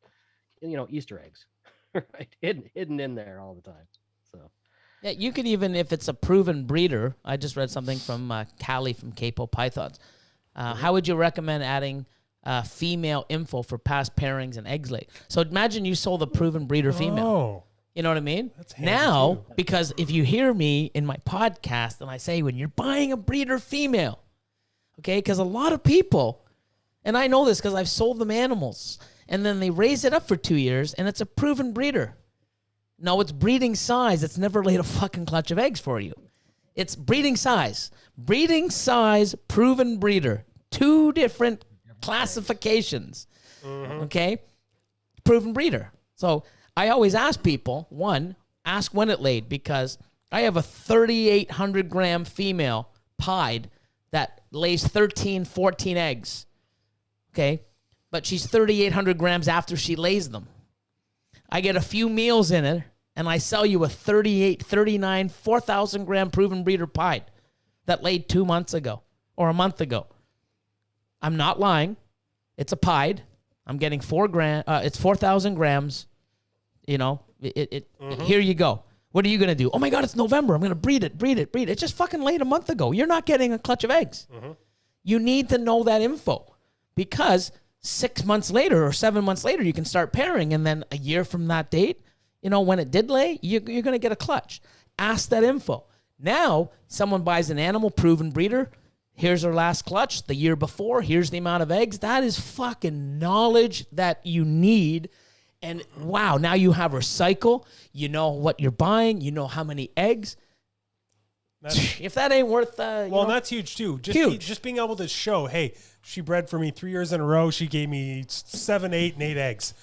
Speaker 5: And, Easter eggs, right? Hidden in there all the time. So.
Speaker 1: Yeah, you could even, if it's a proven breeder, I just read something from Callie from Capo Pythons. How would you recommend adding female info for past pairings and eggs laid? So imagine you sold a proven breeder female.
Speaker 3: Oh.
Speaker 1: You know what I mean?
Speaker 3: That's handy
Speaker 1: now,
Speaker 3: too.
Speaker 1: because if you hear me in my podcast and I say when you're buying a breeder female, okay, because a lot of people, and I know this because I've sold them animals, and then they raise it up for 2 years, and it's a proven breeder. No, it's breeding size. It's never laid a fucking clutch of eggs for you. It's breeding size. Breeding size, proven breeder. 2 different classifications. Okay? Proven breeder. So I always ask people, one, ask when it laid, because I have a 3,800 gram female pied that lays 13, 14 eggs. Okay? But she's 3,800 grams after she lays them. I get a few meals in it, and I sell you a 38, 39, 4,000 gram proven breeder pied that laid 2 months ago or a month ago. I'm not lying. It's a pied. I'm getting 4 grand. It's 4,000 grams. Here you go. What are you going to do? Oh my God, it's November. I'm going to breed it. It just fucking laid a month ago. You're not getting a clutch of eggs. You need to know that info, because 6 months later or 7 months later, you can start pairing. And then a year from that date, when it did lay, you're going to get a clutch. Ask that info. Now, someone buys an animal proven breeder. Here's her last clutch the year before. Here's the amount of eggs. That is fucking knowledge that you need. And wow, now you have her cycle. You know what you're buying. You know how many eggs. If that ain't worth...
Speaker 3: that's huge too. Just being able to show, hey, she bred for me 3 years in a row. She gave me 7, 8, and 8 eggs.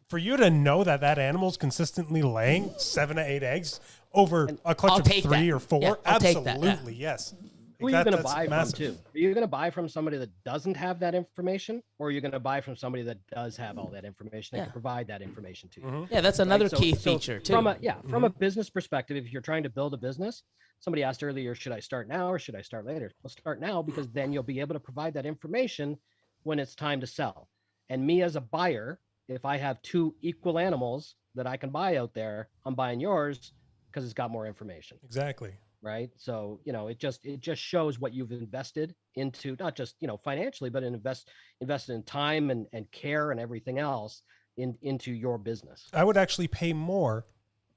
Speaker 3: For you to know that animal's consistently laying 7 to 8 eggs over a clutch of 3 or 4,
Speaker 1: yeah,
Speaker 3: absolutely, yes.
Speaker 5: Who are you going to buy from too? Are you going to buy from somebody that doesn't have that information, or are you going to buy from somebody that does have all that information and can provide that information to you?
Speaker 1: Yeah, that's another key feature too.
Speaker 5: From a business perspective, if you're trying to build a business, somebody asked earlier, should I start now or should I start later? Well, start now, because then you'll be able to provide that information when it's time to sell. And me as a buyer, if I have 2 equal animals that I can buy out there, I'm buying yours because it's got more information.
Speaker 3: Exactly.
Speaker 5: Right. So, it just shows what you've invested into, not just, financially, but invested in time and care and everything else into your business.
Speaker 3: I would actually pay more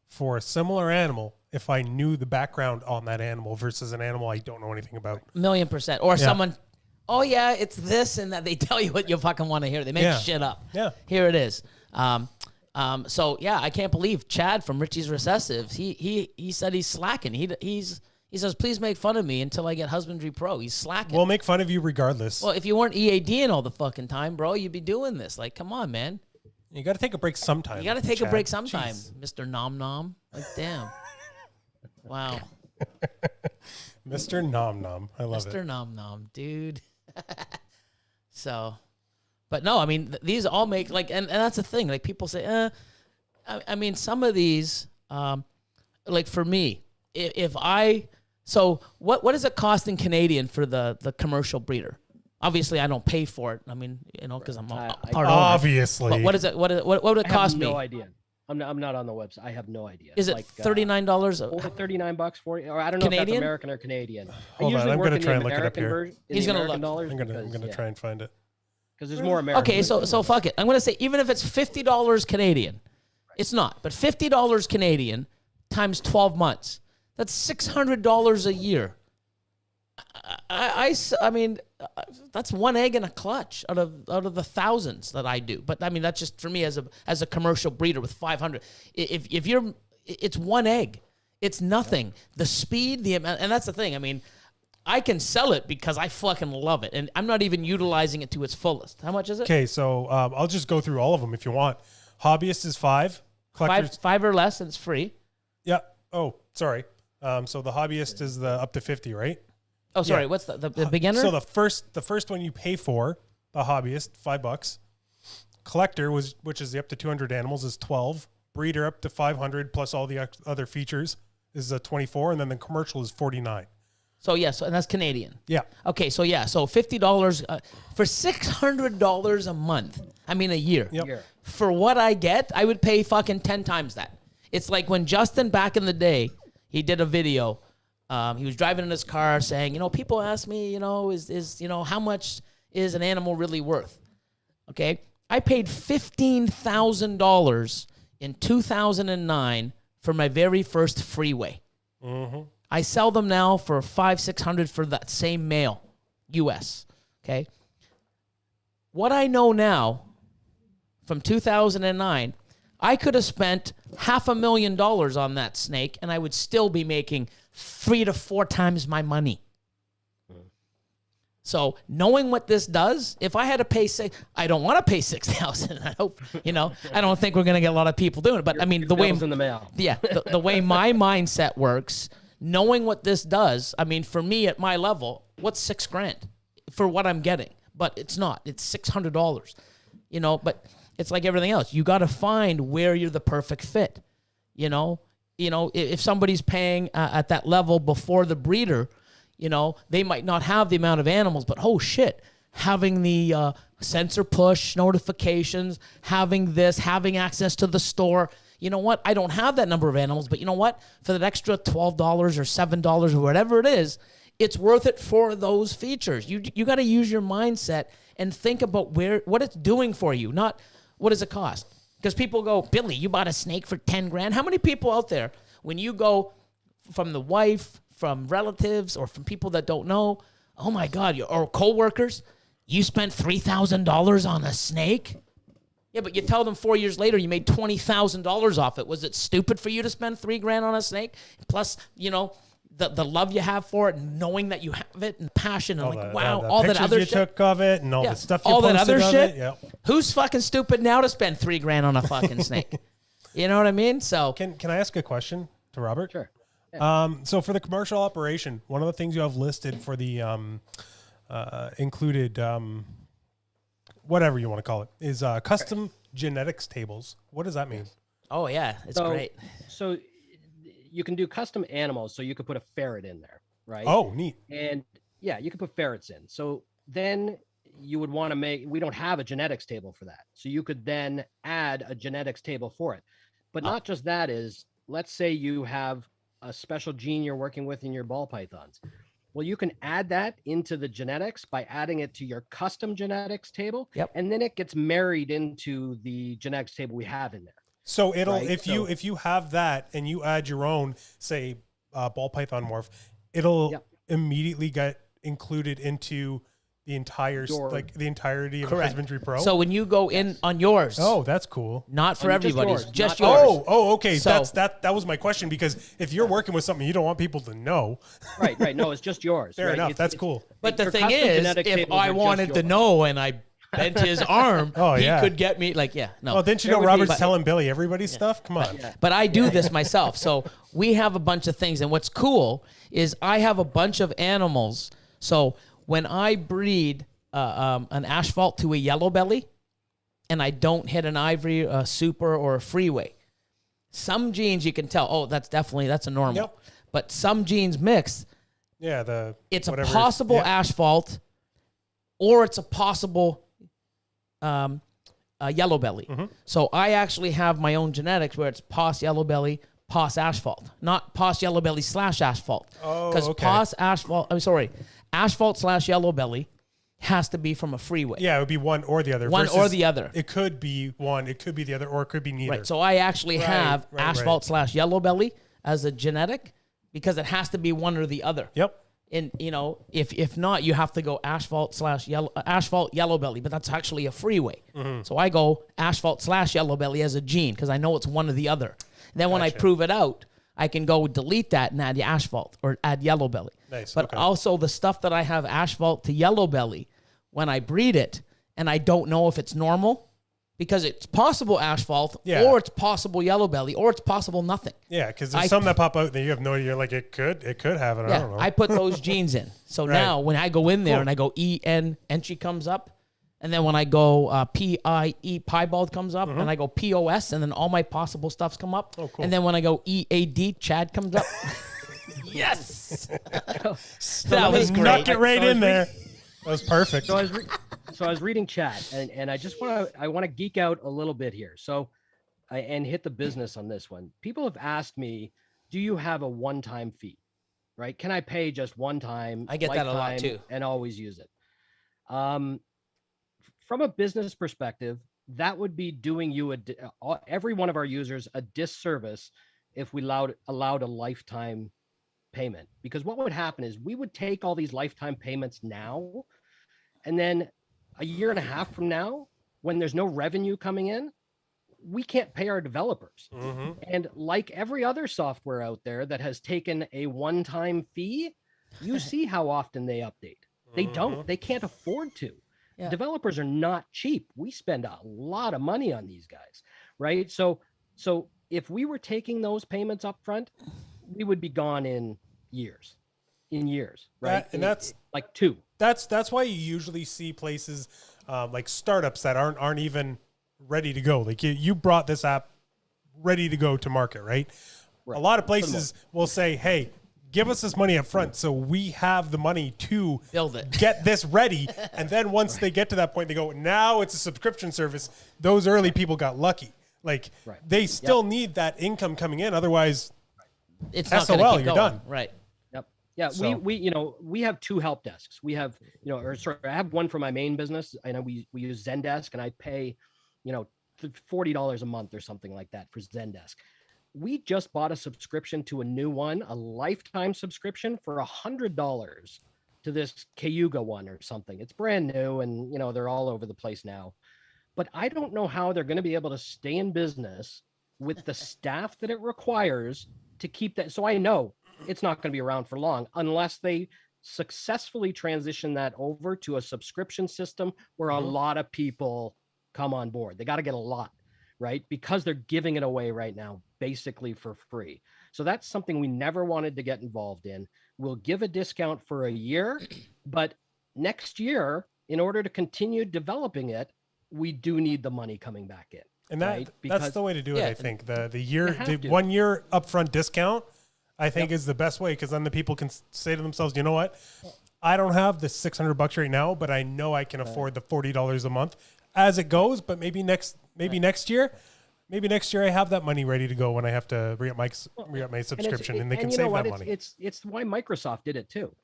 Speaker 3: for a similar animal if I knew the background on that animal versus an animal I don't know anything about.
Speaker 1: 1,000,000%. Or someone, oh yeah, it's this and that. They tell you what you fucking want to hear. They make shit up.
Speaker 3: Yeah.
Speaker 1: Here it is. So yeah, I can't believe Chad from Richie's Recessives. He said he's slacking. He says, please make fun of me until I get Husbandry.Pro. He's slacking.
Speaker 3: We'll make fun of you regardless.
Speaker 1: Well, if you weren't EADing all the fucking time, bro, you'd be doing this. Like, come on, man.
Speaker 3: You got to take a break sometime.
Speaker 1: You got to take
Speaker 3: Chad.
Speaker 1: a break sometime,
Speaker 3: Jeez.
Speaker 1: Mr. Nom Nom. Like, damn. Wow.
Speaker 3: Mr. Nom Nom. I love
Speaker 1: Mr.
Speaker 3: it.
Speaker 1: Nom Nom, dude. So, but no, I mean, these all make, like, and that's the thing. Like, people say, I mean, some of these, like, for me, so what does it cost in Canadian for the commercial breeder? Obviously, I don't pay for it. I mean, because I'm part owner.
Speaker 3: Obviously.
Speaker 1: But what is it? What would it cost me?
Speaker 5: No idea. I'm not on the website. I have no idea.
Speaker 1: Is it like $39?
Speaker 5: $39, 40, or I don't know
Speaker 1: Canadian?
Speaker 5: if that's American or Canadian.
Speaker 3: Hold on, I'm going to try and look it up here.
Speaker 5: Version,
Speaker 1: He's going to look.
Speaker 5: dollars.
Speaker 3: I'm going to try and find it.
Speaker 5: Because there's more American.
Speaker 1: Okay, so fuck it. I'm going to say even if it's $50 Canadian, it's not. But $50 Canadian times 12 months, that's $600 a year. I mean, that's 1 egg in a clutch out of the thousands that I do. But I mean, that's just for me as a commercial breeder with 500. If you're, it's 1 egg. It's nothing. The speed, the amount, and that's the thing. I mean, I can sell it because I fucking love it, and I'm not even utilizing it to its fullest. How much is it?
Speaker 3: Okay, so I'll just go through all of them if you want. Hobbyist is 5. Collectors,
Speaker 1: Five or less, and it's free.
Speaker 3: Yeah. Oh, sorry. So the hobbyist is the up to 50, right?
Speaker 1: Oh, sorry.
Speaker 3: Yeah.
Speaker 1: What's the beginner?
Speaker 3: So the first one you pay for, the hobbyist, $5. Collector which is the up to 200 animals, is 12. Breeder up to 500 plus all the other features is 24, and then the commercial is 49.
Speaker 1: So yes, and that's Canadian.
Speaker 3: Yeah.
Speaker 1: Okay, so yeah, so $50 for $600 a month. I mean a year.
Speaker 3: Yep.
Speaker 5: Here.
Speaker 1: For what I get, I would pay fucking 10 times that. It's like when Justin back in the day, he did a video. He was driving in his car saying, you know, people ask me, you know, is you know, how much is an animal really worth? Okay, I paid $15,000 in 2009 for my very first freeway.
Speaker 3: Mm-hmm.
Speaker 1: I sell them now for $500-$600 for that same male, U.S. Okay. What I know now, from 2009, I could have spent $500,000 on that snake, and I would still be making 3 to 4 times my money. So knowing what this does, if I had to pay I don't want to pay $6,000. I hope, you know, I don't think we're going to get a lot of people doing it. But I mean, the way
Speaker 5: Bill's in the mail.
Speaker 1: yeah, the way my mindset works, knowing what this does, I mean, for me at my level, what's $6,000 for what I'm getting? But it's not. It's $600. You know, but it's like everything else. You got to find where you're the perfect fit. You know, if somebody's paying at that level before the breeder, you know, they might not have the amount of animals, but oh shit, having the sensor push notifications, having this, having access to the store. You know what? I don't have that number of animals, but you know what? For that extra $12 or $7 or whatever it is, it's worth it for those features. You got to use your mindset and think about what it's doing for you, not what does it cost. Because people go, Billy, you bought a snake for $10,000. How many people out there, when you go from the wife, from relatives, or from people that don't know, oh my God, or coworkers, you spent $3,000 on a snake? Yeah, but you tell them 4 years later you made $20,000 off it. Was it stupid for you to spend $3,000 on a snake? Plus, you know, the love you have for it, and knowing that you have it, and passion, and all that other
Speaker 3: you
Speaker 1: shit.
Speaker 3: took of it, and all the stuff you
Speaker 1: all
Speaker 3: posted
Speaker 1: that other
Speaker 3: of
Speaker 1: shit.
Speaker 3: it. Yeah.
Speaker 1: Who's fucking stupid now to spend $3,000 on a fucking snake? You know what I mean? So
Speaker 3: Can I ask a question to Robert?
Speaker 5: Sure.
Speaker 3: So for the commercial operation, one of the things you have listed for the included, whatever you want to call it, is custom genetics tables. What does that mean?
Speaker 1: oh yeah, it's great.
Speaker 5: So you can do custom animals. So you could put a ferret in there, right?
Speaker 3: Oh, neat.
Speaker 5: And yeah, you could put ferrets in. So then you would want to we don't have a genetics table for that. So you could then add a genetics table for it. But not just that is, let's say you have a special gene you're working with in your ball pythons. Well, you can add that into the genetics by adding it to your custom genetics table.
Speaker 1: Yep.
Speaker 5: And then it gets married into the genetics table we have in there.
Speaker 3: So it'll
Speaker 5: Right,
Speaker 3: if you have that and you add your own, say, ball python morph, it'll immediately get included into the entire the entirety of
Speaker 1: Correct.
Speaker 3: Husbandry.Pro.
Speaker 1: So when you go in on yours,
Speaker 3: Oh, that's cool.
Speaker 1: not for
Speaker 5: just
Speaker 1: everybody,
Speaker 5: yours,
Speaker 1: just
Speaker 5: not
Speaker 1: yours.
Speaker 3: Oh, okay.
Speaker 1: So-
Speaker 3: That was my question, because if you're working with something you don't want people to know,
Speaker 5: Right. No, it's just yours.
Speaker 3: fair
Speaker 5: right?
Speaker 3: enough.
Speaker 5: It's-
Speaker 3: That's
Speaker 5: it's-
Speaker 3: cool.
Speaker 1: But the
Speaker 5: your
Speaker 1: thing
Speaker 5: custom
Speaker 1: is,
Speaker 5: genetic
Speaker 1: if
Speaker 5: tables
Speaker 1: I
Speaker 5: are just
Speaker 1: wanted to
Speaker 5: yours.
Speaker 1: know and I bent his arm,
Speaker 3: Oh,
Speaker 1: he
Speaker 3: yeah.
Speaker 1: could get me no.
Speaker 3: Oh, didn't you
Speaker 5: There
Speaker 3: know
Speaker 5: would be-
Speaker 3: Robert's
Speaker 5: but-
Speaker 3: telling Billy everybody's stuff? Come on.
Speaker 1: But I do this myself. So we have a bunch of things. And what's cool is I have a bunch of animals. So when I breed an asphalt to a yellow belly and I don't hit an ivory, a super, or a freeway, some genes you can tell, oh, that's a normal.
Speaker 3: Yep.
Speaker 1: But some genes mix.
Speaker 3: Yeah,
Speaker 1: It's a
Speaker 3: whatever
Speaker 1: possible
Speaker 3: yeah.
Speaker 1: asphalt or it's a possible yellow belly.
Speaker 3: Mm-hmm.
Speaker 1: So I actually have my own genetics where it's pos yellow belly, pos asphalt, not pos yellow belly / asphalt.
Speaker 3: Oh,
Speaker 1: Because
Speaker 3: okay.
Speaker 1: pos asphalt, asphalt / yellow belly has to be from a freeway.
Speaker 3: Yeah, it would be one or the other.
Speaker 1: One or
Speaker 3: versus
Speaker 1: the other.
Speaker 3: It could be one, it could be the other, or it could be neither.
Speaker 1: Right. So I actually have
Speaker 3: right,
Speaker 1: asphalt / yellow belly as a genetic because it has to be one or the other.
Speaker 3: Yep.
Speaker 1: And you know, if not, you have to go asphalt / yellow belly, but that's actually a freeway.
Speaker 3: Mm-hmm.
Speaker 1: So I go asphalt / yellow belly as a gene because I know it's one or the other. And then when I
Speaker 3: Gotcha.
Speaker 1: prove it out, I can go delete that and add asphalt or add yellow belly.
Speaker 3: Nice,
Speaker 1: But
Speaker 3: okay.
Speaker 1: also the stuff that I have asphalt to yellow belly, when I breed it, and I don't know if it's normal, because it's possible asphalt,
Speaker 3: Yeah.
Speaker 1: or it's possible yellow belly, or it's possible nothing.
Speaker 3: Yeah, because there's
Speaker 1: I-
Speaker 3: some that pop out that you have no idea. You're like, it could have it. I don't know.
Speaker 1: I put those genes in. So
Speaker 3: Right.
Speaker 1: now when I go in there
Speaker 3: Cool.
Speaker 1: and I go EN, entry comes up. And then when I go PIE, piebald comes up. And I go POS, and then all my possible stuffs come up.
Speaker 3: Oh, cool.
Speaker 1: And then when I go EAD, Chad comes up. Yes.
Speaker 5: So
Speaker 1: That was great.
Speaker 3: Knock it right
Speaker 5: So I was
Speaker 3: in there. That was perfect.
Speaker 5: So I was reading chat, and I just want to geek out a little bit here. So and hit the business on this one. People have asked me, do you have a one-time fee? Right? Can I pay just one time?
Speaker 1: I get that a lot
Speaker 5: lifetime,
Speaker 1: too.
Speaker 5: and always use it. From a business perspective, that would be doing you every one of our users a disservice if we allowed a lifetime payment. Because what would happen is we would take all these lifetime payments now, and then a year and a half from now, when there's no revenue coming in, we can't pay our developers.
Speaker 3: Mm-hmm.
Speaker 5: And like every other software out there that has taken a one-time fee, you see how often they update. They don't. They can't afford to.
Speaker 1: Yeah.
Speaker 5: Developers are not cheap. We spend a lot of money on these guys, right? So if we were taking those payments up front, we would be gone in years, right?
Speaker 3: And that's
Speaker 5: like 2.
Speaker 3: That's why you usually see places like startups that aren't even ready to go. Like you brought this app ready to go to market, right? A lot of places will say, hey, give us this money up front so we have the money to
Speaker 1: Build it.
Speaker 3: get this ready. And then once they get to that point, they go, now it's a subscription service. Those early people got lucky. Like they still need that income coming in. Otherwise,
Speaker 1: It's not
Speaker 3: SOL,
Speaker 1: going to keep
Speaker 3: you're
Speaker 1: going.
Speaker 3: done.
Speaker 1: Right.
Speaker 5: Yep. Yeah.
Speaker 3: So-
Speaker 5: We have 2 help desks. We have, I have one for my main business. I know we use Zendesk, and I pay, $40 a month or something like that for Zendesk. We just bought a subscription to a new one, a lifetime subscription for $100 to this Cayuga one or something. It's brand new, and they're all over the place now. But I don't know how they're going to be able to stay in business with the staff that it requires to keep that. So I know it's not going to be around for long unless they successfully transition that over to a subscription system where a lot of people come on board. They got to get a lot, right? Because they're giving it away right now, basically for free. So that's something we never wanted to get involved in. We'll give a discount for a year, but next year, in order to continue developing it, we do need the money coming back in.
Speaker 3: And that's the way to do it. I think the 1 year upfront discount, I think is the best way. Cause then the people can say to themselves, you know what? I don't have the $600 right now, but I know I can afford the $40 a month as it goes. But maybe next year I have that money ready to go when I have to re-up my subscription, and they can save that money.
Speaker 5: It's why Microsoft did it too.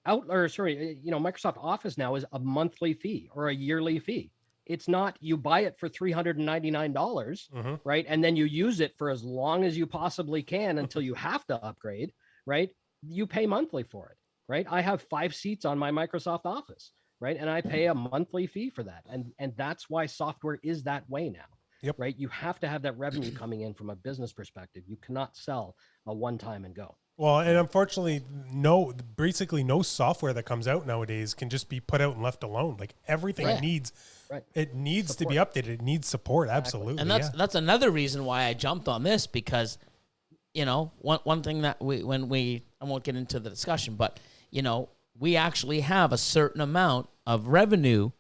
Speaker 5: Microsoft Office now is a monthly fee or a yearly fee. It's not you buy it for $399, right? And then you use it for as long as you possibly can until you have to upgrade, right? You pay monthly for it, right? I have 5 seats on my Microsoft Office, right? And I pay a monthly fee for that. And that's why software is that way now.
Speaker 3: Yep.
Speaker 5: Right? You have to have that revenue coming in from a business perspective. You cannot sell a one-time and go.
Speaker 3: Well, and unfortunately, basically no software that comes out nowadays can just be put out and left alone. Like everything needs to be updated. It needs support. Absolutely.
Speaker 1: And that's another reason why I jumped on this, because, one thing that I won't get into the discussion, but, we actually have a certain amount of revenue,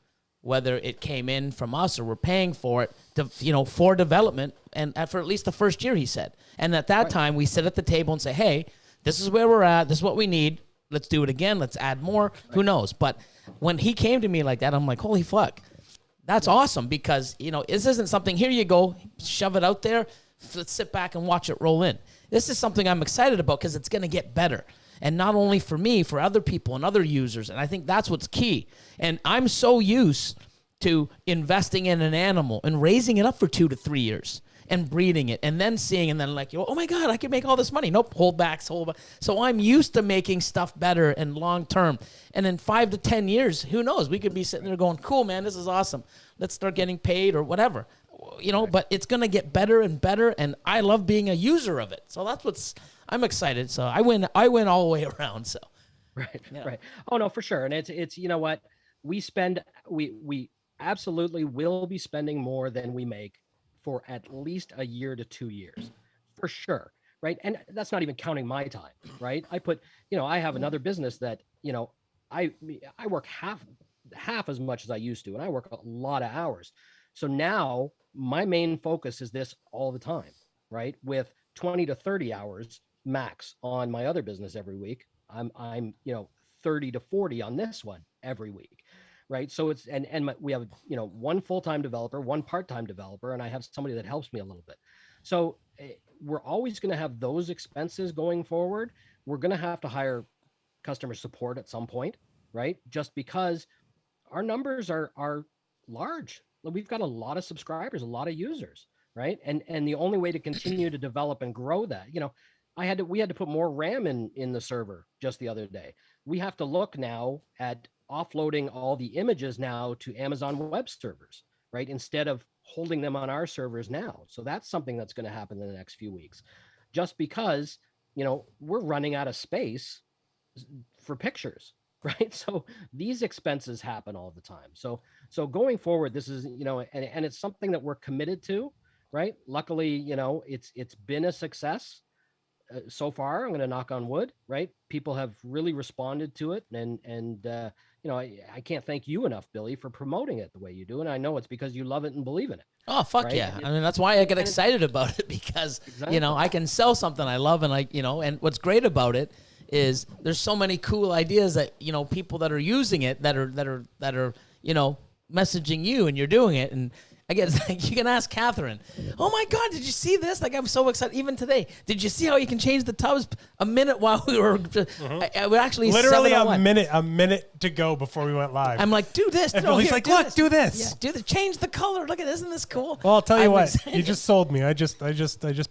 Speaker 1: whether it came in from us or we're paying for it, for development and for at least the first year, he said. And at that time, we sit at the table and say, hey, this is where we're at. This is what we need. Let's do it again. Let's add more. Who knows? But when he came to me like that, I'm like, holy fuck. That's awesome, because, this isn't something, here you go, shove it out there. Let's sit back and watch it roll in. This is something I'm excited about because it's going to get better. And not only for me, for other people and other users. And I think that's what's key. And I'm so used to investing in an animal and raising it up for 2 to 3 years and breeding it and then seeing, and then like, oh my God, I can make all this money. Nope, holdbacks. So I'm used to making stuff better and long-term. And in 5 to 10 years, who knows? We could be sitting there going, cool, man, this is awesome. Let's start getting paid or whatever, but it's going to get better and better. And I love being a user of it. So I'm excited. So I win all the way around. So.
Speaker 5: Right. Oh no, for sure. And it's, you know what, we absolutely will be spending more than we make for at least a year to 2 years, for sure. Right. And that's not even counting my time. Right. I have another business that, I work half as much as I used to, and I work a lot of hours. So now my main focus is this all the time, right? With 20 to 30 hours max on my other business every week. I'm 30 to 40 on this one every week. Right. So it's, we have, one full-time developer, one part-time developer, and I have somebody that helps me a little bit. So we're always going to have those expenses going forward. We're going to have to hire customer support at some point, right? Just because our numbers are large. We've got a lot of subscribers, a lot of users, right? And the only way to continue to develop and grow that, we had to put more RAM in the server just the other day. We have to look now at offloading all the images now to Amazon web servers, right? Instead of holding them on our servers now. So that's something that's going to happen in the next few weeks, just because, we're running out of space for pictures, right? So these expenses happen all the time. So going forward, this is, and it's something that we're committed to, right? Luckily, it's been a success so far. I'm going to knock on wood, right? People have really responded to it, and I can't thank you enough, Billy, for promoting it the way you do. And I know it's because you love it and believe in it.
Speaker 1: Oh, fuck
Speaker 5: right?
Speaker 1: yeah. I mean, that's why I get excited about it, because,
Speaker 5: Exactly.
Speaker 1: I can sell something I love, and and what's great about it is there's so many cool ideas that, people that are using it that are messaging you, and you're doing it. And I guess you can ask Catherine, oh my God, did you see this? Like, I'm so excited. Even today, did you see how you can change the tubs a minute while we were, we're actually
Speaker 3: literally
Speaker 1: 7:01.
Speaker 3: a minute to go before we went live.
Speaker 1: I'm like, do this.
Speaker 3: And
Speaker 1: No,
Speaker 3: Billy's
Speaker 1: here,
Speaker 3: like,
Speaker 1: do
Speaker 3: look,
Speaker 1: this.
Speaker 3: do this.
Speaker 1: Yeah, do the change the color. Look at, isn't this cool?
Speaker 3: Well, I'll tell you
Speaker 1: I'm
Speaker 3: what,
Speaker 1: excited.
Speaker 3: you just sold me. I just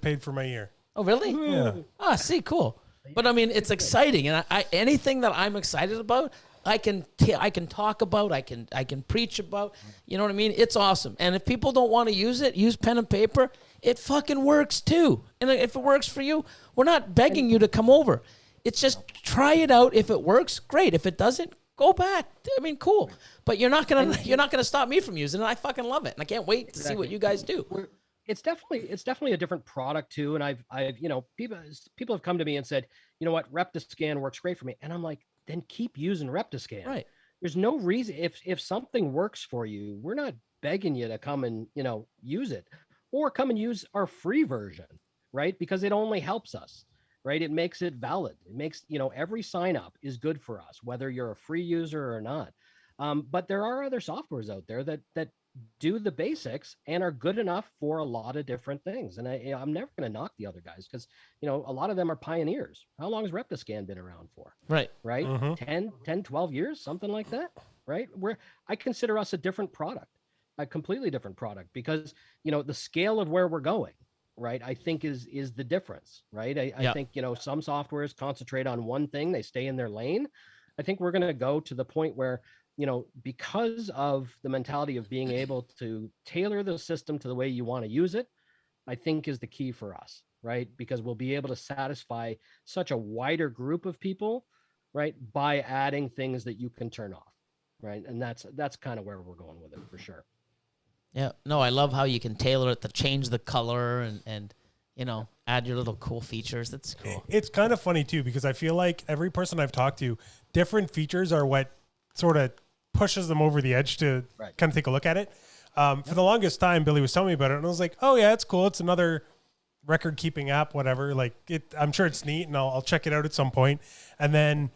Speaker 3: paid for my ear.
Speaker 1: Oh, really?
Speaker 3: Yeah.
Speaker 1: Ah, see, cool. But I mean, it's exciting, and I anything that I'm excited about, I can talk about, I can preach about. You know what I mean? It's awesome. And if people don't want to use it, use pen and paper. It fucking works too. And if it works for you, we're not begging you to come over. It's just try it out. If it works, great. If it doesn't, go back. I mean, cool. But you're not gonna stop me from using it. I fucking love it, and I can't wait to see what you guys do.
Speaker 5: It's definitely a different product too. And I've people have come to me and said, you know what, Reptiscan works great for me. And I'm like, then keep using Reptiscan.
Speaker 1: Right.
Speaker 5: There's no reason, if something works for you, we're not begging you to come and, use it, or come and use our free version, right? Because it only helps us, right? It makes it valid. It makes, every sign up is good for us, whether you're a free user or not. But there are other softwares out there that do the basics and are good enough for a lot of different things. And I'm never going to knock the other guys, because, a lot of them are pioneers. How long has Reptiscan been around for?
Speaker 1: Right.
Speaker 5: Right.
Speaker 3: Mhm.
Speaker 5: 10, 12 years, something like that. Right. I consider us a different product, a completely different product, because, the scale of where we're going, right, I think is the difference. Right. I think, some softwares concentrate on one thing, they stay in their lane. I think we're going to go to the point where, because of the mentality of being able to tailor the system to the way you want to use it, I think is the key for us, right? Because we'll be able to satisfy such a wider group of people, right, by adding things that you can turn off, right? And that's kind of where we're going with it, for sure.
Speaker 1: Yeah. No, I love how you can tailor it to change the color and add your little cool features. That's cool.
Speaker 3: It's kind of funny too, because I feel like every person I've talked to, different features are what sort of pushes them over the edge to kind of take a look at it. For the longest time, Billy was telling me about it, and I was like, oh yeah, it's cool. It's another record keeping app, whatever. Like I'm sure it's neat, and I'll check it out at some point. And then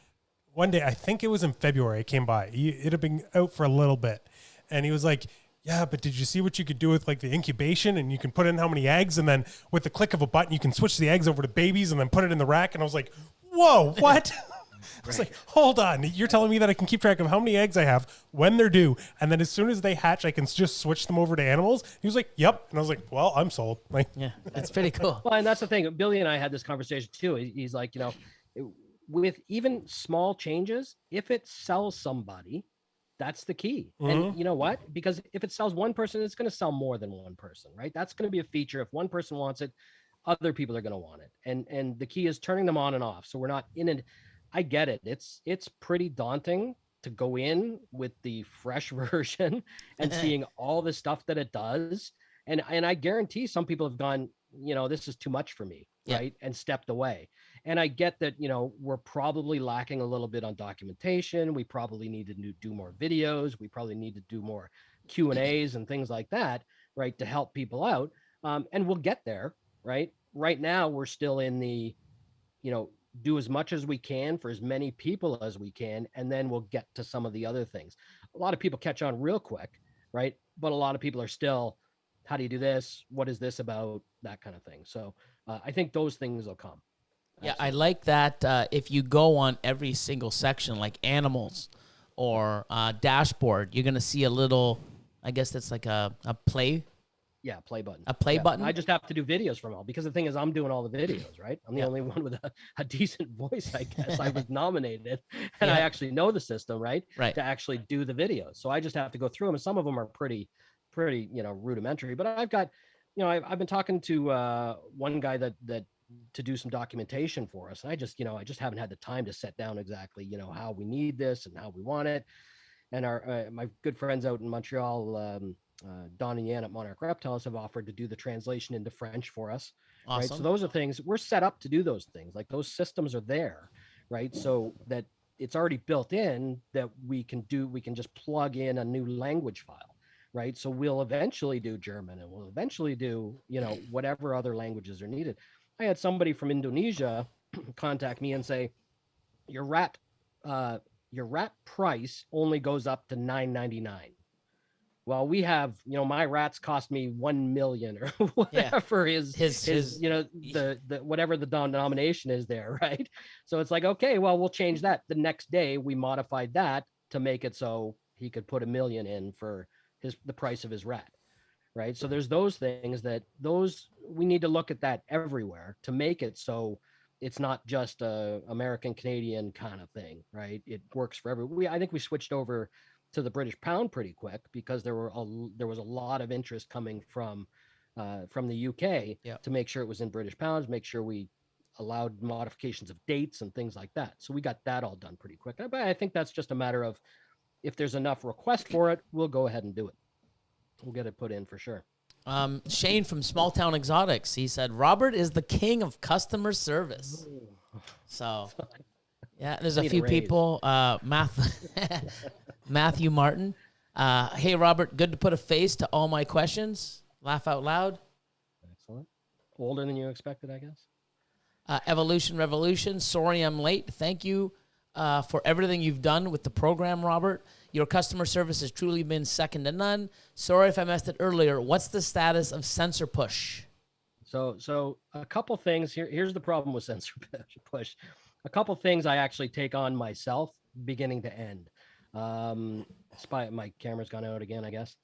Speaker 3: one day, I think it was in February, I came by. It had been out for a little bit, and he was like, yeah, but did you see what you could do with like the incubation? And you can put in how many eggs, and then with the click of a button, you can switch the eggs over to babies and then put it in the rack. And I was like, whoa, what? I was like, hold on. You're telling me that I can keep track of how many eggs I have, when they're due, and then as soon as they hatch, I can just switch them over to animals? He was like, yep. And I was like, well, I'm sold. Like,
Speaker 1: Yeah, that's pretty cool.
Speaker 5: Well, and that's the thing. Billy and I had this conversation too. He's like, with even small changes, if it sells somebody, that's the key. And you know what? Because if it sells one person, it's going to sell more than one person, right? That's going to be a feature. If one person wants it, other people are going to want it. And the key is turning them on and off. So we're not in it. I get it. It's pretty daunting to go in with the fresh version and seeing all the stuff that it does. And I guarantee some people have gone, this is too much for me, right? And stepped away. And I get that, we're probably lacking a little bit on documentation. We probably need to do more videos. We probably need to do more Q&As and things like that, right, to help people out. And we'll get there, right? Right now, we're still in the do as much as we can for as many people as we can, and then we'll get to some of the other things. A lot of people catch on real quick, right? But a lot of people are still, how do you do this? What is this about? That kind of thing. So I think those things will come.
Speaker 1: Yeah, I like that. If you go on every single section, like animals or dashboard, you're going to see a little, I guess that's like a play.
Speaker 5: Yeah, play button.
Speaker 1: A play button?
Speaker 5: I just have to do videos from all, because the thing is, I'm doing all the videos, right? I'm the only one with a decent voice, I guess. I was nominated, and I actually know the system, right? To actually do the videos. So I just have to go through them, and some of them are pretty, rudimentary. But I've got, I've been talking to one guy that to do some documentation for us. And I just haven't had the time to set down exactly, how we need this and how we want it. And my good friends out in Montreal, Don and Yan at Monarch Reptiles, have offered to do the translation into French for us.
Speaker 1: Awesome.
Speaker 5: Right. So those are things we're set up to do. Those things, like those systems are there, right? So that it's already built in that we can just plug in a new language file, right? So we'll eventually do German, and we'll eventually do, whatever other languages are needed. I had somebody from Indonesia contact me and say, your rat price only goes up to $9.99. Well, we have, my rats cost me 1 million or whatever his the whatever the denomination is there, right? So it's like, okay, well, we'll change that. The next day we modified that to make it so he could put 1 million in for the price of his rat, right? So there's those things we need to look at that everywhere to make it so it's not just a American Canadian kind of thing, right? It works for everyone. I think we switched over to the British pound pretty quick because there was a lot of interest coming from the UK to make sure it was in British pounds, make sure we allowed modifications of dates and things like that. So we got that all done pretty quick. But I think that's just a matter of, if there's enough request for it, we'll go ahead and do it. We'll get it put in for sure.
Speaker 1: Shane from Small Town Exotics, he said, Robert is the king of customer service. So, yeah, there's a few people. Matthew Martin. Hey, Robert, good to put a face to all my questions. Laugh out loud.
Speaker 5: Excellent. Older than you expected, I guess.
Speaker 1: Evolution Revolution. Sorry I'm late. Thank you for everything you've done with the program, Robert. Your customer service has truly been second to none. Sorry if I missed it earlier. What's the status of sensor push?
Speaker 5: So a couple things here. Here's the problem with sensor push. A couple things I actually take on myself, beginning to end. My camera's gone out again, I guess.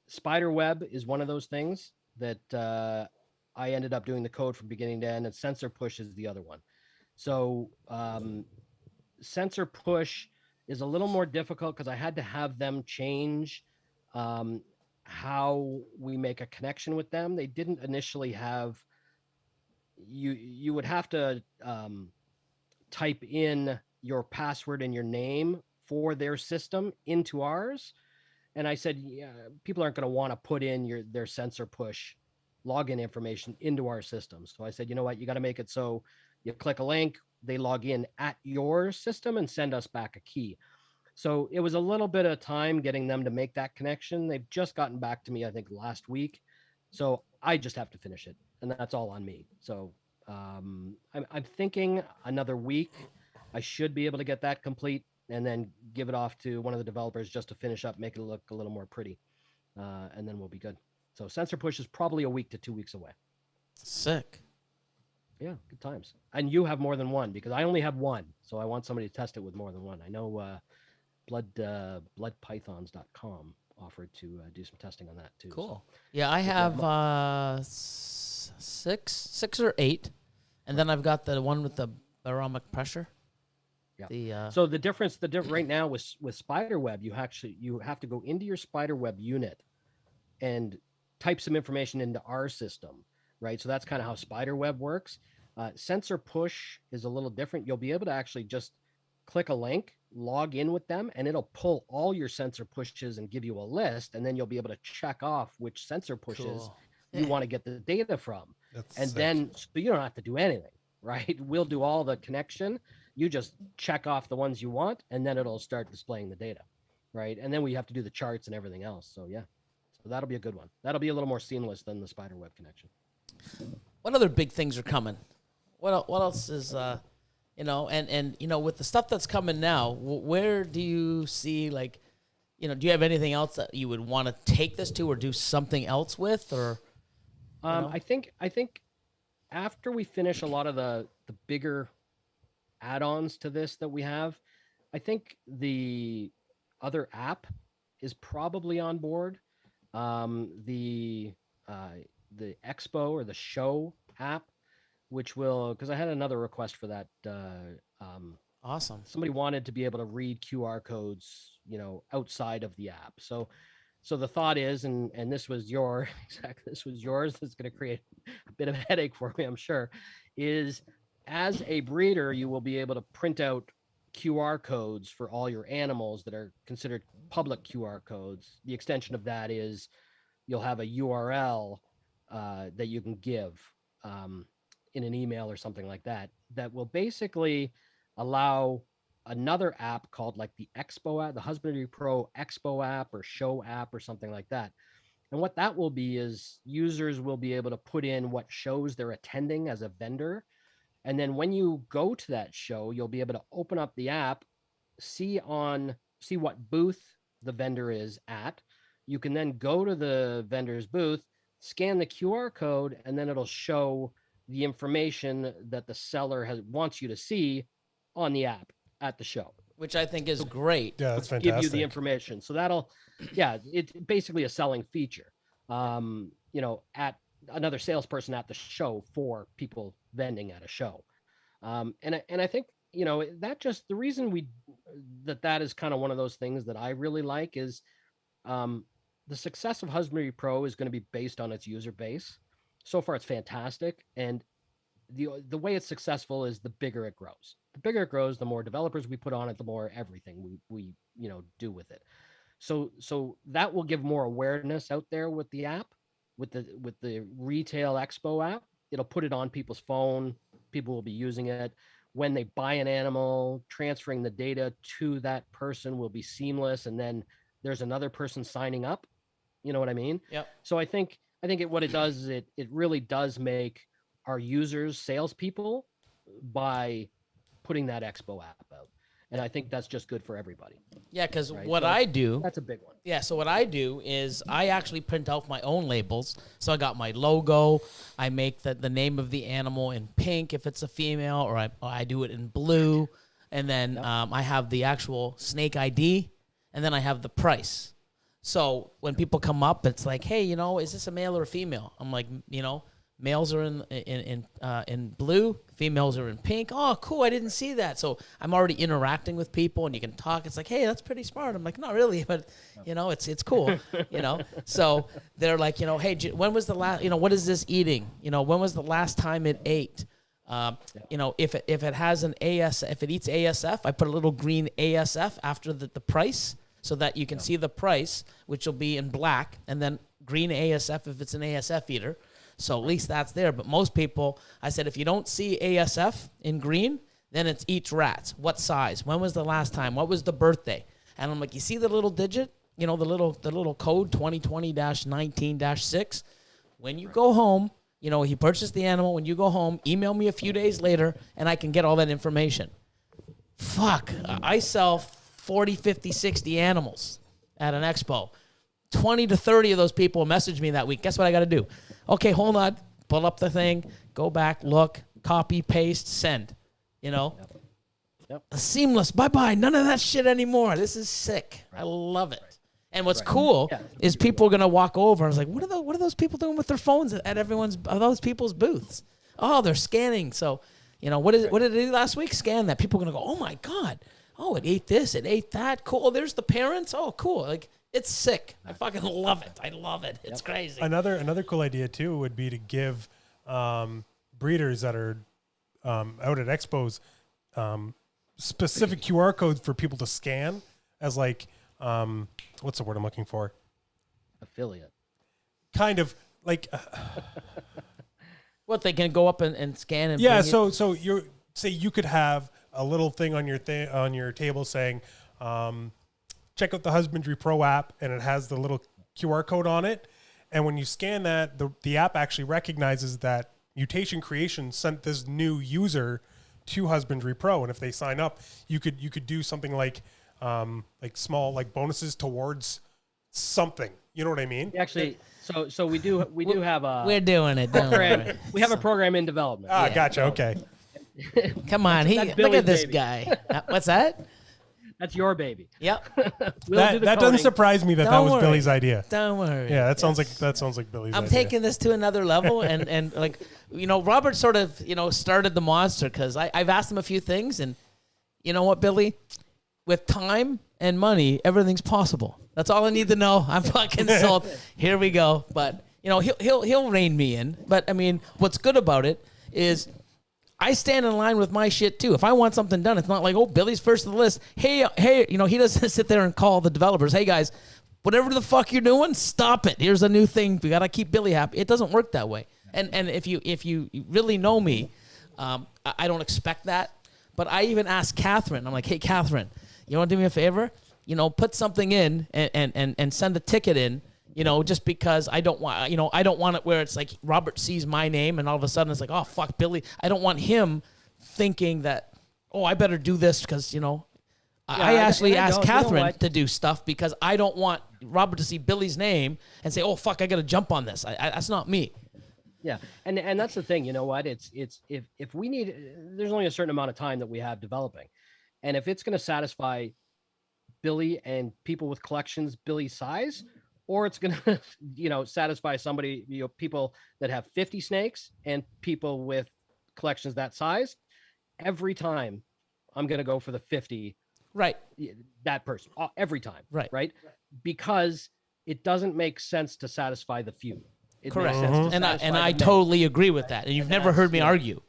Speaker 5: Spider web is one of those things that I ended up doing the code from beginning to end, and sensor push is the other one. So sensor push is a little more difficult because I had to have them change how we make a connection with them. They didn't initially have, you would have to type in your password and your name for their system into ours. And I said, yeah, people aren't going to want to put in their sensor push login information into our system. So I said, you know what, you got to make it so you click a link, they log in at your system and send us back a key. So it was a little bit of time getting them to make that connection. They've just gotten back to me, I think, last week. So I just have to finish it, and that's all on me. So I'm thinking another week, I should be able to get that complete and then give it off to one of the developers just to finish up, make it look a little more pretty, and then we'll be good. So sensor push is probably a week to 2 weeks away. Sick. Yeah, good times. And you have more than one, because I only have one. So I want somebody to test it with more than one. I know bloodpythons.com offered to do some testing on that too.
Speaker 1: Cool. So, yeah, I have six or eight. And then I've got the one with the barometric pressure.
Speaker 5: Yeah. So the difference right now with Spiderweb, you have to go into your Spiderweb unit and type some information into our system, right? So that's kind of how Spiderweb works. Sensor push is a little different. You'll be able to actually just click a link, log in with them, and it'll pull all your sensor pushes and give you a list, and then you'll be able to check off which sensor pushes you want to get the data from. That's sick. Then so you don't have to do anything, right? We'll do all the connection. You just check off the ones you want, and then it'll start displaying the data, right? And then we have to do the charts and everything else. So yeah, so that'll be a good one. That'll be a little more seamless than the Spiderweb connection.
Speaker 1: What other big things are coming? What else is and with the stuff that's coming now, where do you see do you have anything else that you would want to take this to or do something else with or?
Speaker 5: I think after we finish a lot of the bigger add-ons to this that we have, I think the other app is probably on board. The expo or the show app, which will, because I had another request for that.
Speaker 1: Awesome.
Speaker 5: Somebody wanted to be able to read QR codes, outside of the app. So the thought is, and this was yours, that's going to create a bit of a headache for me, I'm sure, is as a breeder, you will be able to print out QR codes for all your animals that are considered public QR codes. The extension of that is you'll have a URL that you can give in an email or something like that will basically allow another app called like the Expo app, the Husbandry.Pro Expo app or Show app or something like that. And what that will be is users will be able to put in what shows they're attending as a vendor. And then when you go to that show, you'll be able to open up the app, see what booth the vendor is at. You can then go to the vendor's booth, scan the QR code, and then it'll show the information that the seller wants you to see on the app at the show.
Speaker 1: Which I think is great.
Speaker 3: Yeah, that's fantastic.
Speaker 5: Give you the information. So it's basically a selling feature. At another salesperson at the show for people vending at a show. And I think, the reason that is kind of one of those things that I really like is the success of Husbandry.Pro is going to be based on its user base. So far, it's fantastic. And the way it's successful is the bigger it grows. The bigger it grows, the more developers we put on it, the more everything we do with it. So that will give more awareness out there with the app, with the Retail Expo app. It'll put it on people's phone. People will be using it. When they buy an animal, transferring the data to that person will be seamless. And then there's another person signing up. You know what I mean?
Speaker 1: Yep.
Speaker 5: So I think what it does is it really does make our users salespeople by putting that Expo app out. And I think that's just good for everybody.
Speaker 1: Yeah, because
Speaker 5: right?
Speaker 1: I do...
Speaker 5: That's a big one.
Speaker 1: Yeah, so what I do is I actually print out my own labels. So I got my logo. I make the name of the animal in pink if it's a female, or I do it in blue. And then I have the actual snake ID, and then I have the price. So when people come up, it's like, hey, is this a male or a female? I'm like, males are in blue, females are in pink. Oh, cool, I didn't see that. So I'm already interacting with people, and you can talk. It's like, hey, that's pretty smart. I'm like, not really, but it's cool. So they're like, hey, when was the last? What is this eating? When was the last time it ate? If it has an if it eats ASF, I put a little green ASF after the price, so that you can see the price, which will be in black, and then green ASF if it's an ASF eater. So at least that's there. But most people, I said, if you don't see ASF in green, then it's eats rats. What size? When was the last time? What was the birthday? And I'm like, you see the little digit? The little code 2020-19-6. When you go home, he purchased the animal. When you go home, email me a few days later, and I can get all that information. Fuck. I sell 40, 50, 60 animals at an expo. 20 to 30 of those people message me that week. Guess what I got to do? Okay, hold on. Pull up the thing. Go back. Look. Copy. Paste. Send. Yep. Seamless. Bye-bye. None of that shit anymore. This is sick. Right. I love it. Right. And what's cool is people are going to walk over. I was like, what are those people doing with their phones at those people's booths? Oh, they're scanning. So, what did it do last week? Scan that. People are going to go, oh, my God. Oh, it ate this. It ate that. Cool. There's the parents. Oh, cool. Like, it's sick. I fucking love it. I love it. It's crazy.
Speaker 3: Another cool idea too would be to give breeders that are out at expos specific QR codes for people to scan as like what's the word I'm looking for?
Speaker 5: Affiliate.
Speaker 3: Kind of like
Speaker 1: what, they can go up and scan and
Speaker 3: so you could have a little thing on your table saying check out the Husbandry.Pro app, and it has the little QR code on it. And when you scan that, the app actually recognizes that Mutation Creation sent this new user to Husbandry.Pro, and if they sign up, you could do something like small like bonuses towards something. You know what I mean?
Speaker 5: Actually, so we do have a
Speaker 1: We're doing it. Don't
Speaker 5: program.
Speaker 1: worry.
Speaker 5: We have a program in development.
Speaker 3: Ah, gotcha. Okay.
Speaker 1: Come on,
Speaker 5: That's
Speaker 1: look
Speaker 5: Billy's
Speaker 1: at this
Speaker 5: baby.
Speaker 1: guy. What's that?
Speaker 5: That's your baby.
Speaker 1: Yep.
Speaker 5: We'll do the
Speaker 3: That doesn't
Speaker 5: coding.
Speaker 3: surprise me that
Speaker 1: Don't
Speaker 3: was
Speaker 1: worry.
Speaker 3: Billy's idea.
Speaker 1: Don't worry.
Speaker 3: Yeah, that sounds like Billy's
Speaker 1: I'm
Speaker 3: idea.
Speaker 1: taking this to another level, and like, you know, Robert sort of, you know, started the monster because I've asked him a few things, and you know what, Billy, with time and money, everything's possible. That's all I need to know. I'm fucking sold. Here we go. But you know, he'll rein me in. But I mean, what's good about it is I stand in line with my shit too. If I want something done, it's not like, oh, Billy's first of the list. Hey, you know, he doesn't sit there and call the developers. Hey guys, whatever the fuck you're doing, stop it. Here's a new thing. We gotta keep Billy happy. It doesn't work that way. And if you really know me, I don't expect that. But I even asked Catherine. I'm like, hey Catherine, you want to do me a favor? You know, put something in and send a ticket in. You know, just because I don't want it where it's like Robert sees my name and all of a sudden it's like, oh, fuck, Billy. I don't want him thinking that, oh, I better do this because, you know, I actually asked Catherine to do stuff because I don't want Robert to see Billy's name and say, oh, fuck, I got to jump on this. That's not me.
Speaker 5: Yeah, and that's the thing. You know what? It's if we need, there's only a certain amount of time that we have developing, and if it's going to satisfy Billy and people with collections Billy's size, or it's going to, you know, satisfy somebody, you know, people that have 50 snakes and people with collections that size, every time I'm going to go for the 50.
Speaker 1: Right.
Speaker 5: That person every time.
Speaker 1: Right.
Speaker 5: Because it doesn't make sense to satisfy the few. It
Speaker 1: Correct.
Speaker 5: makes sense to
Speaker 1: And
Speaker 5: satisfy
Speaker 1: I
Speaker 5: the many.
Speaker 1: totally agree with that. And you've never heard me argue.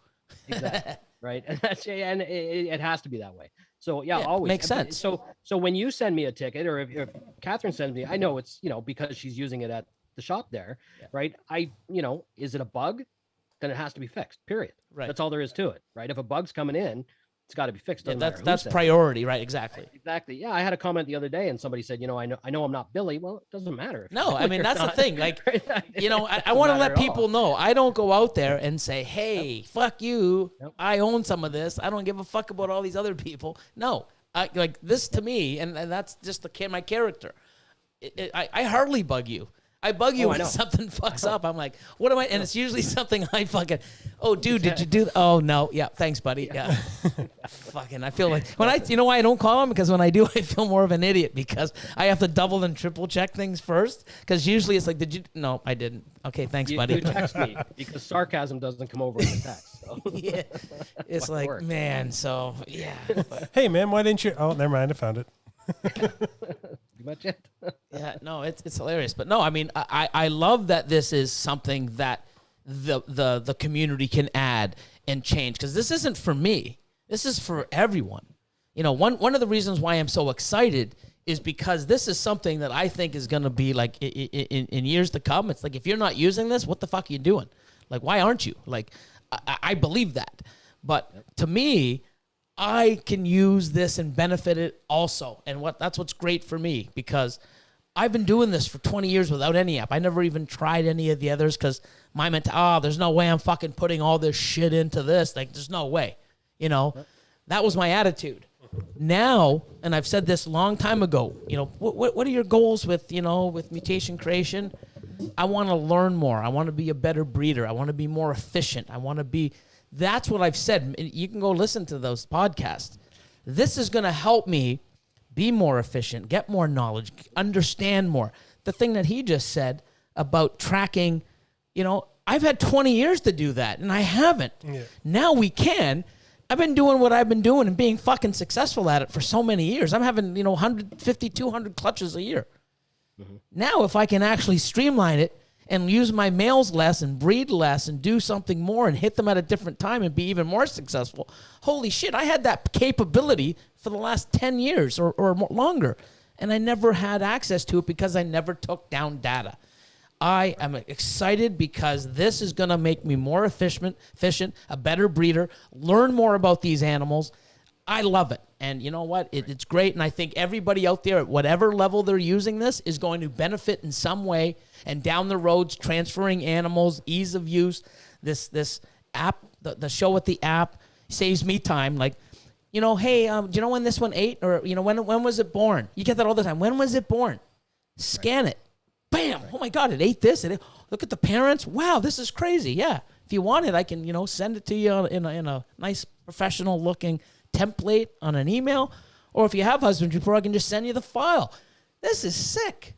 Speaker 5: Exactly. Right. And it has to be that way. So yeah,
Speaker 1: Yeah,
Speaker 5: always
Speaker 1: makes sense.
Speaker 5: So when you send me a ticket, or if Catherine sends me, I know it's, you know, because she's using it at the shop there, right? You know, is it a bug? Then it has to be fixed. Period.
Speaker 1: Right.
Speaker 5: That's all there is to it. Right. If a bug's coming in, it's got to be fixed. Doesn't matter who
Speaker 1: That's
Speaker 5: sends it.
Speaker 1: priority, right? Exactly.
Speaker 5: Exactly. Yeah, I had a comment the other day, and somebody said, you know, I know I'm not Billy. Well, it doesn't matter. If
Speaker 1: No, I mean,
Speaker 5: you're
Speaker 1: that's the
Speaker 5: not.
Speaker 1: thing. Like, you know, I want to
Speaker 5: matter
Speaker 1: let
Speaker 5: at all.
Speaker 1: people know I don't go out there and say, hey, fuck you.
Speaker 5: Yep.
Speaker 1: I own some of this. I don't give a fuck about all these other people. No, like this to me, and that's just my character. I hardly bug you. I bug you
Speaker 5: I
Speaker 1: when
Speaker 5: know.
Speaker 1: something fucks up. I'm like, what am I? And it's usually something I fucking, oh, dude, did you do that? Oh, no. Yeah, thanks, buddy. Yeah. Fucking, I feel like, you know why I don't call him? Because when I do, I feel more of an idiot because I have to double and triple check things first. Because usually it's like, no, I didn't. Okay, thanks, buddy.
Speaker 5: You text me because sarcasm doesnn't come over in the text. So.
Speaker 1: Yeah. It's like,
Speaker 5: work.
Speaker 1: man, so, yeah.
Speaker 3: Hey, man, why didn't you? Oh, never mind. I found it.
Speaker 5: Pretty much it.
Speaker 1: Yeah, no, it's hilarious. But no, I mean, I love that this is something that the community can add and change because this isn't for me. This is for everyone. You know, one of the reasons why I'm so excited is because this is something that I think is going to be like in years to come. It's like, if you're not using this, what the fuck are you doing? Like, why aren't you? Like, I believe that. But to me, I can use this and benefit it also. And that's what's great for me because I've been doing this for 20 years without any app. I never even tried any of the others because my mentality, there's no way I'm fucking putting all this shit into this. Like, there's no way. You know, that was my attitude. Now, and I've said this a long time ago, you know, what are your goals with Mutation Creation? I want to learn more. I want to be a better breeder. I want to be more efficient. That's what I've said. You can go listen to those podcasts. This is going to help me be more efficient, get more knowledge, understand more. The thing that he just said about tracking, you know, I've had 20 years to do that, and I haven't. Yeah. Now we can. I've been doing what I've been doing and being fucking successful at it for so many years. I'm having, 150, 200 clutches a year. Mm-hmm. Now, if I can actually streamline it and use my males less and breed less and do something more and hit them at a different time and be even more successful. Holy shit, I had that capability for the last 10 years or longer, and I never had access to it because I never took down data. I am excited because this is going to make me more efficient, a better breeder, learn more about these animals. I love it. And you know what? It's great. And I think everybody out there at whatever level they're using this is going to benefit in some way. And down the roads, transferring animals, ease of use, this app, the show with the app saves me time. Like, you know, hey, do you know when this one ate? Or, you know, when was it born? You get that all the time. When was it born? Scan it. Bam. Oh, my God, it ate this. Look at the parents. Wow, this is crazy. Yeah. If you want it, I can, you know, send it to you in a nice professional-looking template on an email, or if you have Husbandry.Pro, I can just send you the file. This is sick.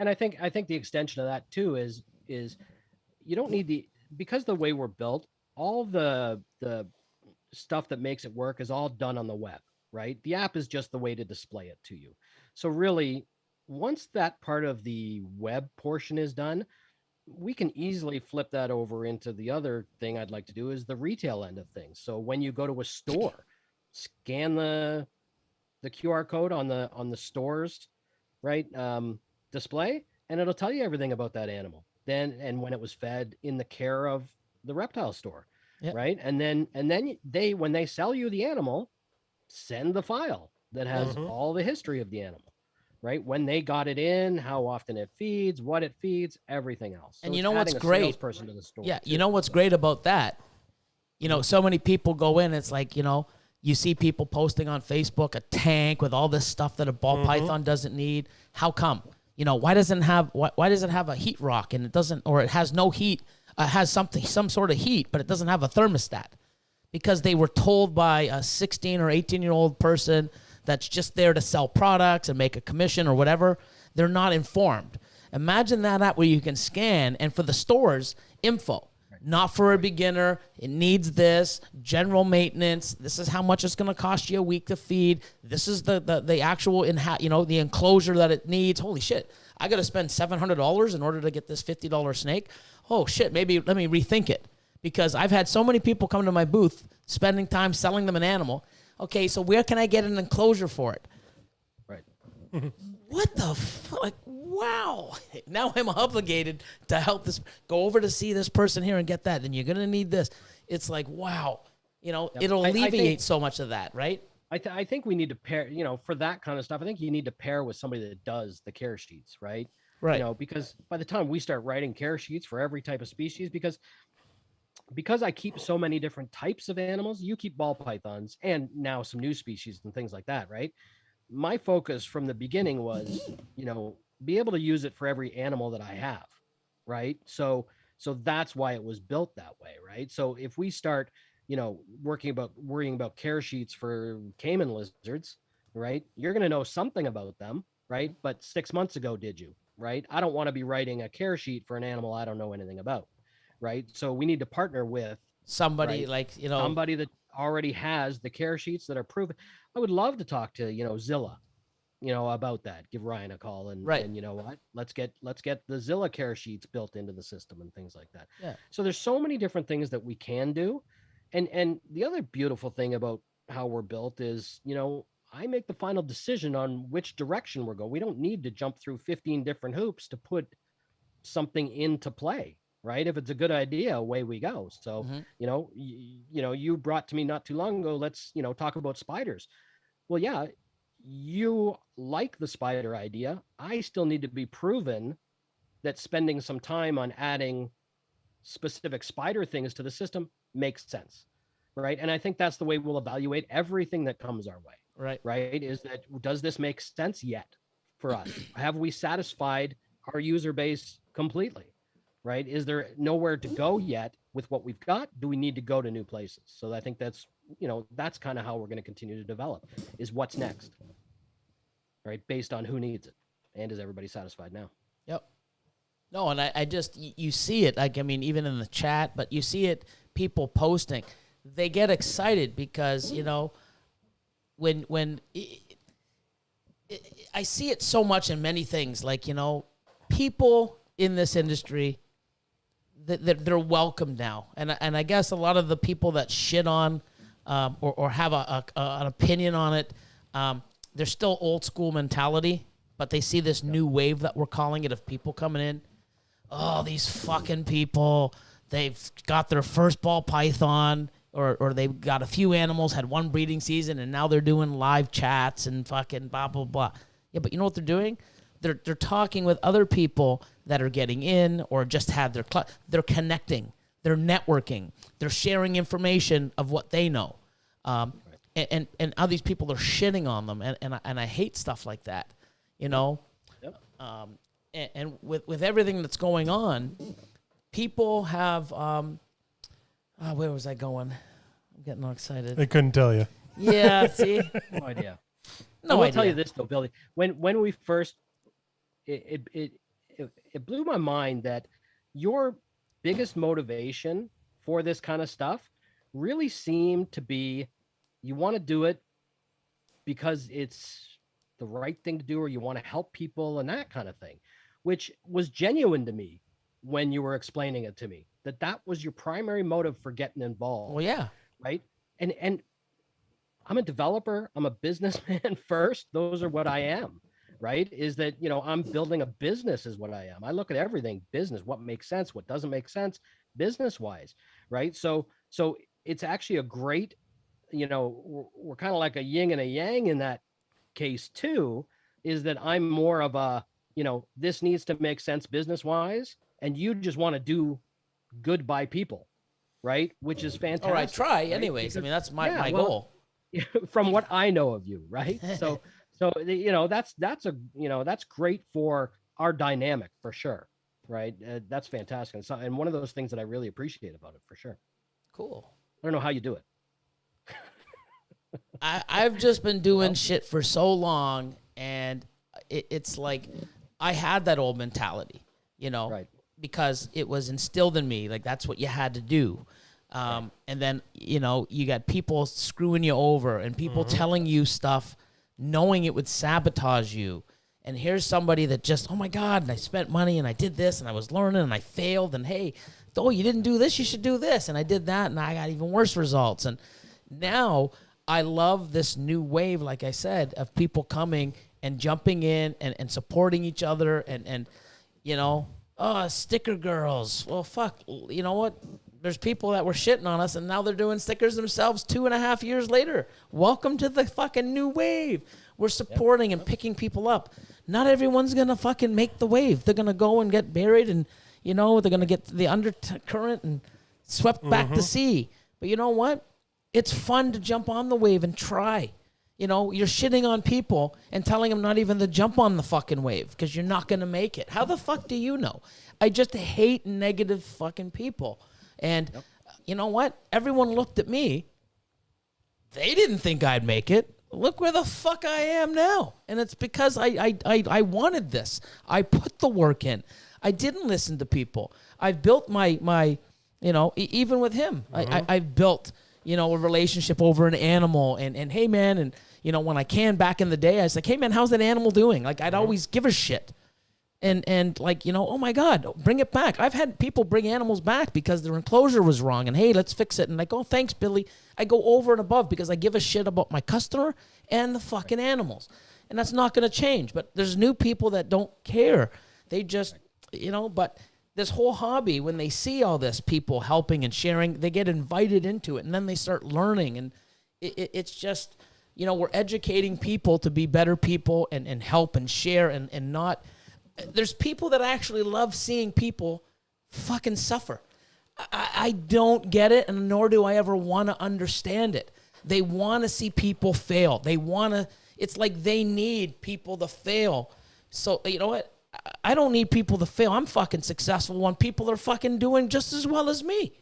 Speaker 5: And I think the extension of that too is you don't need because the way we're built, all the stuff that makes it work is all done on the web, right? The app is just the way to display it to you. So really, once that part of the web portion is done, we can easily flip that over into the other thing I'd like to do is the retail end of things. So when you go to a store, scan the QR code on the stores, right? Display, and it'll tell you everything about that animal. Then and when it was fed in the care of the reptile store,
Speaker 1: Yep.
Speaker 5: right? And then they when they sell you the animal, send the file that has all the history of the animal. Right, when they got it in, how often it feeds, what it feeds, everything else. So
Speaker 1: and you know what's great?
Speaker 5: Person to the store.
Speaker 1: Yeah, you know what's great about that? You know, so many people go in. It's like, you know, you see people posting on Facebook a tank with all this stuff that a ball python doesn't need. How come? You know, why does it have a heat rock and it doesn't, or it has no heat? Has some sort of heat, but it doesn't have a thermostat because they were told by a 16 or 18-year-old person that's just there to sell products and make a commission or whatever. They're not informed. Imagine that app where you can scan, and for the stores, info. Not for a beginner. It needs this. General maintenance. This is how much it's going to cost you a week to feed. This is the actual the enclosure that it needs. Holy shit! I got to spend $700 in order to get this $50 snake. Oh shit! Maybe let me rethink it, because I've had so many people come to my booth spending time selling them an animal. Okay, so where can I get an enclosure for it?
Speaker 5: Right.
Speaker 1: What the fuck? Like, wow. Now I'm obligated to help this. Go over to see this person here and get that. Then you're going to need this. It's like, wow. You know, it'll alleviate so much of that, right?
Speaker 5: I think we need to pair, you know, for that kind of stuff, I think you need to pair with somebody that does the care sheets, right?
Speaker 1: Right.
Speaker 5: You know, because by the time we start writing care sheets for every type of species, because I keep so many different types of animals, you keep ball pythons and now some new species and things like that, right? My focus from the beginning was, you know, be able to use it for every animal that I have, right? So that's why it was built that way, right? So if we start, you know, worrying about care sheets for caiman lizards, right? You're going to know something about them, right? But 6 months ago, did you, right? I don't want to be writing a care sheet for an animal I don't know anything about. Right. So we need to partner with
Speaker 1: somebody,
Speaker 5: right?
Speaker 1: like, you know,
Speaker 5: somebody that already has the care sheets that are proven. I would love to talk to, you know, Zilla, you know, about that. Give Ryan a call and you know what? Let's get the Zilla care sheets built into the system and things like that.
Speaker 1: Yeah.
Speaker 5: So there's so many different things that we can do. And the other beautiful thing about how we're built is, you know, I make the final decision on which direction we're going. We don't need to jump through 15 different hoops to put something into play. Right. If it's a good idea, away we go. So, you know, you brought to me not too long ago, let's, you know, talk about spiders. Well, yeah, you like the spider idea. I still need to be proven that spending some time on adding specific spider things to the system makes sense. Right. And I think that's the way we'll evaluate everything that comes our way.
Speaker 1: Right.
Speaker 5: Right. Is that, does this make sense yet for us? Have we satisfied our user base completely? Right? Is there nowhere to go yet with what we've got? Do we need to go to new places? So I think that's, you know, that's kind of how we're going to continue to develop is what's next, right? Based on who needs it. And is everybody satisfied now?
Speaker 1: Yep. No, and I just, you see it, like, I mean, even in the chat, but you see it, people posting, they get excited because, you know, I see it so much in many things, like, you know, people in this industry, they're welcome now, and I guess a lot of the people that shit on or have an opinion on it, they're still old school mentality, but they see this new wave that we're calling it of people coming in. Oh, these fucking people! They've got their first ball python. or they got a few animals, had one breeding season, and now they're doing live chats and fucking blah, blah, blah. Yeah, but you know what they're doing? They're talking with other people that are getting in or just had their they're connecting, they're networking, they're sharing information of what they know. And all these people are shitting on them, and I hate stuff like that, you know?
Speaker 5: Yep.
Speaker 1: And with everything that's going on, people have, where was I going? I'm getting all excited.
Speaker 3: I couldn't tell you.
Speaker 1: Yeah, see?
Speaker 5: No idea.
Speaker 1: No
Speaker 5: I will
Speaker 1: idea.
Speaker 5: tell you this though, Billy. When we first, it blew my mind that your biggest motivation for this kind of stuff really seemed to be you want to do it because it's the right thing to do, or you want to help people and that kind of thing, which was genuine to me when you were explaining it to me, that was your primary motive for getting involved.
Speaker 1: Well, yeah.
Speaker 5: Right. And I'm a developer. I'm a businessman first. Those are what I am. Right. Is that, you know, I'm building a business is what I am. I look at everything business, what makes sense, what doesn't make sense business wise. Right. So it's actually a great, you know, we're kind of like a yin and a yang in that case too, is that I'm more of a, you know, this needs to make sense business wise, and you just want to do good by people, right? Which is fantastic.
Speaker 1: All right, try
Speaker 5: right?
Speaker 1: anyways.
Speaker 5: Because,
Speaker 1: I mean, that's my goal.
Speaker 5: From what I know of you, right? So you know, that's a, you know, that's great for our dynamic for sure, right? That's fantastic, and one of those things that I really appreciate about it for sure.
Speaker 1: Cool.
Speaker 5: I don't know how you do it.
Speaker 1: I've just been doing shit for so long, and it's like I had that old mentality, you know,
Speaker 5: Right.
Speaker 1: because it was instilled in me. Like, that's what you had to do. And then, you know, you got people screwing you over and people telling you stuff knowing it would sabotage you. And here's somebody that just, oh my God, and I spent money and I did this and I was learning and I failed, and hey, oh, you didn't do this, you should do this. And I did that and I got even worse results. And now I love this new wave, like I said, of people coming and jumping in and supporting each other and you know, sticker girls. Well, fuck, you know what? There's people that were shitting on us, and now they're doing stickers themselves 2.5 years later. Welcome to the fucking new wave. We're supporting and picking people up. Not everyone's going to fucking make the wave. They're going to go and get buried, and, you know, they're going to get the undercurrent and swept back to sea. But you know what? It's fun to jump on the wave and try. You know, you're shitting on people and telling them not even to jump on the fucking wave because you're not going to make it. How the fuck do you know? I just hate negative fucking people. And you know what? Everyone looked at me. They didn't think I'd make it. Look where the fuck I am now. And it's because I wanted this. I put the work in. I didn't listen to people. I've built my you know, even with him, I've built, you know, a relationship over an animal. And hey, man, and, you know, when I can back in the day, I was like, hey, man, how's that animal doing? Like, I'd always give a shit. And like, you know, oh my God, bring it back. I've had people bring animals back because their enclosure was wrong, and hey, let's fix it. And I go, thanks, Billy. I go over and above because I give a shit about my customer and the fucking animals. And that's not going to change. But there's new people that don't care. They just, you know, but this whole hobby, when they see all this people helping and sharing, they get invited into it, and then they start learning. And it's just, you know, we're educating people to be better people and help and share and not. There's people that actually love seeing people fucking suffer. I don't get it, and nor do I ever want to understand it. They want to see people fail. They want to, it's like they need people to fail. So, you know what? I don't need people to fail. I'm fucking successful when people are fucking doing just as well as me.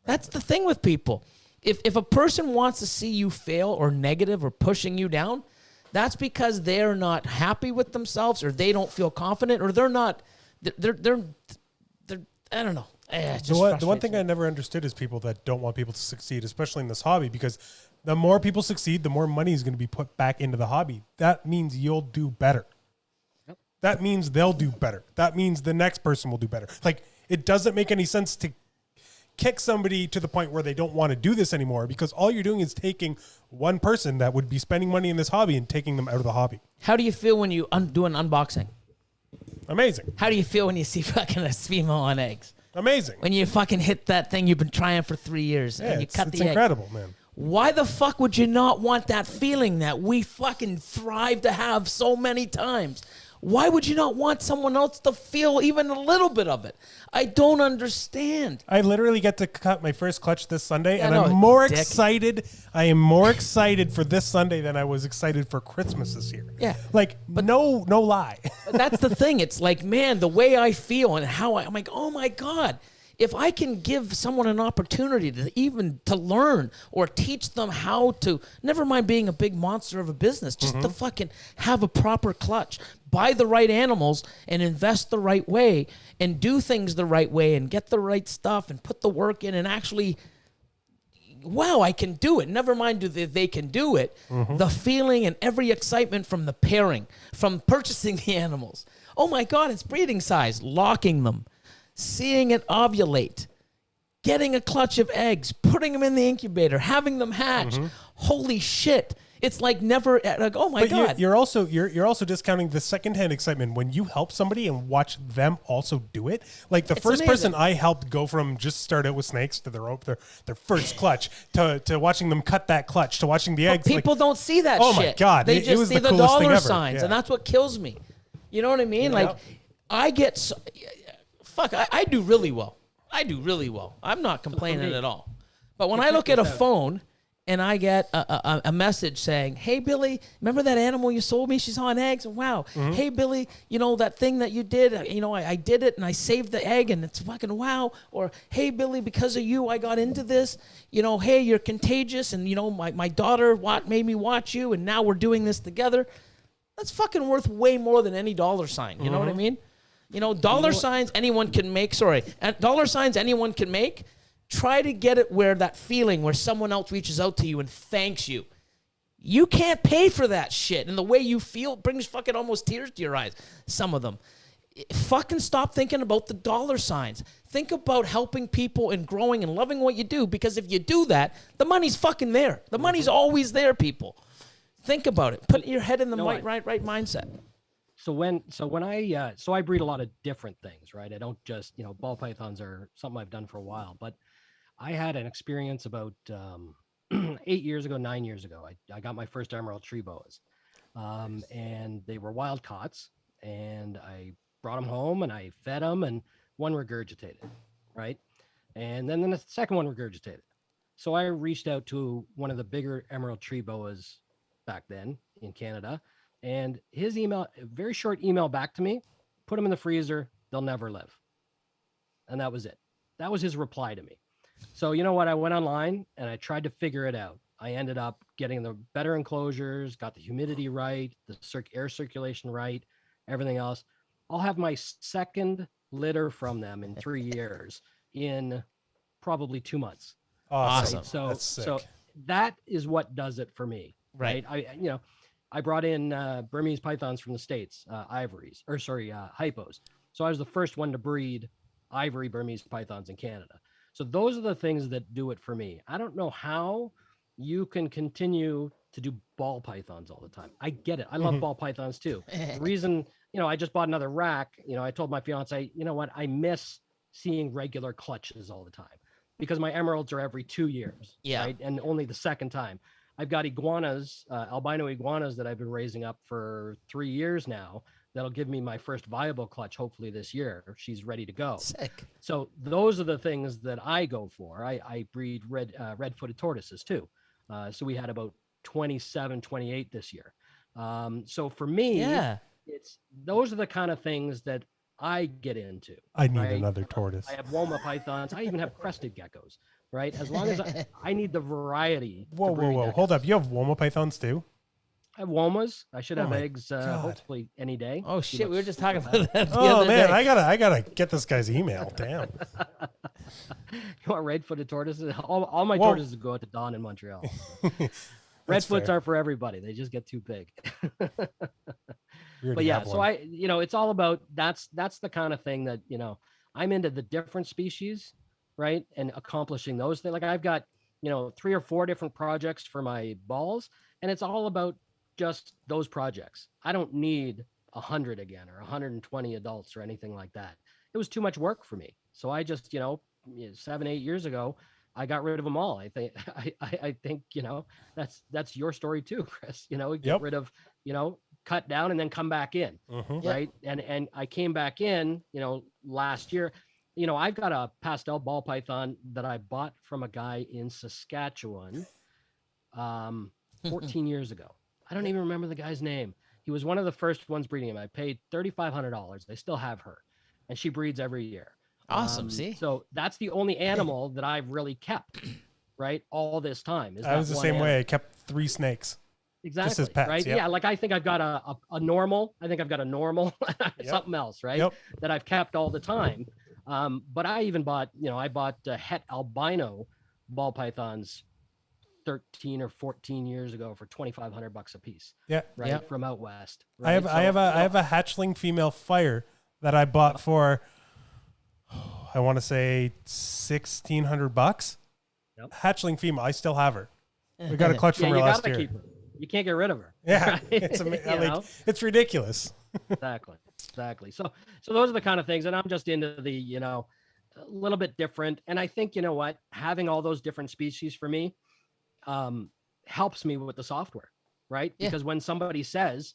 Speaker 1: That's the thing with people. If a person wants to see you fail or negative or pushing you down, that's because they're not happy with themselves, or they don't feel confident, or they're not, they're I don't know.
Speaker 3: The one thing I never understood is people that don't want people to succeed, especially in this hobby, because the more people succeed, the more money is going to be put back into the hobby. That means you'll do better. Yep. That means they'll do better. That means the next person will do better. Like, it doesn't make any sense to kick somebody to the point where they don't want to do this anymore, because all you're doing is taking one person that would be spending money in this hobby and taking them out of the hobby.
Speaker 1: How do you feel when you do an unboxing?
Speaker 3: Amazing.
Speaker 1: How do you feel when you see fucking a female on eggs?
Speaker 3: Amazing.
Speaker 1: When you fucking hit that thing you've been trying for 3 years
Speaker 3: Yeah,
Speaker 1: and you
Speaker 3: it's
Speaker 1: cut the egg.
Speaker 3: incredible, man.
Speaker 1: Why the fuck would you not want that feeling that we fucking thrive to have so many times? Why would you not want someone else to feel even a little bit of it? I don't understand.
Speaker 3: I literally get to cut my first clutch this Sunday,
Speaker 1: Yeah,
Speaker 3: and
Speaker 1: no,
Speaker 3: I'm more
Speaker 1: dick.
Speaker 3: excited. I am more excited for this Sunday than I was excited for Christmas this year.
Speaker 1: Yeah.
Speaker 3: Like, no lie.
Speaker 1: But that's the thing. It's like, man, the way I feel and how I'm like, oh my God. If I can give someone an opportunity to learn or teach them how to, never mind being a big monster of a business, just to fucking have a proper clutch, buy the right animals and invest the right way and do things the right way and get the right stuff and put the work in and actually, wow, I can do it. Never mind they can do it. The feeling and every excitement from the pairing, from purchasing the animals. Oh my God, it's breeding size, locking them. Seeing it ovulate, getting a clutch of eggs, putting them in the incubator, having them hatch. Holy shit. It's like never, like, oh my God.
Speaker 3: You're also discounting the secondhand excitement when you help somebody and watch them also do it. Like the first person I helped go from just start out with snakes to their first clutch to watching them cut that clutch to watching the eggs.
Speaker 1: People don't see that
Speaker 3: oh
Speaker 1: shit.
Speaker 3: my God.
Speaker 1: They
Speaker 3: It
Speaker 1: just
Speaker 3: was
Speaker 1: see
Speaker 3: the
Speaker 1: the
Speaker 3: coolest thing
Speaker 1: dollar
Speaker 3: ever.
Speaker 1: signs,
Speaker 3: Yeah.
Speaker 1: and that's what kills me. You know what I mean?
Speaker 3: Yeah.
Speaker 1: Like, I get so, fuck, I do really well. I do really well. I'm not complaining at all. But when I look at a phone and I get a message saying, hey, Billy, remember that animal you sold me? She's on eggs. Wow. Hey, Billy, you know, that thing that you did, you know, I did it and I saved the egg and it's fucking wow. Or, hey, Billy, because of you, I got into this. You know, hey, you're contagious. And, you know, my daughter made me watch you and now we're doing this together. That's fucking worth way more than any dollar sign. You know what I mean? You know, dollar signs anyone can make. Dollar signs anyone can make. Try to get it where that feeling where someone else reaches out to you and thanks you. You can't pay for that shit. And the way you feel brings fucking almost tears to your eyes. Some of them. Fucking stop thinking about the dollar signs. Think about helping people and growing and loving what you do. Because if you do that, the money's fucking there. The money's always there, people. Think about it. Put your head in the right mindset.
Speaker 5: So I breed a lot of different things, right? I don't just, ball pythons are something I've done for a while, but I had an experience about 9 years ago. I got my first emerald tree boas, and they were wild caughts, and I brought them home and I fed them, and one regurgitated, right? And then the second one regurgitated. So I reached out to one of the bigger emerald tree boas back then in Canada. And his email, a very short email back to me, put them in the freezer. They'll never live. And that was it. That was his reply to me. So you know what? I went online and I tried to figure it out. I ended up getting the better enclosures, got the humidity right, the air circulation right, everything else. I'll have my second litter from them in 3 years in probably 2 months.
Speaker 3: Awesome.
Speaker 5: Right? So,
Speaker 3: that's sick.
Speaker 5: so that is what does it for me. Right. I brought in Burmese pythons from the States, hypos. So I was the first one to breed ivory Burmese pythons in Canada. So those are the things that do it for me. I don't know how you can continue to do ball pythons all the time. I get it. I love ball pythons too. The reason, I just bought another rack. I told my fiance, you know what? I miss seeing regular clutches all the time because my emeralds are every 2 years.
Speaker 1: Yeah.
Speaker 5: Right? And only the second time. I've got iguanas, albino iguanas that I've been raising up for 3 years now. That'll give me my first viable clutch, hopefully this year. She's ready to go.
Speaker 1: Sick.
Speaker 5: So those are the things that I go for. I breed red-footed tortoises too. So we had about 27, 28 this year. So for me, those are the kind of things that I get into.
Speaker 3: I need another tortoise.
Speaker 5: I have Woma pythons. I even have crested geckos. Right, as long as I need the variety.
Speaker 3: Whoa! Hold up, you have Woma pythons too?
Speaker 5: I have Womas. I should have eggs hopefully any day.
Speaker 1: Oh shit, we were just talking about that the
Speaker 3: Oh
Speaker 1: other
Speaker 3: man,
Speaker 1: day.
Speaker 3: I gotta get this guy's email. Damn.
Speaker 5: You want red-footed tortoises? All my tortoises go out to Dawn in Montreal. Redfoots aren't for everybody. They just get too big. But yeah, so it's all about that's the kind of thing that I'm into the different species. Right. And accomplishing those things. Like I've got, 3 or 4 different projects for my balls, and it's all about just those projects. I don't need 100 again or 120 adults or anything like that. It was too much work for me. So I just, 7, 8 years ago, I got rid of them all. I think, I think, that's your story too, Chris. Get
Speaker 3: Yep.
Speaker 5: rid of, cut down and then come back in.
Speaker 3: Mm-hmm.
Speaker 5: Right. And I came back in, last year. I've got a pastel ball python that I bought from a guy in Saskatchewan 14 years ago. I don't even remember the guy's name. He was one of the first ones breeding him. I paid $3,500. I still have her, and she breeds every year.
Speaker 1: Awesome. See?
Speaker 5: So that's the only animal that I've really kept, right? All this time.
Speaker 3: I was the same way. I kept 3 snakes.
Speaker 5: Exactly.
Speaker 3: Just as pets,
Speaker 5: right.
Speaker 3: yep.
Speaker 5: Yeah. Like I think I've got a normal. I think I've got a normal, something else, right?
Speaker 3: Yep.
Speaker 5: That I've kept all the time. But I even bought, I bought het albino ball pythons 13 or 14 years ago for $2,500 a piece.
Speaker 3: Yeah.
Speaker 5: Right.
Speaker 1: Yep.
Speaker 5: From out west.
Speaker 3: I
Speaker 5: Right?
Speaker 3: have a hatchling female fire that I bought for, I want to say $1,600.
Speaker 5: Yep.
Speaker 3: Hatchling female. I still have her. We got a clutch from her
Speaker 5: you
Speaker 3: last
Speaker 5: gotta
Speaker 3: year.
Speaker 5: keep her. You can't get rid of her.
Speaker 3: Yeah,
Speaker 5: right?
Speaker 3: it's it's ridiculous.
Speaker 5: Exactly. So those are the kind of things, and I'm just into the, a little bit different. And I think, having all those different species for me, helps me with the software, right?
Speaker 1: Yeah.
Speaker 5: Because when somebody says,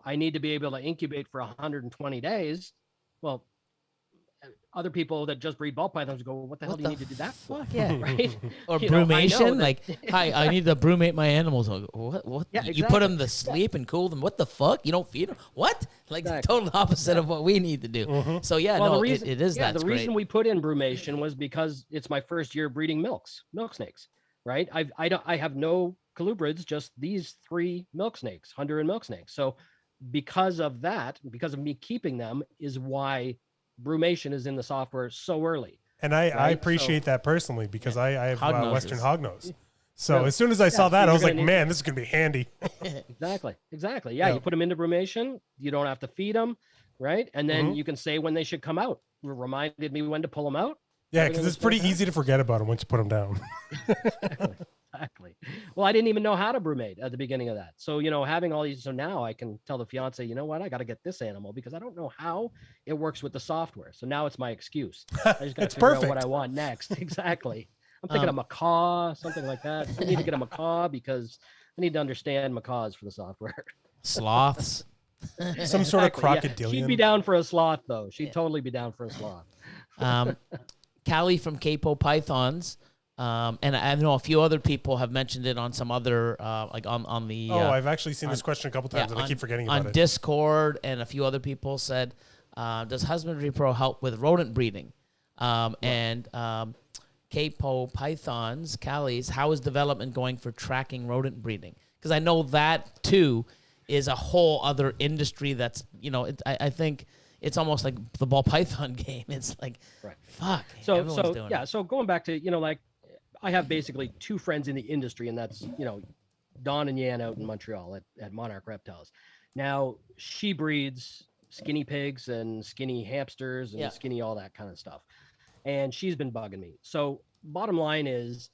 Speaker 5: I need to be able to incubate for 120 days, well, other people that just breed ball pythons go, what the hell do you need to do that for?
Speaker 1: Yeah.
Speaker 5: Right?
Speaker 1: Or
Speaker 5: You know, I know
Speaker 1: brumation,
Speaker 5: that-
Speaker 1: like, hi, I need to brumate my animals. I'll go, what?
Speaker 5: Yeah,
Speaker 1: You put them
Speaker 5: exactly.
Speaker 1: to sleep and cool them. What the fuck? You don't feed them? What? Like the
Speaker 5: Exactly.
Speaker 1: total opposite of what we need to do. So yeah,
Speaker 5: Well,
Speaker 1: no,
Speaker 5: the reason,
Speaker 1: it is
Speaker 5: yeah,
Speaker 1: that.
Speaker 5: the reason we put in brumation was because it's my first year breeding milk snakes, right? I have no colubrids, just these 3 milk snakes, Honduran milk snakes. So because of that, because of me keeping them, is why brumation is in the software so early.
Speaker 3: And I
Speaker 5: Right?
Speaker 3: appreciate that personally because I have
Speaker 1: Hognoses.
Speaker 3: Western hognose. So
Speaker 5: Really?
Speaker 3: as soon as I saw
Speaker 5: so
Speaker 3: that, I
Speaker 5: you're
Speaker 3: was
Speaker 5: gonna
Speaker 3: like,
Speaker 5: need-
Speaker 3: man, this is going to be handy.
Speaker 5: Exactly. Yeah,
Speaker 3: Yeah.
Speaker 5: you put them into brumation. You don't have to feed them, right? And then
Speaker 3: Mhm.
Speaker 5: you can say when they should come out. Reminded me when to pull them out.
Speaker 3: Yeah,
Speaker 5: Everything
Speaker 3: because
Speaker 5: was
Speaker 3: it's pretty
Speaker 5: fantastic.
Speaker 3: easy to forget about them once you put them down.
Speaker 5: Exactly. Well, I didn't even know how to brumate at the beginning of that. So, having all these, so now I can tell the fiance, you know what, I got to get this animal because I don't know how it works with the software. So now it's my excuse. I just got
Speaker 3: It's
Speaker 5: to figure out what
Speaker 3: perfect.
Speaker 5: I want next. Exactly. I'm thinking a macaw, something like that. I need to get a macaw because I need to understand macaws for the software.
Speaker 1: Sloths.
Speaker 3: Some sort of
Speaker 5: Exactly, yeah.
Speaker 3: crocodilian.
Speaker 5: She'd be down for a sloth, though. She'd totally be down for a sloth.
Speaker 1: Callie from Capo Pythons. And I know a few other people have mentioned it on some other, like on the.
Speaker 3: I've actually seen this question a couple times and I keep forgetting about
Speaker 1: on
Speaker 3: it.
Speaker 1: Discord, and a few other people said, does Husbandry.Pro help with rodent breeding? And Capo Pythons, Callie's, how is development going for tracking rodent breeding? Because I know that too is a whole other industry that's, I think it's almost like the ball python game. It's like,
Speaker 5: Right.
Speaker 1: fuck.
Speaker 5: So
Speaker 1: everyone's doing it.
Speaker 5: so going back to, like I have basically 2 friends in the industry, and that's, Dawn and Yan out in Montreal at Monarch Reptiles. Now she breeds skinny pigs and skinny hamsters and
Speaker 1: Yeah.
Speaker 5: skinny all that kind of stuff. And she's been bugging me. So bottom line is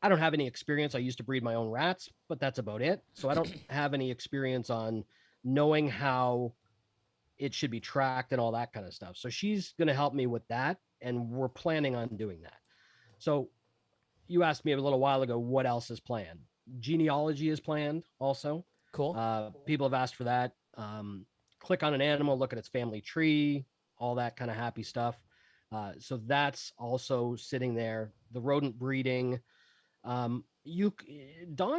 Speaker 5: I don't have any experience. I used to breed my own rats, but that's about it. So I don't have any experience on knowing how it should be tracked and all that kind of stuff. So she's going to help me with that. And we're planning on doing that. So you asked me a little while ago, what else is planned? Genealogy is planned also.
Speaker 1: Cool.
Speaker 5: People have asked for that. Click on an animal, look at its family tree, all that kind of happy stuff. So that's also sitting there. The rodent breeding. Dawn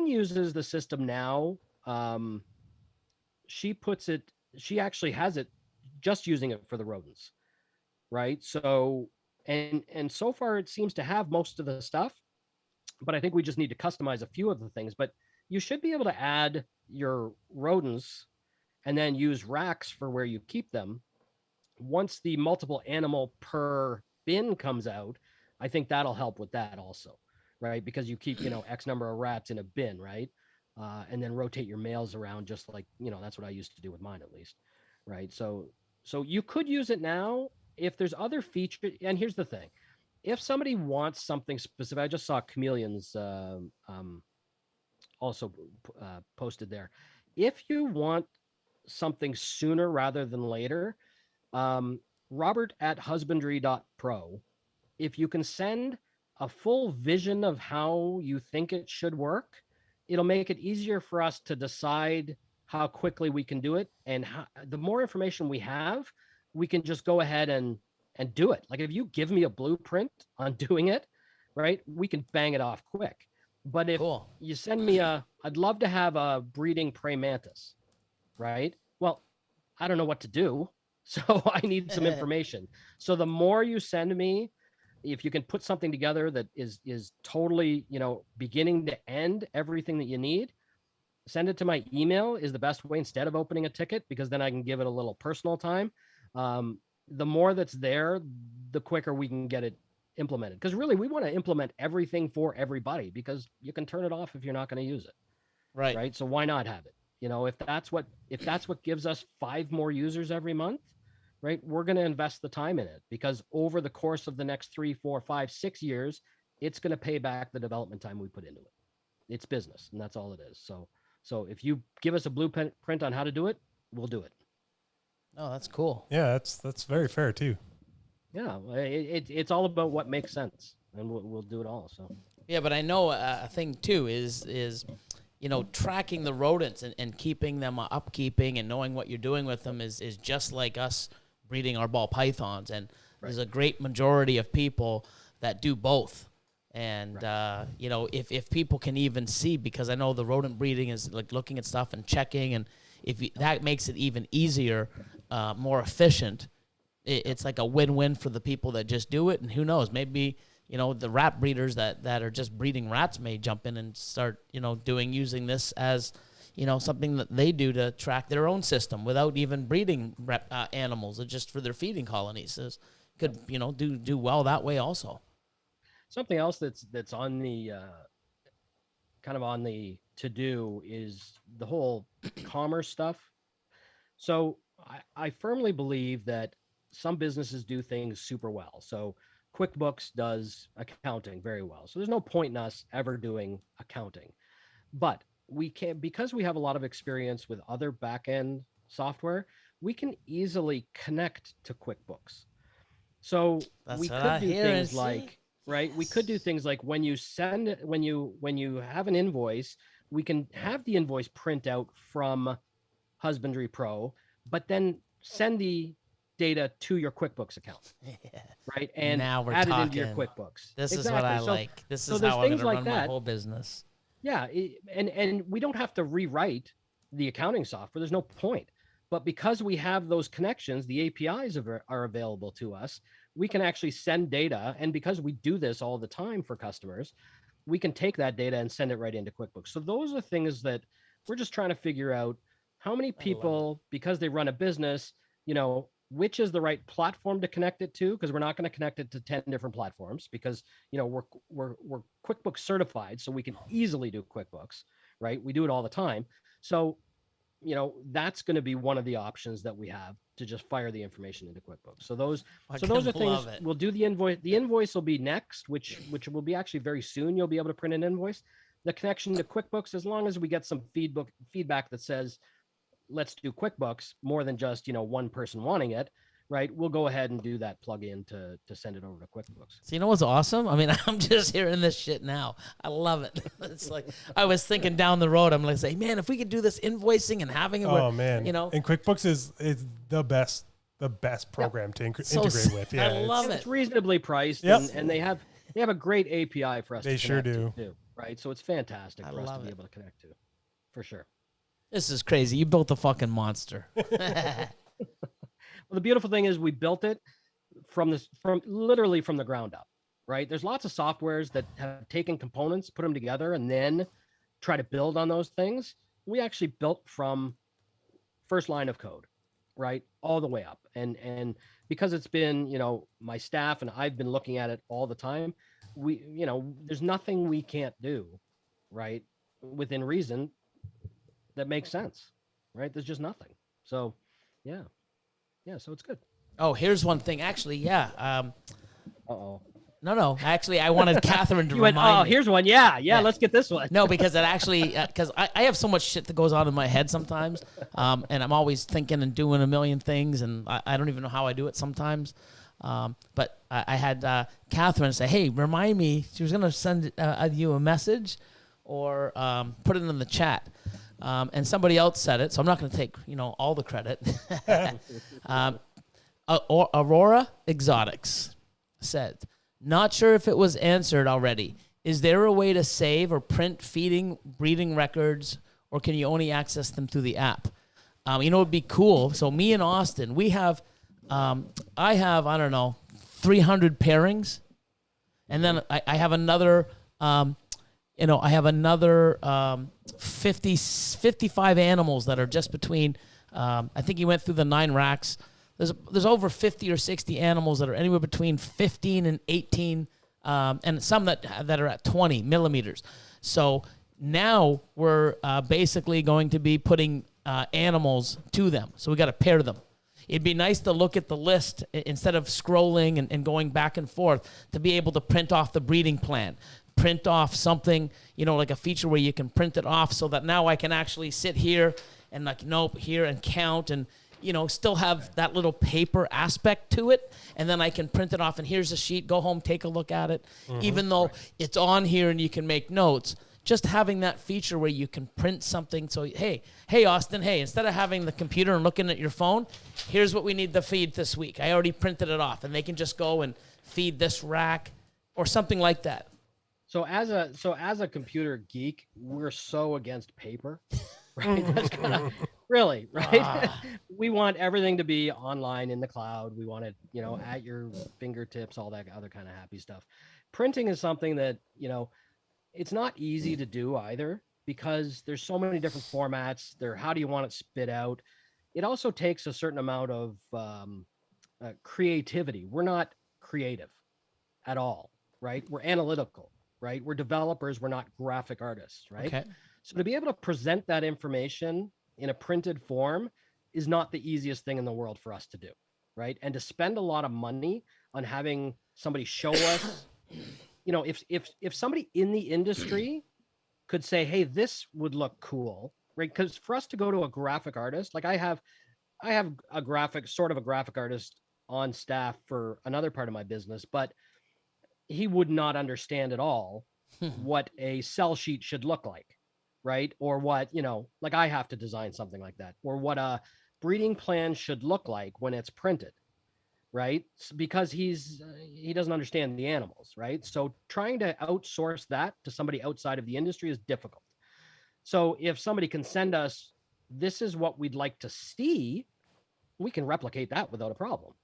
Speaker 5: uses the system now. She actually has it just using it for the rodents, right? So, and so far it seems to have most of the stuff, but I think we just need to customize a few of the things. But you should be able to add your rodents and then use racks for where you keep them. Once the multiple animal per bin comes out, I think that'll help with that also, right? Because you keep, X number of rats in a bin, right? And then rotate your males around, just like, that's what I used to do with mine, at least, right? So you could use it now if there's other features. And here's the thing. If somebody wants something specific, I just saw Chameleons also posted there. If you want something sooner rather than later, Robert at Husbandry.Pro. If you can send a full vision of how you think it should work, it'll make it easier for us to decide how quickly we can do it. And the more information we have, we can just go ahead and do it. Like if you give me a blueprint on doing it, right, we can bang it off quick. But if you send me I'd love to have a breeding praying mantis, right? Well, I don't know what to do. So I need some information. So the more you send me, if you can put something together that is totally, beginning to end, everything that you need, send it to my email is the best way instead of opening a ticket, because then I can give it a little personal time. The more that's there, the quicker we can get it implemented. Because really, we want to implement everything for everybody, because you can turn it off if you're not going to use it. Right. So why not have it? If that's what gives us 5 more users every month, right, we're going to invest the time in it, because over the course of the next 3, 4, 5, 6 years, it's going to pay back the development time we put into it. It's business, and that's all it is. So if you give us a blueprint on how to do it, we'll do it.
Speaker 1: Oh, that's cool.
Speaker 3: Yeah, that's very fair too.
Speaker 5: Yeah, it's all about what makes sense, and we'll do it all. So
Speaker 1: yeah, but I know a thing too is tracking the rodents and keeping them upkeeping and knowing what you're doing with them is just like us breeding our ball pythons. And there's a great majority of people that do both. And, if people can even see, because I know the rodent breeding is like looking at stuff and checking, and that makes it even easier, more efficient. It's like a win-win for the people that just do it. And who knows, maybe, the rat breeders that are just breeding rats may jump in and start, using this as, something that they do to track their own system without even breeding animals. It's just for their feeding colonies. So could, do well that way also.
Speaker 5: Something else that's on the kind of on the to-do is the whole commerce stuff. So I firmly believe that some businesses do things super well. So QuickBooks does accounting very well. So there's no point in us ever doing accounting. But we can, because we have a lot of experience with other back-end software, we can easily connect to QuickBooks. So we could do things like, right? We could do things like when you have an invoice, we can have the invoice print out from Husbandry.Pro, but then send the data to your QuickBooks account, right? And
Speaker 1: now we're
Speaker 5: add
Speaker 1: talking.
Speaker 5: it into your QuickBooks.
Speaker 1: This is what I like. This is how I'm going to run my whole business.
Speaker 5: Yeah, and we don't have to rewrite the accounting software. There's no point. But because we have those connections, the APIs are available to us. We can actually send data, and because we do this all the time for customers, we can take that data and send it right into QuickBooks. So those are things that we're just trying to figure out how many people, because they run a business, which is the right platform to connect it to, because we're not going to connect it to 10 different platforms, because we're QuickBooks certified, so we can easily do QuickBooks, right? We do it all the time. So that's going to be one of the options that we have to just fire the information into QuickBooks. So those are things we'll do. The invoice. The invoice will be next, which will be actually very soon. You'll be able to print an invoice. The connection to QuickBooks, as long as we get some feedback that says, let's do QuickBooks more than just one person wanting it, right? We'll go ahead and do that plug-in to send it over to QuickBooks.
Speaker 1: So you know what's awesome? I mean, I'm just hearing this shit now. I love it. It's like I was thinking down the road. I'm like, say, man, if we could do this invoicing and having it,
Speaker 3: and QuickBooks is the best program to integrate with. Yeah,
Speaker 1: I love it.
Speaker 5: It's reasonably priced, and they have a great API for us.
Speaker 3: They
Speaker 5: to
Speaker 3: sure
Speaker 5: connect
Speaker 3: do.
Speaker 5: to, right? So it's fantastic for us to be able to connect to, for sure.
Speaker 1: This is crazy. You built a fucking monster.
Speaker 5: Well, the beautiful thing is we built it from literally from the ground up, right? There's lots of softwares that have taken components, put them together, and then try to build on those things. We actually built from first line of code, right? All the way up. And because it's been, my staff and I've been looking at it all the time, there's nothing we can't do, right? Within reason that makes sense, right? There's just nothing. So, yeah, so it's good.
Speaker 1: Oh, here's one thing. Actually, yeah. No. Actually, I wanted Catherine to
Speaker 5: You went,
Speaker 1: remind
Speaker 5: oh,
Speaker 1: me.
Speaker 5: here's one. Yeah, let's get this one.
Speaker 1: No, because it actually, because I have so much shit that goes on in my head sometimes, and I'm always thinking and doing a million things, and I don't even know how I do it sometimes. But I had Catherine say, hey, remind me. She was going to send you a message or put it in the chat. And somebody else said it, so I'm not going to take, all the credit. Aurora Exotics said, not sure if it was answered already. Is there a way to save or print feeding, breeding records, or can you only access them through the app? It'd be cool. So me and Austin, we have, I have, 300 pairings. And then I have another, 55 animals that are just between, I think he went through the 9 racks. There's over 50 or 60 animals that are anywhere between 15 and 18, and some that are at 20 millimeters. So now we're basically going to be putting animals to them. So we got to pair them. It'd be nice to look at the list instead of scrolling and going back and forth, to be able to print off the breeding plan, print off something, like a feature where you can print it off, so that now I can actually sit here and here and count and, still have that little paper aspect to it. And then I can print it off, and here's a sheet, go home, take a look at it. Even though it's on here and you can make notes, just having that feature where you can print something. So, hey, Austin, instead of having the computer and looking at your phone, here's what we need to feed this week. I already printed it off, and they can just go and feed this rack or something like that.
Speaker 5: So as a computer geek, we're so against paper, right? That's kind of really right. We want everything to be online in the cloud. We want it, at your fingertips, all that other kind of happy stuff. Printing is something that, it's not easy to do either, because there's so many different formats there. How do you want it spit out? It also takes a certain amount of creativity. We're not creative at all, right? We're analytical. Right? We're developers. We're not graphic artists, right?
Speaker 1: Okay.
Speaker 5: So to be able to present that information in a printed form is not the easiest thing in the world for us to do, right? And to spend a lot of money on having somebody show us, if somebody in the industry could say, hey, this would look cool, right? Because for us to go to a graphic artist, like I have a graphic artist on staff for another part of my business, but he would not understand at all what a sell sheet should look like, right? Or what, like I have to design something like that, or what a breeding plan should look like when it's printed, right? Because he doesn't understand the animals, right? So trying to outsource that to somebody outside of the industry is difficult. So if somebody can send us, this is what we'd like to see, we can replicate that without a problem.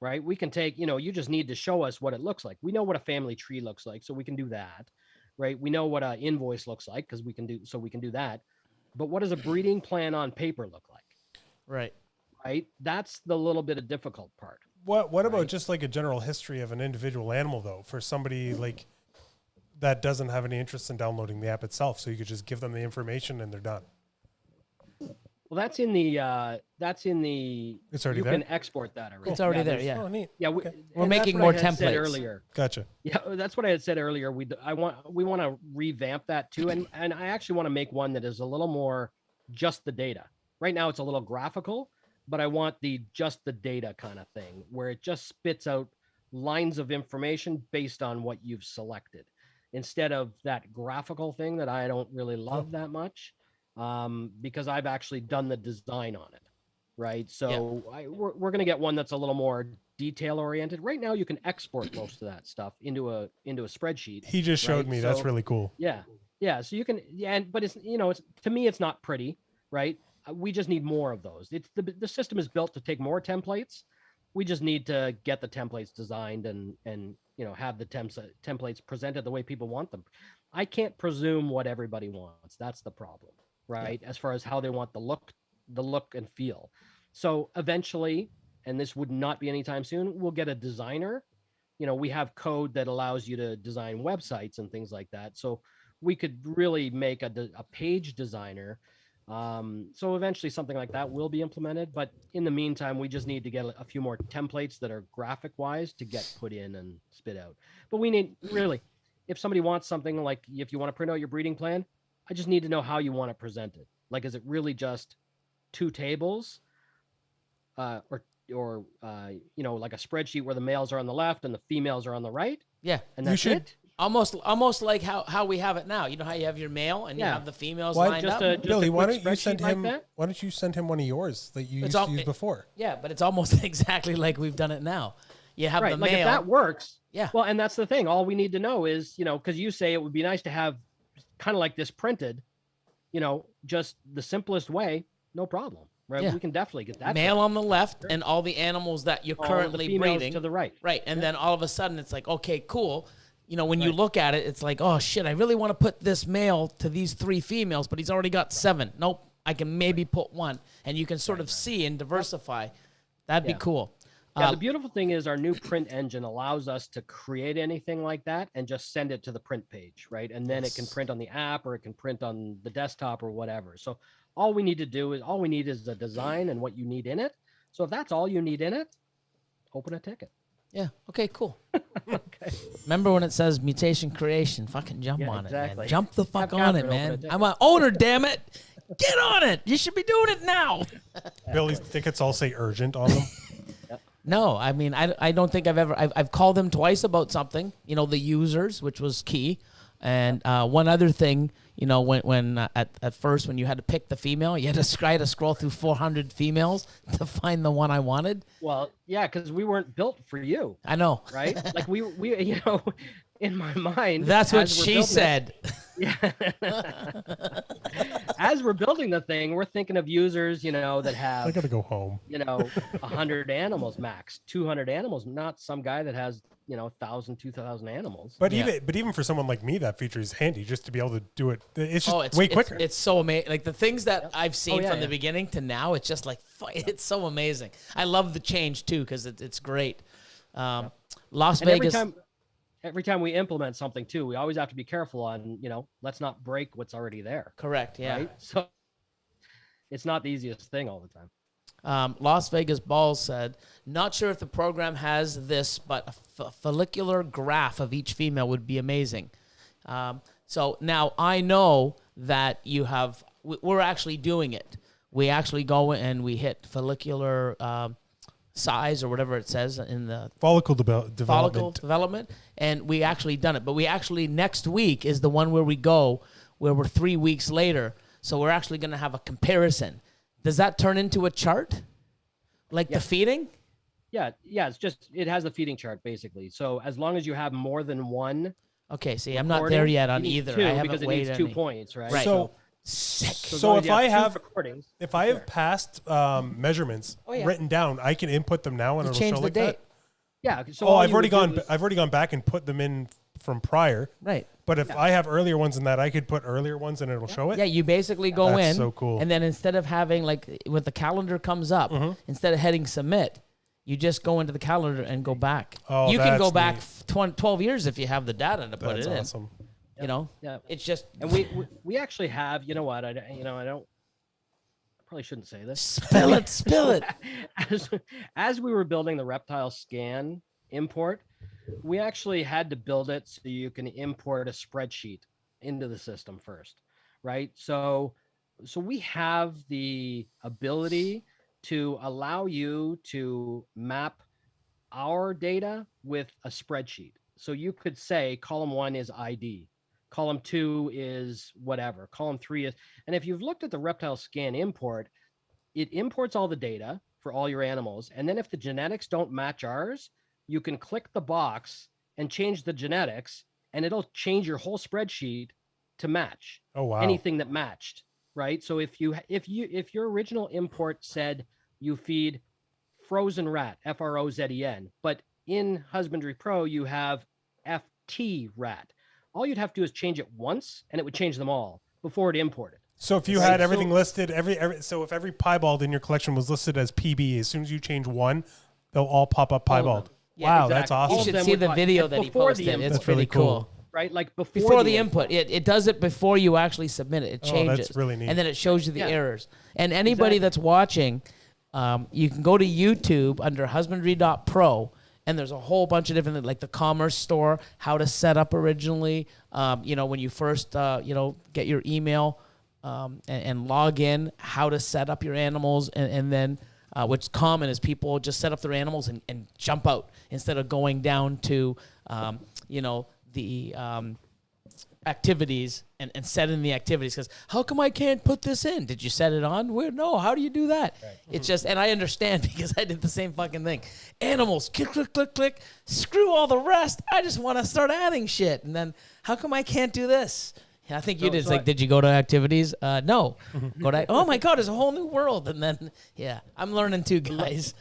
Speaker 5: Right? We can take, you just need to show us what it looks like. We know what a family tree looks like, so we can do that, right? We know what an invoice looks like because we can do that. But what does a breeding plan on paper look like?
Speaker 1: Right.
Speaker 5: Right. That's the little bit of difficult part.
Speaker 3: What about just like a general history of an individual animal, though, for somebody like that doesn't have any interest in downloading the app itself? So you could just give them the information and they're done.
Speaker 5: Well, that's in the.
Speaker 3: It's already
Speaker 5: you
Speaker 3: there.
Speaker 5: can export that already.
Speaker 1: It's already there. Yeah.
Speaker 3: Oh, neat.
Speaker 5: Yeah.
Speaker 1: We're making more templates
Speaker 5: earlier.
Speaker 3: Gotcha.
Speaker 5: Yeah, that's what I had said earlier. We want to revamp that too, and I actually want to make one that is a little more just the data. Right now, it's a little graphical, but I want just the data kind of thing, where it just spits out lines of information based on what you've selected, instead of that graphical thing that I don't really love that much. Because I've actually done the design on it, right? So we're going to get one that's a little more detail oriented. Right now, you can export most of that stuff into a spreadsheet.
Speaker 3: He just showed me. That's really cool.
Speaker 5: Yeah. So you can, but it's it's to me, it's not pretty, right? We just need more of those. It's the system is built to take more templates. We just need to get the templates designed and have the templates presented the way people want them. I can't presume what everybody wants. That's the problem. Right. As far as how they want the look and feel. So eventually, and this would not be anytime soon, we'll get a designer. We have code that allows you to design websites and things like that. So we could really make a page designer So eventually something like that will be implemented, but in the meantime, we just need to get a few more templates that are graphic wise to get put in and spit out. But we need really, if somebody wants something like, if you want to print out your breeding plan, I just need to know how you want it presented. Like, is it really just 2 tables, or you know, like a spreadsheet where the males are on the left and the females are on the right?
Speaker 1: Yeah.
Speaker 5: And that's it.
Speaker 1: Almost like how we have it now. You know how you have your male and you have the females lined up?
Speaker 3: Billy, why don't you send
Speaker 5: like
Speaker 3: him?
Speaker 5: that?
Speaker 3: Why don't you send him one of yours that you used to use before?
Speaker 1: Yeah, but it's almost exactly like we've done it now. You have the
Speaker 5: like
Speaker 1: male.
Speaker 5: if that works.
Speaker 1: Yeah.
Speaker 5: Well, and that's the thing. All we need to know is, you know, because you say it would be nice to have kind of like this printed, you know, just the simplest way. No problem. Right.
Speaker 1: Yeah.
Speaker 5: We can definitely get that.
Speaker 1: Male on the left and all the animals that you're currently breeding
Speaker 5: to the right.
Speaker 1: Right. And then all of a sudden it's like, okay, cool. You know, when you look at it, it's like, oh shit, I really want to put this male to these 3 females, but he's already got 7. Nope, I can maybe put 1, and you can sort of see and diversify. That'd be cool.
Speaker 5: Yeah, the beautiful thing is our new print engine allows us to create anything like that and just send it to the print page, right? And then it can print on the app or it can print on the desktop or whatever. So all we need is a design and what you need in it. So if that's all you need in it, open a ticket.
Speaker 1: Yeah. Okay, cool.
Speaker 5: Okay.
Speaker 1: Remember when it says mutation creation? Fucking jump on it,
Speaker 5: exactly.
Speaker 1: man. Jump the fuck
Speaker 5: Have
Speaker 1: on it,
Speaker 5: Catherine
Speaker 1: man.
Speaker 5: open it.
Speaker 1: I'm an owner, damn it. Get on it. You should be doing it now.
Speaker 3: Billy's tickets all say urgent on them.
Speaker 1: No, I mean, I don't think I've called them twice about something, you know, the users, which was key. And one other thing, you know, when at first when you had to pick the female, you had to try to scroll through 400 females to find the one I wanted.
Speaker 5: Well, yeah, because we weren't built for you.
Speaker 1: I know.
Speaker 5: Right? Like we you know, in my mind.
Speaker 1: That's what she said.
Speaker 5: As we're building the thing, we're thinking of users, you know, that have
Speaker 3: I gotta go home.
Speaker 5: You know, 100 animals max, 200 animals, not some guy that has, you know, 1,000, 2,000 animals.
Speaker 3: But even for someone like me, that feature is handy just to be able to do it. It's just way quicker.
Speaker 1: It's so amazing. Like the things that I've seen from the beginning to now, it's just like it's so amazing. I love the change too because it's great. Las Vegas.
Speaker 5: Every time we implement something too, we always have to be careful on, you know, let's not break what's already there.
Speaker 1: Correct. Yeah.
Speaker 5: Right? So it's not the easiest thing all the time.
Speaker 1: Las Vegas Balls said, not sure if the program has this, but a follicular graph of each female would be amazing. So now I know that we're actually doing it. We actually go and we hit follicular size or whatever it says in the
Speaker 3: follicle development.
Speaker 1: And we actually done it. But we actually, next week is the one where we go, where we're 3 weeks later. So we're actually going to have a comparison. Does that turn into a chart? Like the feeding?
Speaker 5: Yeah. It's just, it has a feeding chart basically. So as long as you have more than one.
Speaker 1: Okay. See, I'm not there yet on either. I haven't
Speaker 5: because it needs 2 points, right?
Speaker 1: Right.
Speaker 3: So if I have past measurements written down, I can input them now and it'll show like that.
Speaker 5: Yeah. So
Speaker 3: I've already gone back and put them in from prior.
Speaker 1: Right.
Speaker 3: But if I have earlier ones than that, I could put earlier ones and it'll show it.
Speaker 1: Yeah, you basically go in.
Speaker 3: That's so cool.
Speaker 1: And then instead of having like when the calendar comes up, instead of hitting submit, you just go into the calendar and go back.
Speaker 3: Oh,
Speaker 1: you can go back 12 years if you have the data to put it in.
Speaker 3: That's awesome.
Speaker 1: You know, it's just,
Speaker 5: and we actually have, you know what, I probably shouldn't say this.
Speaker 1: Spill it.
Speaker 5: As we were building the Reptile Scan import, we actually had to build it so you can import a spreadsheet into the system first, right? So we have the ability to allow you to map our data with a spreadsheet. So you could say column 1 is ID. Column 2 is whatever. Column 3 is, and if you've looked at the Reptile Scan import, it imports all the data for all your animals. And then if the genetics don't match ours, you can click the box and change the genetics and it'll change your whole spreadsheet to match anything that matched, right? So if your original import said you feed frozen rat, FROZEN, but in Husbandry.Pro you have FT rat, all you'd have to do is change it once and it would change them all before it imported.
Speaker 3: So if you had everything listed, so if every piebald in your collection was listed as PB, as soon as you change one, they'll all pop up piebald.
Speaker 1: Yeah,
Speaker 3: wow,
Speaker 1: exactly.
Speaker 3: that's awesome.
Speaker 1: You should see the video that he posted. It's pretty cool.
Speaker 5: right? Like
Speaker 1: before the input. It does it before you actually submit it. It changes.
Speaker 3: That's really neat.
Speaker 1: And then it shows you the errors. And anybody that's watching, you can go to YouTube under Husbandry.Pro, and there's a whole bunch of different, like the commerce store, how to set up originally, when you first, get your email and log in, how to set up your animals, and then what's common is people just set up their animals and jump out instead of going down to, the activities and set in the activities. Because how come I can't put this in? Did you set it on? No, how do you do that? Right. It's just, and I understand because I did the same fucking thing. Animals, click, click, click, click, screw all the rest. I just want to start adding shit. And then how come I can't do this? I think you did. It's like, did you go to activities? No. Go to, oh my God, there's a whole new world. And then, I'm learning too, guys.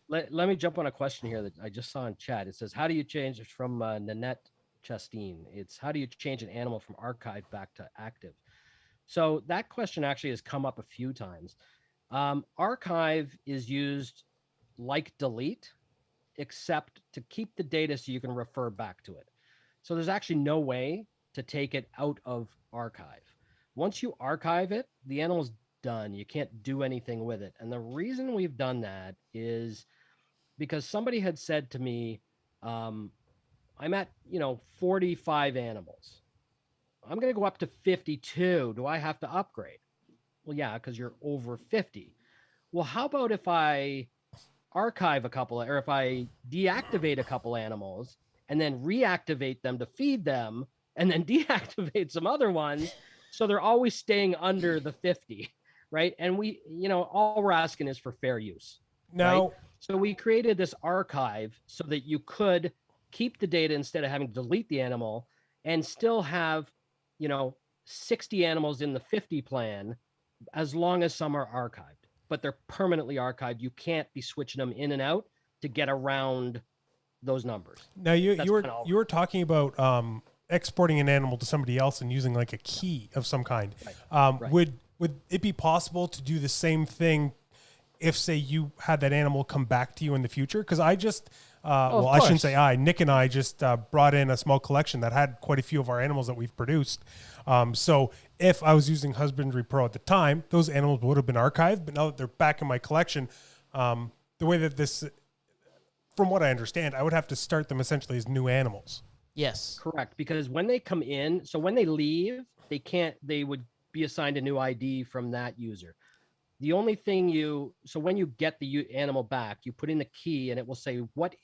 Speaker 5: Let me jump on a question here that I just saw in chat. It says, how do you change it from Nanette Chasteen? It's how do you change an animal from archive back to active? So that question actually has come up a few times. Archive is used like delete, except to keep the data so you can refer back to it. So there's actually no way to take it out of archive. Once you archive it, the animal's done. You can't do anything with it. And the reason we've done that is because somebody had said to me, I'm at, 45 animals. I'm going to go up to 52. Do I have to upgrade? Well, yeah, because you're over 50. Well, how about if I archive a couple, or if I deactivate a couple animals and then reactivate them to feed them and then deactivate some other ones so they're always staying under the 50, right? And we, all we're asking is for fair use.
Speaker 3: Now,
Speaker 5: right? So we created this archive so that you could keep the data instead of having to delete the animal and still have, 60 animals in the 50 plan, as long as some are archived, but they're permanently archived. You can't be switching them in and out to get around those numbers.
Speaker 3: Now you were talking about exporting an animal to somebody else and using like a key of some kind. Right. Would it be possible to do the same thing if, say, you had that animal come back to you in the future? Because I just, I shouldn't say Nick and I just brought in a small collection that had quite a few of our animals that we've produced. So if I was using Husbandry.Pro at the time, those animals would have been archived. But now that they're back in my collection, the way that this, from what I understand, I would have to start them essentially as new animals.
Speaker 1: Yes.
Speaker 5: Correct. Because when they come in, so when they leave, they would be assigned a new ID from that user. The only thing so when you get the animal back, you put in the key and it will say what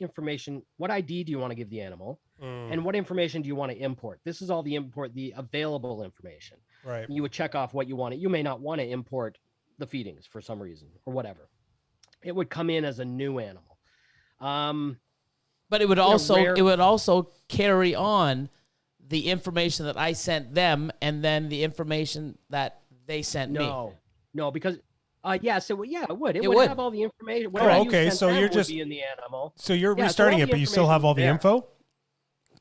Speaker 5: ID do you want to give the animal and what information do you want to import? This is all the available information.
Speaker 3: Right.
Speaker 5: You would check off what you want. You may not want to import the feedings for some reason or whatever. It would come in as a new animal.
Speaker 1: But it would also carry on the information that I sent them and then the information that they sent me.
Speaker 5: No, because it would. It
Speaker 1: would
Speaker 5: have all the information.
Speaker 3: Okay, so you're just
Speaker 5: be in the animal.
Speaker 3: So you're restarting it, but you still have all the info?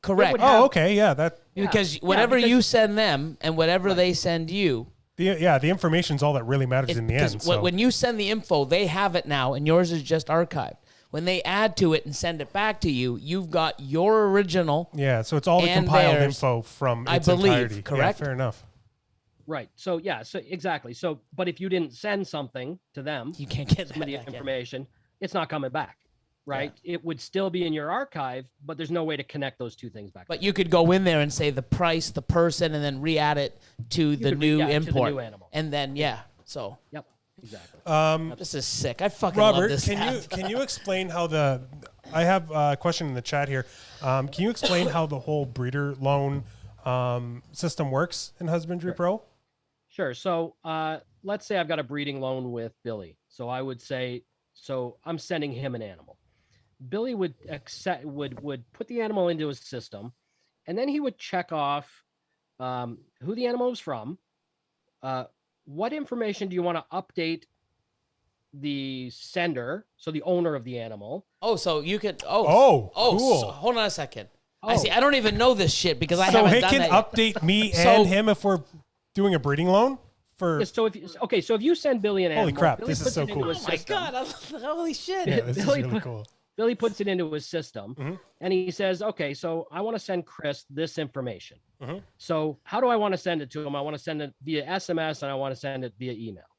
Speaker 1: Correct.
Speaker 3: Oh, okay, yeah,
Speaker 1: because whatever you send them and whatever they send you.
Speaker 3: The information's all that really matters in the end. So.
Speaker 1: When you send the info, they have it now, and yours is just archived. When they add to it and send it back to you, you've got your original.
Speaker 3: Yeah, so it's all the compiled info from its entirety.
Speaker 1: Correct?
Speaker 3: Yeah, fair enough.
Speaker 5: Right. So exactly. So, but if you didn't send something to them,
Speaker 1: you can't get
Speaker 5: some of the information. It's not coming back. Right. Yeah. It would still be in your archive, but there's no way to connect those two things back.
Speaker 1: But you could go in there and say the price, the person, and then re-add it to the new import.
Speaker 5: To the new animal.
Speaker 1: And then so.
Speaker 5: Yep. Exactly.
Speaker 1: This is sick. I fucking
Speaker 3: Robert,
Speaker 1: love this.
Speaker 3: Can you explain how I have a question in the chat here. Can you explain how the whole breeder loan system works in Husbandry.Pro?
Speaker 5: Sure. So let's say I've got a breeding loan with Billy. So I would say, I'm sending him an animal. Billy would put the animal into his system, and then he would check off who the animal was from. What information do you want to update the sender, so the owner of the animal?
Speaker 1: Oh, so you could.
Speaker 3: Cool.
Speaker 1: So, hold on a second. I see. I don't even know this shit because I haven't done that.
Speaker 3: So he can update me and him if we're doing a breeding loan for.
Speaker 5: So if you send Billy an animal,
Speaker 3: holy crap,
Speaker 5: Billy
Speaker 3: this is so cool.
Speaker 1: Oh my god! Holy shit!
Speaker 3: Yeah, this is really cool.
Speaker 5: Billy puts it into his system and he says, okay, so I want to send Chris this information. So how do I want to send it to him? I want to send it via SMS and I want to send it via email.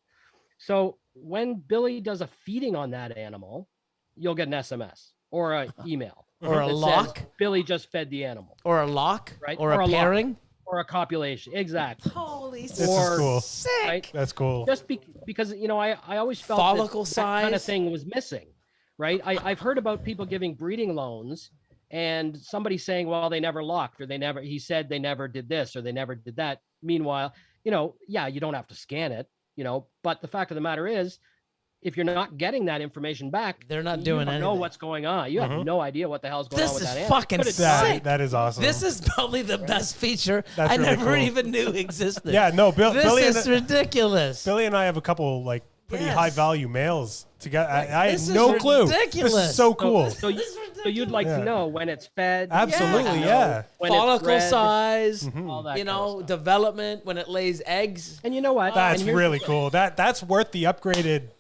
Speaker 5: So when Billy does a feeding on that animal, you'll get an SMS or an email.
Speaker 1: Or a
Speaker 5: that
Speaker 1: lock.
Speaker 5: says, Billy just fed the animal.
Speaker 1: Or a lock.
Speaker 5: Right.
Speaker 1: Or a
Speaker 5: lock,
Speaker 1: pairing.
Speaker 5: or a copulation. Exactly.
Speaker 1: Holy
Speaker 3: This is cool.
Speaker 1: sick.
Speaker 5: Right?
Speaker 3: That's cool.
Speaker 5: Just because, you know, I always felt
Speaker 1: Follicle
Speaker 5: that kind of
Speaker 1: size.
Speaker 5: thing was missing, right? I've heard about people giving breeding loans and somebody saying, well, they never locked, or he said they never did this, or they never did that. Meanwhile, you know, yeah, you don't have to scan it, you know, but the fact of the matter is, if you're not getting that information back,
Speaker 1: They're not
Speaker 5: you
Speaker 1: doing
Speaker 5: don't know
Speaker 1: anything.
Speaker 5: what's going on. You have no idea what the hell's going on
Speaker 1: This
Speaker 5: with
Speaker 1: is
Speaker 5: that animal.
Speaker 1: fucking
Speaker 5: Could it
Speaker 1: sick.
Speaker 5: die?
Speaker 3: That is awesome.
Speaker 1: This is probably the best feature
Speaker 3: That's
Speaker 1: I
Speaker 3: really
Speaker 1: never
Speaker 3: cool.
Speaker 1: even knew existed.
Speaker 3: Yeah, no,
Speaker 1: This
Speaker 3: Billy
Speaker 1: is
Speaker 3: and
Speaker 1: ridiculous.
Speaker 3: Billy and I have a couple like pretty
Speaker 1: Yes.
Speaker 3: high value males together. I
Speaker 1: This
Speaker 3: had
Speaker 1: is
Speaker 3: no clue.
Speaker 1: ridiculous.
Speaker 3: This is so cool.
Speaker 5: So you'd like
Speaker 3: Yeah.
Speaker 5: to know when it's fed.
Speaker 3: Absolutely,
Speaker 5: you
Speaker 3: yeah.
Speaker 5: know, when it's
Speaker 1: Follicle
Speaker 5: bred,
Speaker 1: size,
Speaker 5: all that
Speaker 1: you
Speaker 5: kind of
Speaker 1: know,
Speaker 5: stuff.
Speaker 1: development when it lays eggs.
Speaker 5: And you know what?
Speaker 3: That's
Speaker 5: And here's-
Speaker 3: really cool. That's worth the upgraded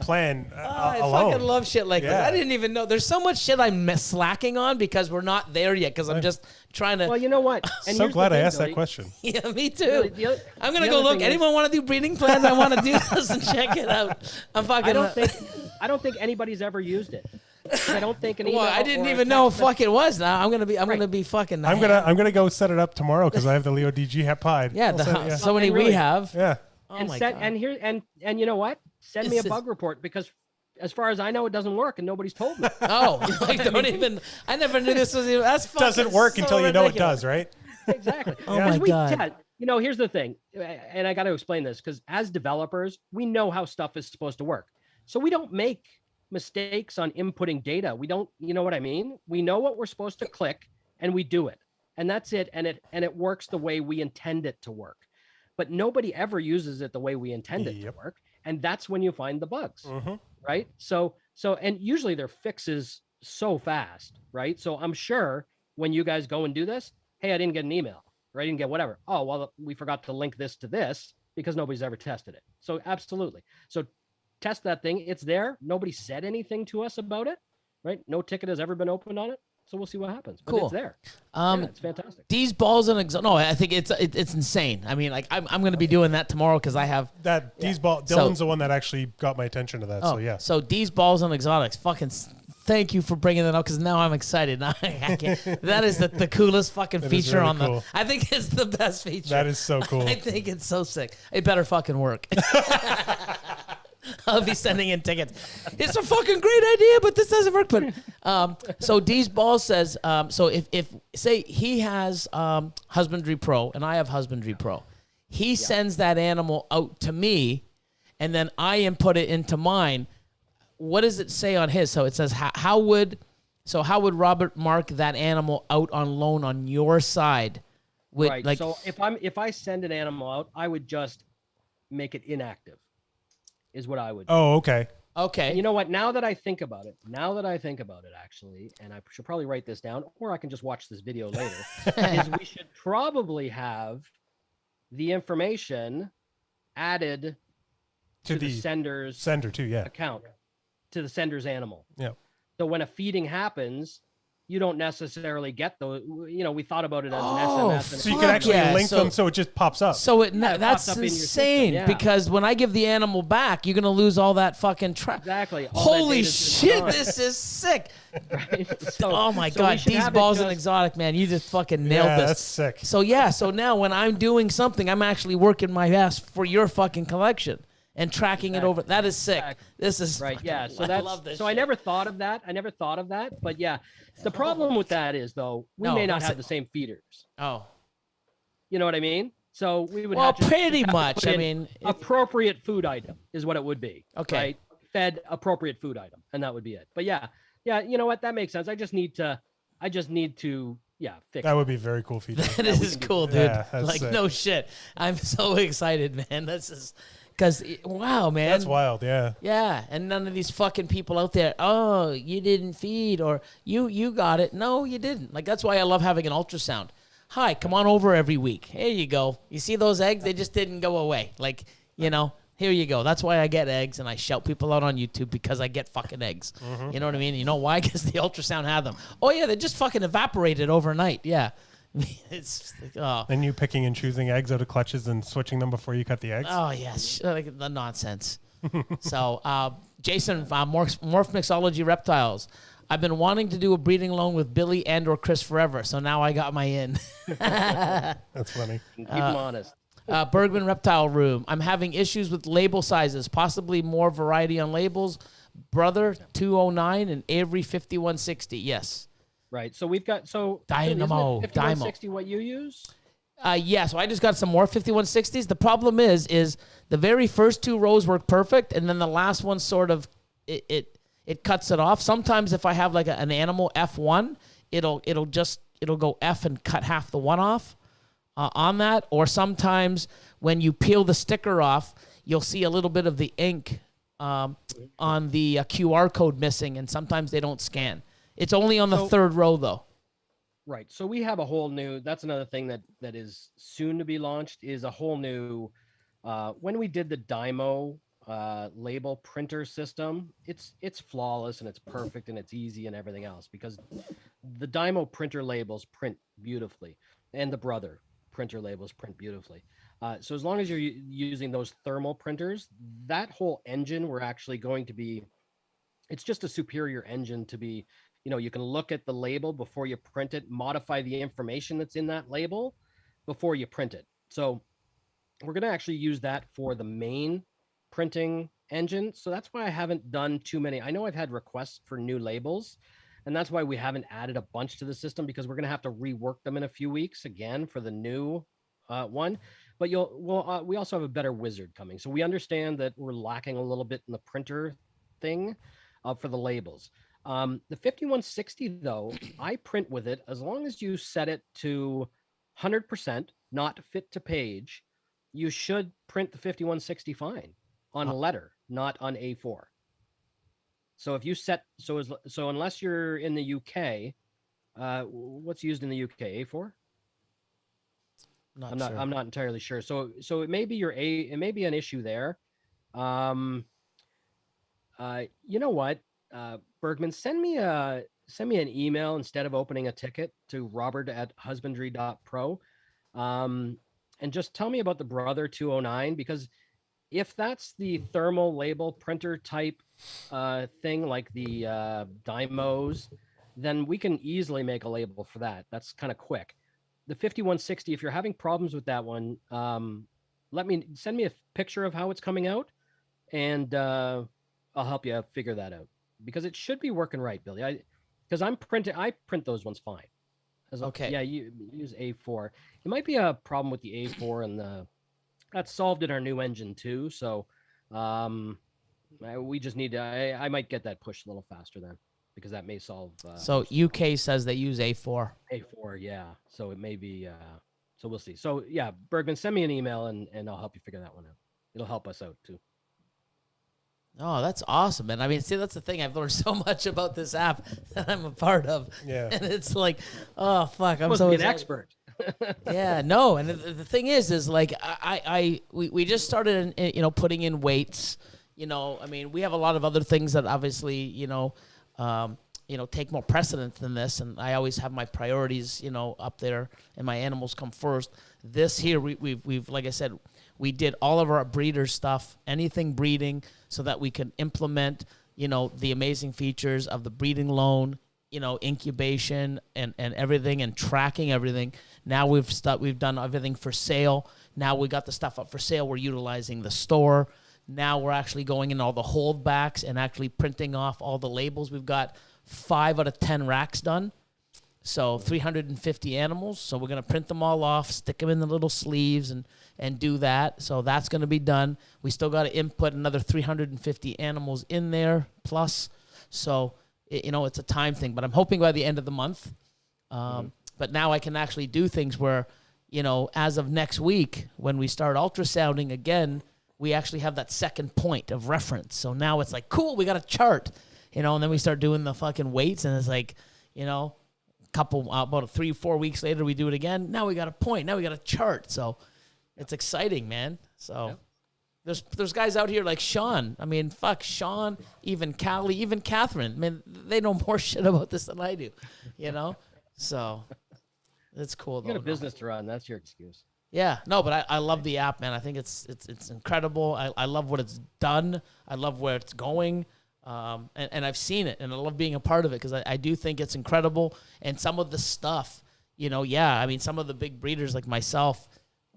Speaker 3: plan
Speaker 1: I
Speaker 3: alone.
Speaker 1: fucking love shit like this.
Speaker 3: Yeah.
Speaker 1: I didn't even know. There's so much shit I'm slacking on because we're not there yet. Because I'm just trying to.
Speaker 5: Well, you know what? And
Speaker 3: So
Speaker 5: here's the
Speaker 3: glad I
Speaker 5: thing,
Speaker 3: asked that
Speaker 5: Billy.
Speaker 3: question.
Speaker 1: Yeah, me too.
Speaker 5: Billy, the other-
Speaker 1: I'm gonna
Speaker 5: the
Speaker 1: go
Speaker 5: other
Speaker 1: look.
Speaker 5: thing is-
Speaker 1: Anyone want to do breeding plans? I want to do this and check it out. I'm fucking.
Speaker 5: I don't think anybody's ever used it. I don't think an email.
Speaker 1: Well, I didn't
Speaker 5: or a
Speaker 1: even know
Speaker 5: text
Speaker 1: fuck it was. Now I'm gonna be. I'm
Speaker 5: Right.
Speaker 1: gonna be fucking.
Speaker 3: I'm gonna go set it up tomorrow because I have the Leo DG hat pied.
Speaker 1: Yeah,
Speaker 3: I'll set it-
Speaker 1: so many
Speaker 5: And
Speaker 1: we
Speaker 5: really-
Speaker 1: have.
Speaker 3: yeah.
Speaker 1: Oh
Speaker 5: and
Speaker 1: my
Speaker 5: set
Speaker 1: god.
Speaker 5: and here and you know what? Send me a
Speaker 1: This is-
Speaker 5: bug report because as far as I know, it doesn't work and nobody's told me.
Speaker 1: Oh, I don't even. I never knew this was even. That's fucking
Speaker 3: Doesn't work
Speaker 1: so
Speaker 3: until you know it
Speaker 1: ridiculous.
Speaker 3: does, right?
Speaker 5: Exactly.
Speaker 1: Oh
Speaker 5: Because
Speaker 1: my God.
Speaker 5: yeah, you know, here's the thing, and I got to explain this because as developers, we know how stuff is supposed to work, so we don't make mistakes on inputting data. We don't, you know what I mean? We know what we're supposed to click, and we do it, and that's it. And it works the way we intend it to work. But nobody ever uses it the way we intend it to
Speaker 3: Yep.
Speaker 5: work, and that's when you find the bugs,
Speaker 3: Mhm.
Speaker 5: right? So and usually they're fixes so fast, right? So I'm sure when you guys go and do this, hey, I didn't get an email, or I didn't get whatever. Oh, well, we forgot to link this to this because nobody's ever tested it. So absolutely. So test that thing. It's there. Nobody said anything to us about it, right? No ticket has ever been opened on it. So we'll see what happens. But
Speaker 1: Cool.
Speaker 5: it's there. Yeah, it's fantastic.
Speaker 1: These balls and no, I think it's insane. I mean, like I'm going to be doing that tomorrow because I have.
Speaker 3: That these ball.
Speaker 1: So-
Speaker 3: Dylan's the one that actually got my attention to that.
Speaker 1: Oh,
Speaker 3: So yeah.
Speaker 1: So these balls and exotics, fucking. Thank you for bringing that up because now I'm excited. Now I can't, that is the coolest fucking
Speaker 3: That is
Speaker 1: feature
Speaker 3: really
Speaker 1: on
Speaker 3: cool.
Speaker 1: the. I think it's the best feature.
Speaker 3: That is so cool.
Speaker 1: I think it's so sick. It better fucking work. I'll be sending in tickets. It's a fucking great idea, but this doesn't work. But so D's Ball says, so if say he has Husbandry.Pro and I have Husbandry.Pro, he sends that animal out to me, and then I input it into mine. What does it say on his? So it says how would Robert mark that animal out on loan on your side? With
Speaker 5: Right.
Speaker 1: like
Speaker 5: So if I send an animal out, I would just make it inactive, is what I would do.
Speaker 3: Oh, okay.
Speaker 1: okay,
Speaker 5: And you know what? Now that I think about it, actually, and I should probably write this down, or I can just watch this video later, is we should probably have the information added
Speaker 3: To
Speaker 5: to the
Speaker 3: the
Speaker 5: sender's
Speaker 3: sender too. Yeah.
Speaker 5: account, to the sender's animal.
Speaker 3: Yeah.
Speaker 5: So when a feeding happens, you don't necessarily get those. You know, we thought about it as an
Speaker 1: Oh,
Speaker 5: SMS. And
Speaker 3: So you
Speaker 1: Fuck
Speaker 3: can actually
Speaker 1: yeah,
Speaker 3: link
Speaker 1: so-
Speaker 3: them so it just pops up.
Speaker 1: So
Speaker 5: Yeah, it
Speaker 1: that's
Speaker 5: pops up in your system,
Speaker 1: insane
Speaker 5: yeah.
Speaker 1: because when I give the animal back, you're gonna lose all that fucking track.
Speaker 5: Exactly. All that
Speaker 1: Holy
Speaker 5: data's been
Speaker 1: shit,
Speaker 5: gone,
Speaker 1: this is sick.
Speaker 5: right? So-
Speaker 1: Oh my
Speaker 5: so we
Speaker 1: god,
Speaker 5: should
Speaker 1: these
Speaker 5: have it
Speaker 1: balls and
Speaker 5: just-
Speaker 1: exotic, man. You just fucking nailed
Speaker 3: yeah,
Speaker 1: this.
Speaker 3: that's sick.
Speaker 1: So yeah, so now when I'm doing something, I'm actually working my ass for your fucking collection and tracking it over. That is sick.
Speaker 5: Exactly.
Speaker 1: This is
Speaker 5: Right.
Speaker 1: fucking-
Speaker 5: Yeah. So
Speaker 1: I
Speaker 5: that's
Speaker 1: love this.
Speaker 5: so I
Speaker 1: shit.
Speaker 5: never thought of that. But yeah, the problem with that is though we
Speaker 1: No,
Speaker 5: may not
Speaker 1: don't
Speaker 5: have
Speaker 1: say-
Speaker 5: the same feeders.
Speaker 1: Oh,
Speaker 5: You know what I mean? So we would
Speaker 1: well,
Speaker 5: have to
Speaker 1: pretty
Speaker 5: have to
Speaker 1: much.
Speaker 5: put
Speaker 1: I
Speaker 5: in
Speaker 1: mean,
Speaker 5: appropriate food item is what it would be.
Speaker 1: Okay.
Speaker 5: Right? Fed appropriate food item, and that would be it. But yeah, you know what? That makes sense. I just need to fix
Speaker 3: That
Speaker 5: it.
Speaker 3: would be a very cool feature.
Speaker 1: that is cool, dude.
Speaker 3: Yeah, that's
Speaker 1: like
Speaker 3: sick.
Speaker 1: no shit. I'm so excited, man. This is because wow, man.
Speaker 3: That's wild. Yeah.
Speaker 1: Yeah, and none of these fucking people out there, oh, you didn't feed or you got it. No, you didn't. Like that's why I love having an ultrasound. Hi, come on over every week. Here you go. You see those eggs? They just didn't go away. Like, you know, Here you go. That's why I get eggs, and I shout people out on YouTube because I get fucking eggs. You know what I mean? You know why? Because the ultrasound had them. Oh, yeah, they just fucking evaporated overnight. Yeah. It's
Speaker 3: Then you picking and choosing eggs out of clutches and switching them before you cut the eggs?
Speaker 1: Oh, yes. Like the nonsense. So, Jason, Morph Mixology Reptiles. I've been wanting to do a breeding loan with Billy and or Chris forever, so now I got my in.
Speaker 3: That's funny.
Speaker 5: Keep them honest.
Speaker 1: Bergman Reptile Room. I'm having issues with label sizes, possibly more variety on labels. Brother 209 and Avery 5160. Yes.
Speaker 5: Right. So we've got
Speaker 1: Dynamo.
Speaker 5: 5160 what you use?
Speaker 1: Yeah, so I just got some more 5160s. The problem is the very first 2 rows work perfect, and then the last one sort of it cuts it off. Sometimes if I have like an animal F1, it'll go F and cut half the one off on that. Or sometimes when you peel the sticker off, you'll see a little bit of the ink on the QR code missing, and sometimes they don't scan. It's only on the 3rd row though.
Speaker 5: Right. So we have a whole new, that's another thing that is soon to be launched, is a whole new, when we did the Dymo label printer system, it's flawless and it's perfect and it's easy and everything else, because the Dymo printer labels print beautifully, and the Brother printer labels print beautifully. So as long as you're using those thermal printers, that whole engine, we're actually going to be, it's just a superior engine to be, you can look at the label before you print it, modify the information that's in that label before you print it. So we're going to actually use that for the main printing engine. So that's why I haven't done too many. I know I've had requests for new labels, and that's why we haven't added a bunch to the system, because we're going to have to rework them in a few weeks again for the new one. But we also have a better wizard coming. So we understand that we're lacking a little bit in the printer thing for the labels. The 5160 though, I print with it as long as you set it to 100%, not fit to page. You should print the 5160 fine on letter, not on A4. So if you set so unless you're in the UK, what's used in the UK? A4? I'm not entirely sure. So it may be it may be an issue there. You know what? Bergman, send me an email instead of opening a ticket to Robert@Husbandry.Pro, and just tell me about the Brother 209, because if that's the thermal label printer type thing like the Dymos, then we can easily make a label for that. That's kind of quick. The 5160, if you're having problems with that one, send me a picture of how it's coming out, and I'll help you figure that out, because it should be working right, Billy. I print those ones fine.
Speaker 1: Okay.
Speaker 5: Yeah, you use A4. It might be a problem with the A4 and that's solved in our new engine too. So we just need to, I might get that pushed a little faster then, because that may solve.
Speaker 1: So UK says they use A4.
Speaker 5: A4, yeah. So it may be, so we'll see. So yeah, Bergman, send me an email and I'll help you figure that one out. It'll help us out too.
Speaker 1: Oh, that's awesome. And I mean, see, that's the thing. I've learned so much about this app that I'm a part of.
Speaker 3: Yeah.
Speaker 1: And it's like, oh, fuck. I'm
Speaker 5: so
Speaker 1: so
Speaker 5: an expert.
Speaker 1: Yeah, no. And the thing is like, we just started, putting in weights. I mean, we have a lot of other things that obviously, take more precedence than this. And I always have my priorities, up there, and my animals come first. This here, we've like I said, we did all of our breeder stuff, anything breeding, so that we can implement, the amazing features of the breeding loan, incubation and everything, and tracking everything. Now we've done everything for sale. Now we got the stuff up for sale. We're utilizing the store. Now we're actually going in all the holdbacks and actually printing off all the labels. We've got 5 out of 10 racks done. So 350 animals. So we're going to print them all off, stick them in the little sleeves and do that. So that's going to be done. We still got to input another 350 animals in there plus. So, it's a time thing. But I'm hoping by the end of the month. But now I can actually do things where, as of next week, when we start ultrasounding again, we actually have that second point of reference. So now it's like, cool, we got a chart, and then we start doing the fucking weights, and it's like, about 3 or 4 weeks later, we do it again. Now we got a point. Now we got a chart. So it's exciting, man. So There's guys out here like Sean. I mean, fuck Sean, even Callie, even Catherine. I mean, they know more shit about this than I do, you know? So it's cool.
Speaker 5: You got a business to run. That's your excuse.
Speaker 1: Yeah, no, but I love the app, man. I think it's incredible. I love what it's done. I love where it's going. And I've seen it, and I love being a part of it because I do think it's incredible. And some of the stuff, you know, I mean, some of the big breeders like myself,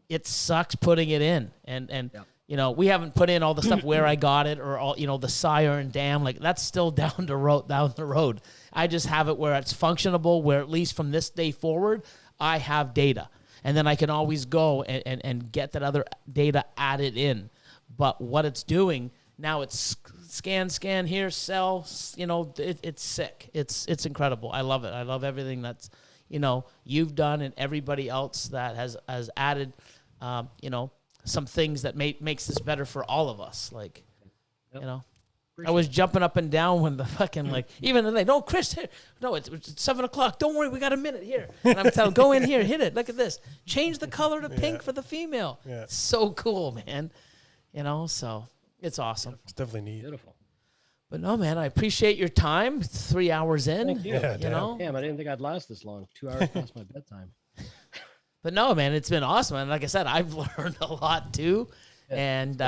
Speaker 1: it sucks putting it in. And you know, we haven't put in all the stuff where I got it or all, you know, the sire and dam, like that's still down the road. I just have it where it's functionable, where at least from this day forward, I have data. And then I can always go and get that other data added in. But what it's doing now, it's scan here, sell. You know, it's sick. It's incredible. I love it. I love everything that's, you know, you've done and everybody else that has added, you know, some things that makes this better for all of us. Like, you know. I was jumping up and down when the fucking, like, even then, no, Chris, here. No, it's 7 o'clock. Don't worry, we got a minute here. And I'm telling, go in here, hit it. Look at this. Change the color to pink for the female. Yeah. So cool, man. You know, so it's awesome.
Speaker 3: It's definitely neat.
Speaker 5: Beautiful.
Speaker 1: But no, man, I appreciate your time. 3 hours in.
Speaker 5: Thank you.
Speaker 3: Yeah,
Speaker 1: you know?
Speaker 5: Damn, I didn't think I'd last this long. 2 hours past my bedtime.
Speaker 1: But no, man, it's been awesome. And like I said, I've learned a lot too. And,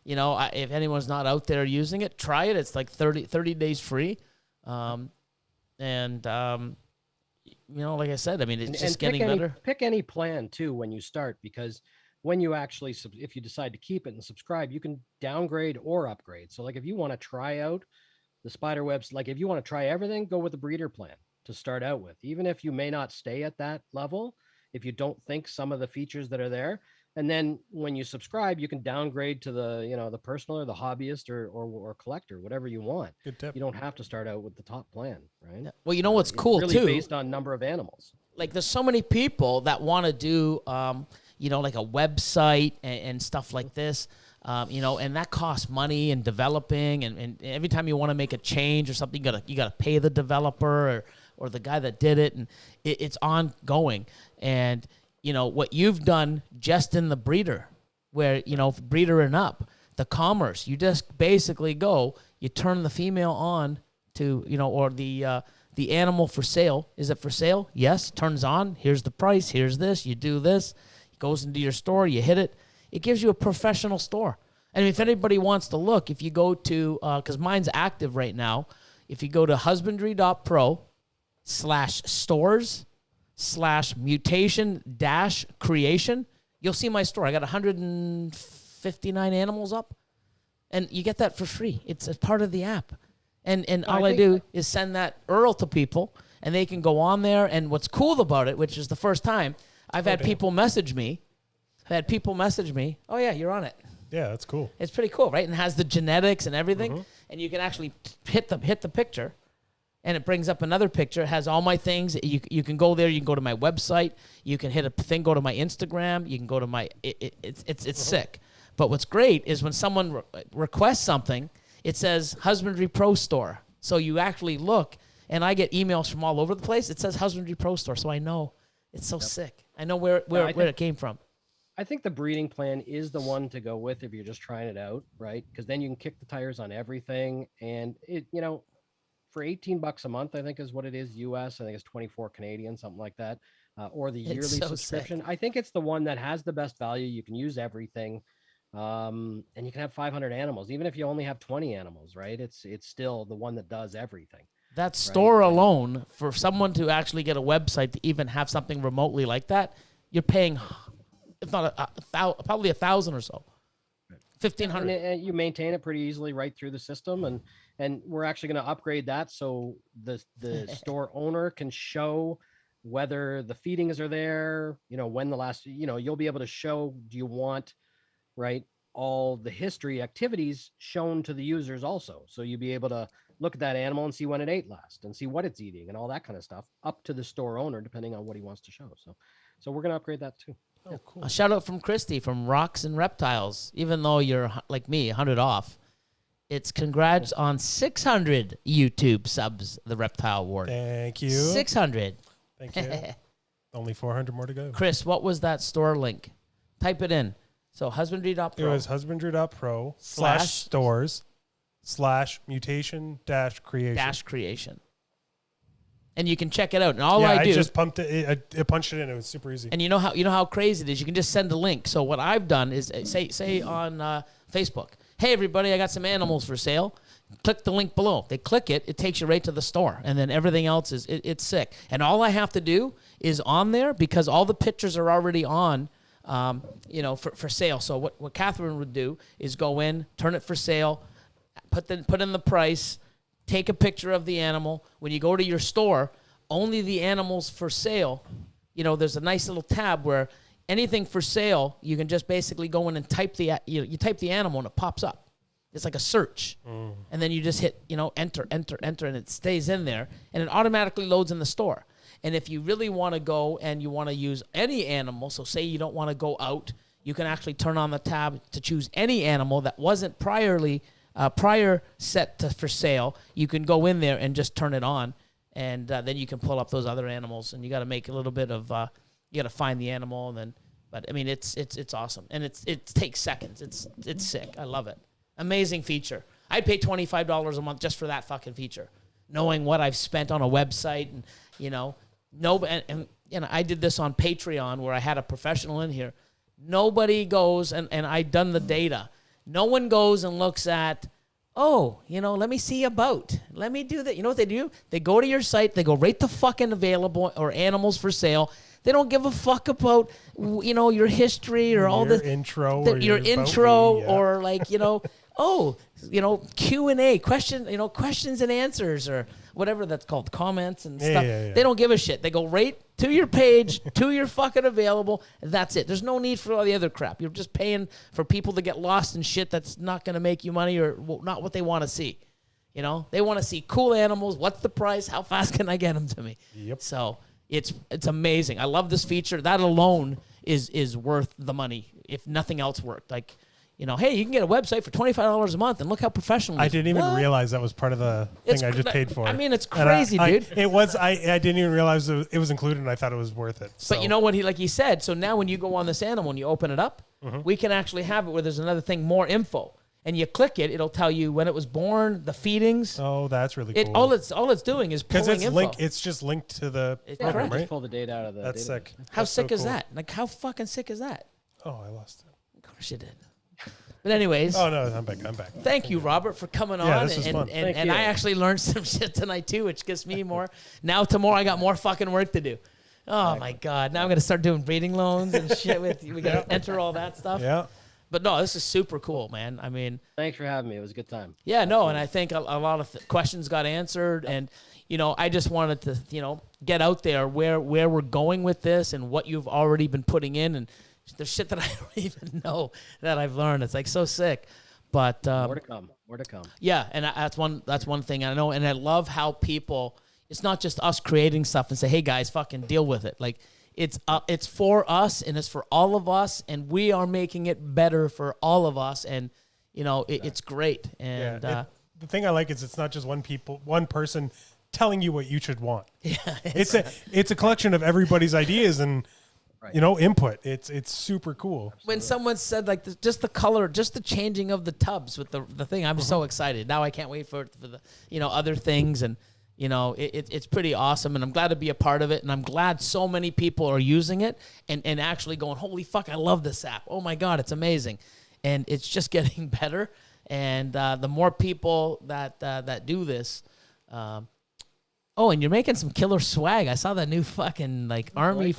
Speaker 1: you know, if anyone's not out there using it, try it. It's like 30 days free. You know, like I said, I mean, it's just getting better.
Speaker 5: Pick any plan too when you start, because when you actually, if you decide to keep it and subscribe, you can downgrade or upgrade. So like if you want to try out the spider webs, like if you want to try everything, go with the breeder plan to start out with, even if you may not stay at that level, if you don't think some of the features that are there. And then when you subscribe, you can downgrade to the, you know, the personal or the hobbyist or collector, whatever you want.
Speaker 3: Good tip.
Speaker 5: You don't have to start out with the top plan, right?
Speaker 1: Well, you know what's cool
Speaker 5: really
Speaker 1: too?
Speaker 5: Based on number of animals.
Speaker 1: Like there's so many people that want to do, you know, like a website and stuff like this, you know, and that costs money and developing. And every time you want to make a change or something, you gotta pay the developer or the guy that did it, and it's ongoing. And you know, what you've done just in the breeder, where, you know, breeder and up, the commerce, you just basically go, you turn the female on to, you know, or the animal for sale. Is it for sale? Yes. Turns on. Here's the price. Here's this. You do this. It goes into your store. You hit it. It gives you a professional store. And if anybody wants to look, if you go to, because mine's active right now, if you go to Husbandry.Pro /stores/mutation-creation, you'll see my store. I got 159 animals up, and you get that for free. It's a part of the app. And all I do is send that URL to people, and they can go on there. And what's cool about it, which is the first time, I've had people message me. Oh, yeah, you're on it.
Speaker 3: Yeah, that's cool.
Speaker 1: It's pretty cool, right? And it has the genetics and everything. And you can actually hit the picture, and it brings up another picture. It has all my things. You can go there. You can go to my website. You can hit a thing, go to my Instagram. You can go to my, it's sick. But what's great is when someone requests something, it says Husbandry.Pro store. So you actually look, and I get emails from all over the place. It says Husbandry.Pro store. So I know it's so sick. I know where it came from.
Speaker 5: I think the breeding plan is the one to go with if you're just trying it out, right? Because then you can kick the tires on everything. And it, you know, for $18 a month, I think is what it is US. I think it's 24 Canadian, something like that. Or the yearly subscription. Sick. I think it's the one that has the best value. You can use everything. And you can have 500 animals, even if you only have 20 animals, right? It's still the one that does everything.
Speaker 1: That store alone, for someone to actually get a website to even have something remotely like that, you're paying, if not probably 1,000 or so. 1,500.
Speaker 5: And you maintain it pretty easily right through the system. And we're actually going to upgrade that. So the store owner can show whether the feedings are there, you know, when the last, you know, you'll be able to show, do you want, right, all the history activities shown to the users also. So you'll be able to look at that animal and see when it ate last and see what it's eating and all that kind of stuff up to the store owner, depending on what he wants to show. So we're going to upgrade that too.
Speaker 1: Oh, cool. A shout out from Christy from Rocks and Reptiles. Even though you're like me, 100 off, it's congrats on 600 YouTube subs, the Reptile Ward.
Speaker 3: Thank you.
Speaker 1: 600.
Speaker 3: Thank you. Only 400 more to go.
Speaker 1: Chris, what was that store link? Type it in. So Husbandry.Pro.
Speaker 3: It was Husbandry.Pro
Speaker 1: Slash-
Speaker 3: /stores/mutation-creation.
Speaker 1: dash creation. And you can check it out. And all
Speaker 3: yeah,
Speaker 1: I do,
Speaker 3: just pumped it. I punched it in. It was super easy.
Speaker 1: and you know how crazy it is. You can just send a link. So what I've done is say on Facebook, hey everybody, I got some animals for sale. Click the link below. They click it, it takes you right to the store, and then everything else is it's sick. And all I have to do is on there because all the pictures are already on. For sale. So what Catherine would do is go in, turn it for sale, put in the price, take a picture of the animal. When you go to your store, only the animals for sale. There's a nice little tab where anything for sale, you can just basically go in and type you type the animal and it pops up. It's like a search. And then you just hit, enter, and it stays in there and it automatically loads in the store. And if you really want to go and you want to use any animal, so say you don't want to go out, you can actually turn on the tab to choose any animal that wasn't prior set for sale. You can go in there and just turn it on, and then you can pull up those other animals. And you got to make a little bit of you got to find the animal, and then. But I mean, it's awesome, and it takes seconds. It's sick. I love it. Amazing feature. I'd pay $25 a month just for that fucking feature, knowing what I've spent on a website and I did this on Patreon where I had a professional in here. Nobody goes and I'd done the data. No one goes and looks at, let me see about. Let me do that. You know what they do? They go to your site. They go rate the fucking available or animals for sale. They don't give a fuck about, your history or all the
Speaker 3: intro,
Speaker 1: your intro or like, Q&A questions and answers or whatever that's called, comments and stuff.
Speaker 3: Yeah.
Speaker 1: They don't give a shit. They go right to your page, to your fucking available. And that's it. There's no need for all the other crap. You're just paying for people to get lost in shit that's not going to make you money or not what they want to see. They want to see cool animals. What's the price? How fast can I get them to me?
Speaker 3: Yep.
Speaker 1: So it's amazing. I love this feature. That alone is worth the money if nothing else worked. Like, hey, you can get a website for $25 a month, and look how professional it is.
Speaker 3: I didn't even realize that was part of the thing I just paid for.
Speaker 1: I mean, it's crazy, dude.
Speaker 3: It was. I didn't even realize it was included, and I thought it was worth it. So.
Speaker 1: But you know what he said? So now when you go on this animal and you open it up, we can actually have it where there's another thing, more info. And you click it, it'll tell you when it was born, the feedings.
Speaker 3: Oh, that's really cool.
Speaker 1: All it's doing is pulling info.
Speaker 3: It's just linked to the program,
Speaker 5: Just
Speaker 3: right?
Speaker 5: pull the data out of the
Speaker 3: That's
Speaker 5: database.
Speaker 3: sick.
Speaker 1: How
Speaker 3: That's
Speaker 1: sick
Speaker 3: so
Speaker 1: is
Speaker 3: cool.
Speaker 1: that? Like, how fucking sick is that?
Speaker 3: Oh, I lost it.
Speaker 1: Of course you did. But anyways.
Speaker 3: Oh no, I'm back.
Speaker 1: Thank you, Robert, for coming on.
Speaker 3: Yeah, this was fun.
Speaker 1: And I actually learned some shit tonight too, which gives me more. Now tomorrow I got more fucking work to do. Oh my God! Now I'm gonna start doing breeding loans and shit. We gotta enter all that stuff.
Speaker 3: Yeah.
Speaker 1: But no, this is super cool, man. I mean,
Speaker 5: Thanks for having me. It was a good time.
Speaker 1: yeah, no, and I think a lot of questions got answered, and I just wanted to get out there where we're going with this and what you've already been putting in, and there's shit that I don't even know that I've learned. It's like so sick. But
Speaker 5: More to come.
Speaker 1: yeah, and that's one thing I know, and I love how people. It's not just us creating stuff and say, "Hey guys, fucking deal with it." Like it's for us and it's for all of us, and we are making it better for all of us, and it's great. And
Speaker 3: the thing I like is it's not just one person telling you what you should want. Yeah, it's a collection of everybody's ideas and. Right. Input. It's super cool.
Speaker 1: When someone said like just the color, just the changing of the tubs with the thing, I'm so excited. Now I can't wait for the other things, and it's pretty awesome, and I'm glad to be a part of it, and I'm glad so many people are using it and actually going, holy fuck, I love this app. Oh my God, it's amazing, and it's just getting better, and the more people that do this. Oh, and you're making some killer swag. I saw that new fucking army.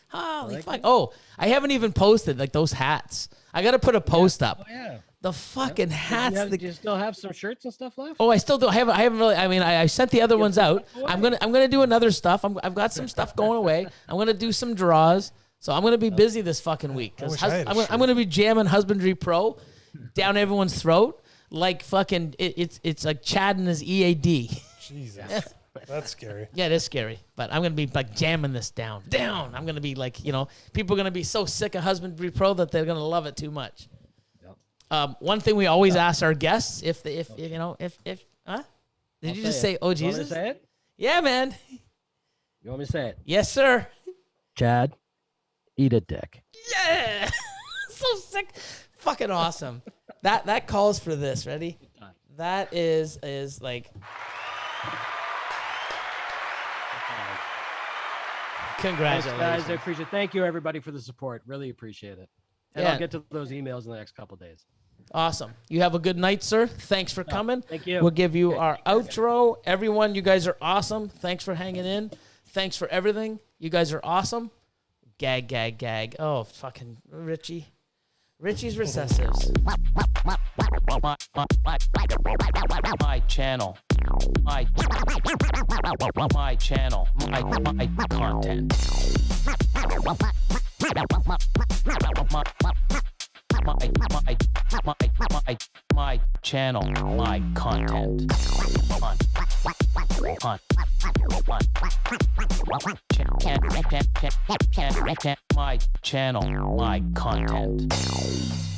Speaker 1: Holy fuck! Oh, I haven't even posted those hats. I got to put a post up.
Speaker 5: Oh yeah.
Speaker 1: The fucking hats.
Speaker 5: Do you still have some shirts and stuff left?
Speaker 1: Oh, I still do. I haven't really. I mean, I sent the other ones out. I'm gonna do another stuff. I've got some stuff going away. I'm gonna do some draws. So I'm gonna be busy this fucking week because I'm gonna be jamming Husbandry.Pro down everyone's throat like fucking. It's like Chad and his EAD.
Speaker 3: Jesus. That's scary.
Speaker 1: Yeah, it is scary. But I'm going to be jamming this down. I'm going to be people are going to be so sick of Husbandry.Pro that they're going to love it too much. Yep. One thing we always ask our guests if Did you just say, oh, Jesus?
Speaker 5: You want me to say it?
Speaker 1: Yeah, man.
Speaker 5: You want me to say it?
Speaker 1: Yes, sir.
Speaker 5: Chad, eat a dick.
Speaker 1: Yeah. so sick. Fucking awesome. That calls for this. Ready? That is like. Congratulations,
Speaker 5: Thanks, guys. I appreciate it. Thank you, everybody, for the support. Really appreciate it. And
Speaker 1: Yeah.
Speaker 5: I'll get to those emails in the next couple of days.
Speaker 1: Awesome. You have a good night, sir. Thanks for coming.
Speaker 5: Thank you.
Speaker 1: We'll give you our outro. Everyone, you guys are awesome. Thanks for hanging in. Thanks for everything. You guys are awesome. Gag, gag, gag. Oh, fucking Richie. Richie's Recessives. My channel. My channel. My content. My channel, my content. My channel, my content.